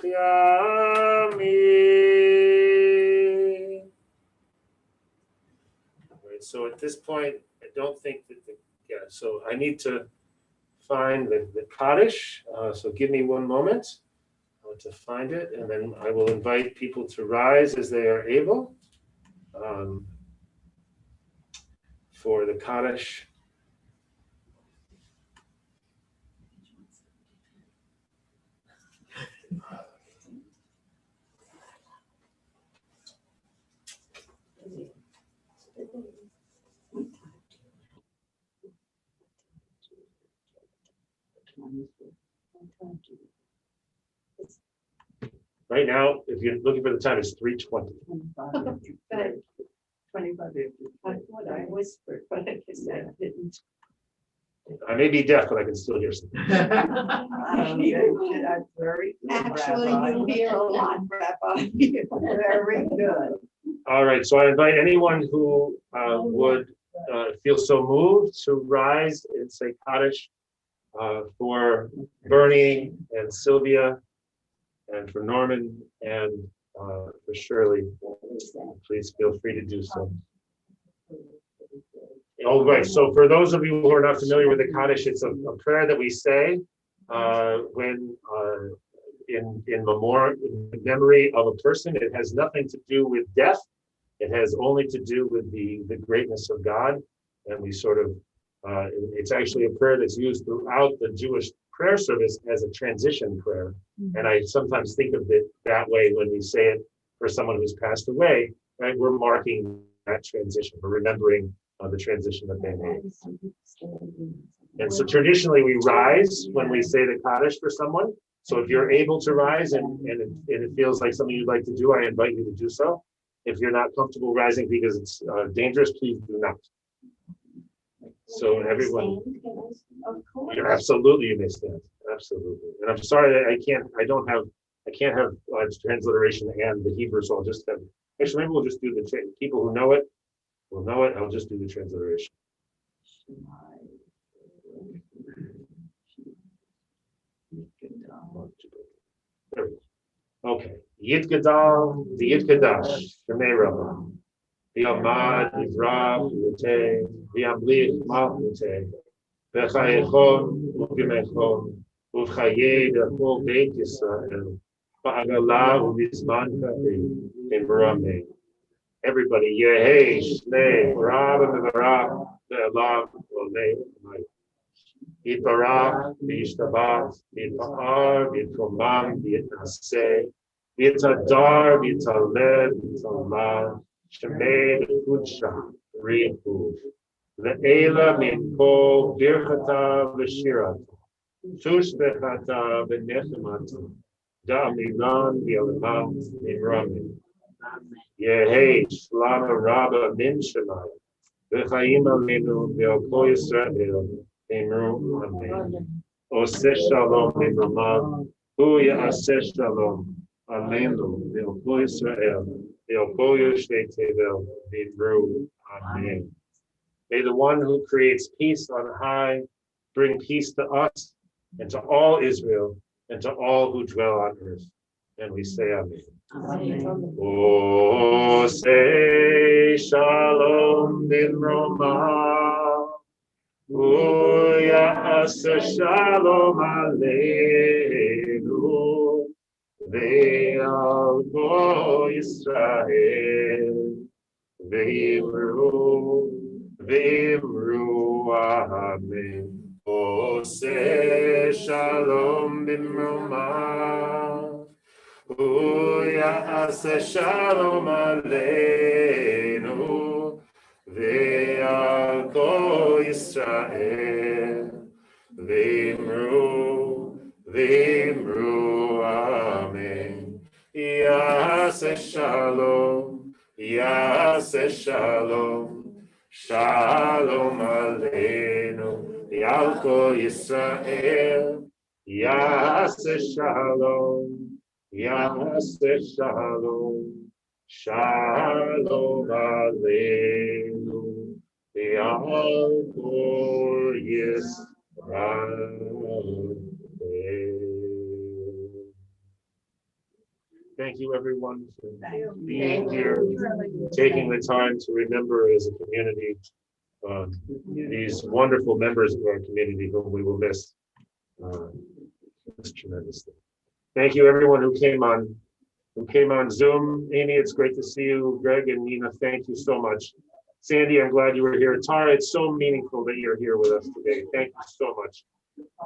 Yamin. Right, so at this point, I don't think that so I need to find the Kaddish. So give me one moment to find it, and then I will invite people to rise as they are able for the Kaddish. Right now, if you're looking for the time, it's 3:20. 25. That's what I whispered, but I guess I didn't. I may be deaf, but I can still hear something. That's very good, actually, you hear a lot, Rabbi. Very good. All right, so I invite anyone who would feel so moved to rise and say Kaddish for Bernie and Sylvia and for Norman and for Shirley. Please feel free to do so. All right, so for those of you who are not familiar with the Kaddish, it's a prayer that we say when in memory of a person. It has nothing to do with death. It has only to do with the greatness of God. And we sort of, it's actually a prayer that's used throughout the Jewish prayer service as a transition prayer. And I sometimes think of it that way when we say it for someone who's passed away, right? We're marking that transition. We're remembering the transition that they made. And so traditionally we rise when we say the Kaddish for someone. So if you're able to rise and it feels like something you'd like to do, I invite you to do so. If you're not comfortable rising because it's dangerous, please do not. So everyone, you're absolutely, you may stand, absolutely. And I'm sorry that I can't have transliteration and the Hebrew, so I'll just have, actually maybe we'll just do the, people who know it will know it, I'll just do the transliteration. Okay. Yitgadal, the Yitgadash, Shemei Rabbah, the Amad, the Rav, the Amlich, Malchute, the Chayechon, Uvimechon, Uvchaye, the whole Beit Yisrael, Ba'agala, Uvizmanka, in Barame. Everybody, Yehei, Shnei, Rabba, Mevarah, the Elam, Olei, Yitbarach, Yishtabach, Yitpa'ar, Yitkomam, Yitnaseh, Yittadar, Yittaled, Yittallah, Shemei, Kudsha, Rihu, Le'ela min kol birchata v'shirata, Tush bechata v'nechemata, Da'amiran v'yalamam v'ramin, Yehei, Shlama Rabba min Shemai, V'chaim aleinu v'al Yisrael, Amen. Oseh shalom b'mamav, hu ya'aseh shalom, aleinu v'al kol Yisrael, v'al kol yoshvei tevel v'imru. Amen. May the one who creates peace on high bring peace to us and to all Israel and to all who dwell on earth. And we say Amen. Oseh shalom b'mamav, Ya'aseh shalom aleinu ve'al kol Yisrael ve'imru amen. Oseh shalom b'mromav, Ya'aseh shalom aleinu ve'al kol Yisrael ve'imru amen. Ya'aseh shalom, shalom aleinu ve'al kol Yisrael. Ya'aseh shalom, shalom aleinu ve'al kol Yisrael. Thank you, everyone, for being here, taking the time to remember as a community these wonderful members of our community whom we will miss tremendously. Thank you, everyone who came on Zoom. Amy, it's great to see you. Greg and Nina, thank you so much. Sandy, I'm glad you were here. Tara, it's so meaningful that you're here with us today. Thank you so much.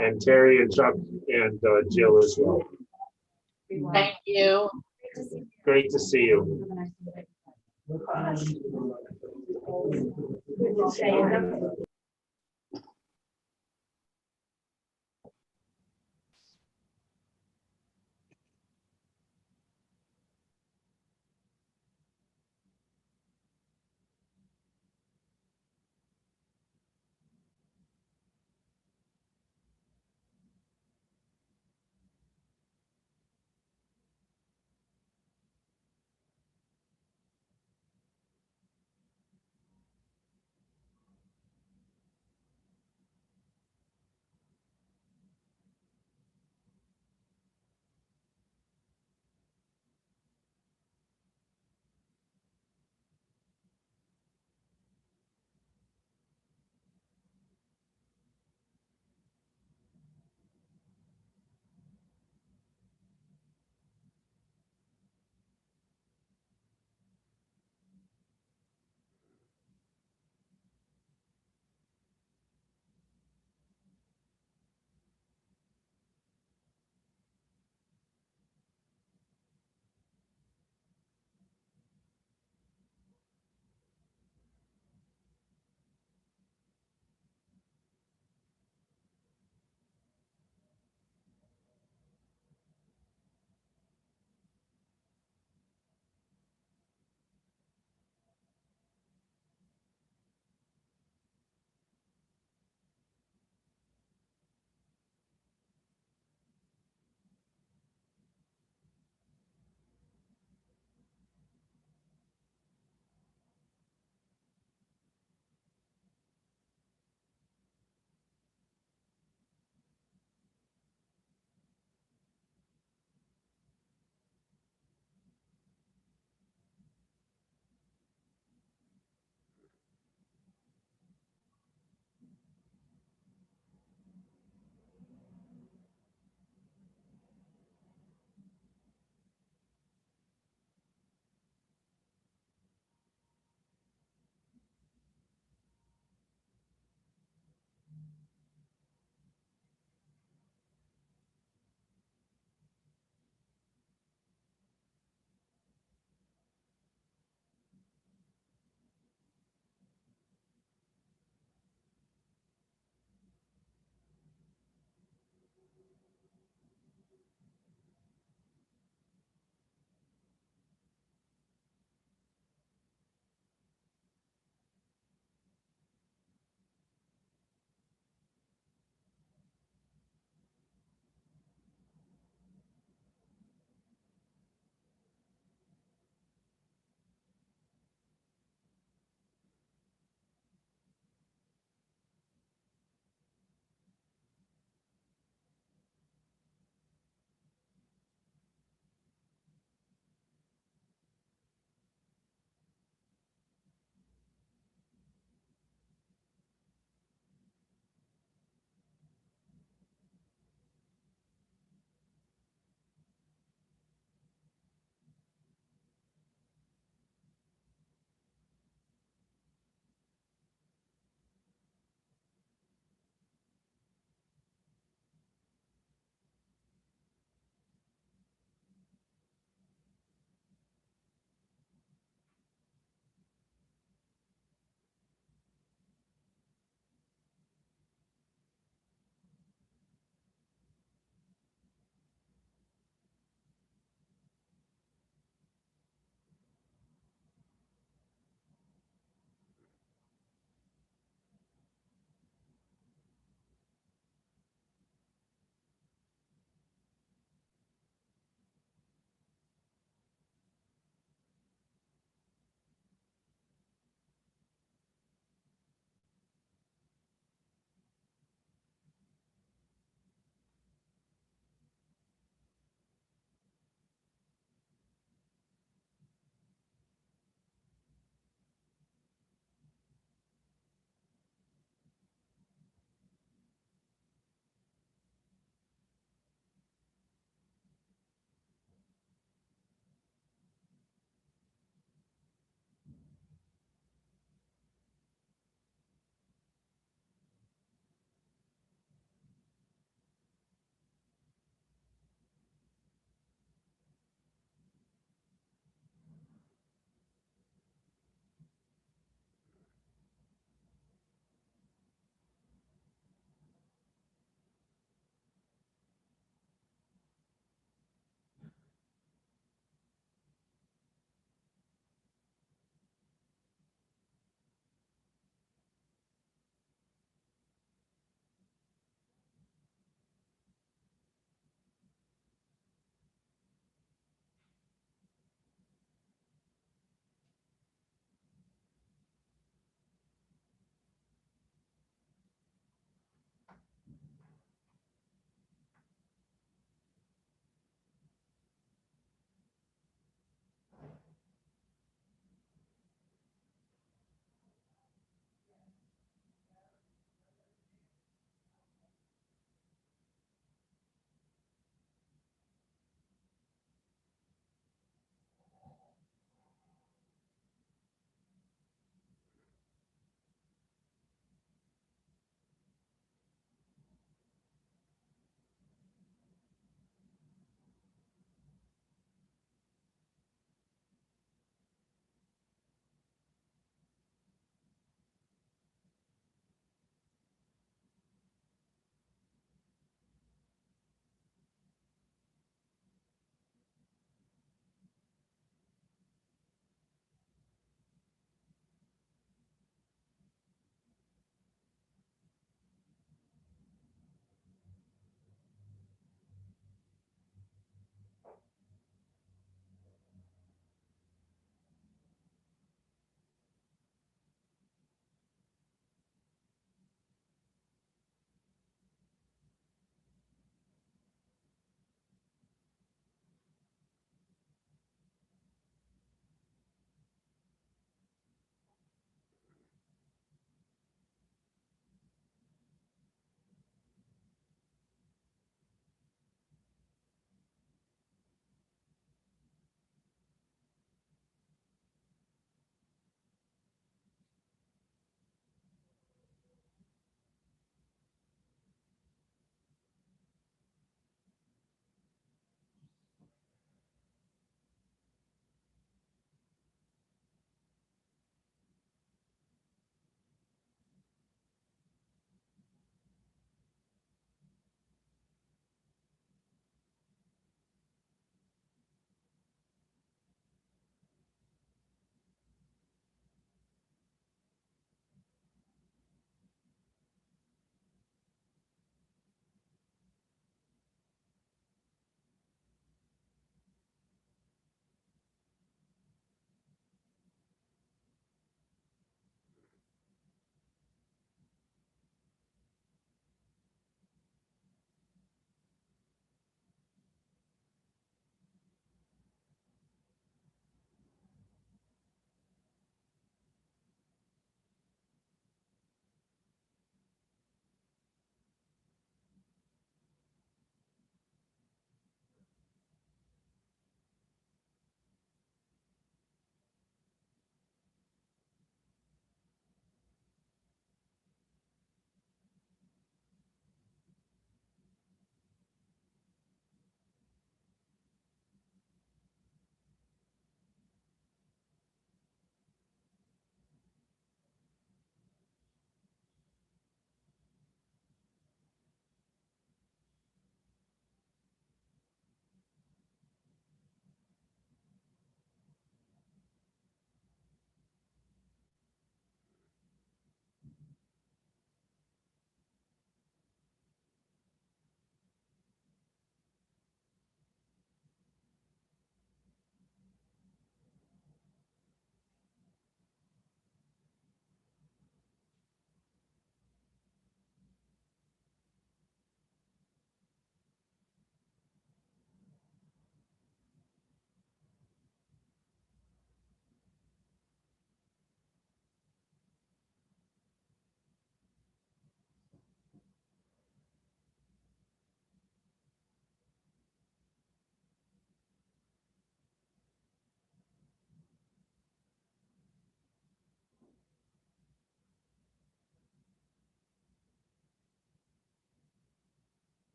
And Terry and Chuck and Jill as well. Thank you. Great to see you. Good to see you.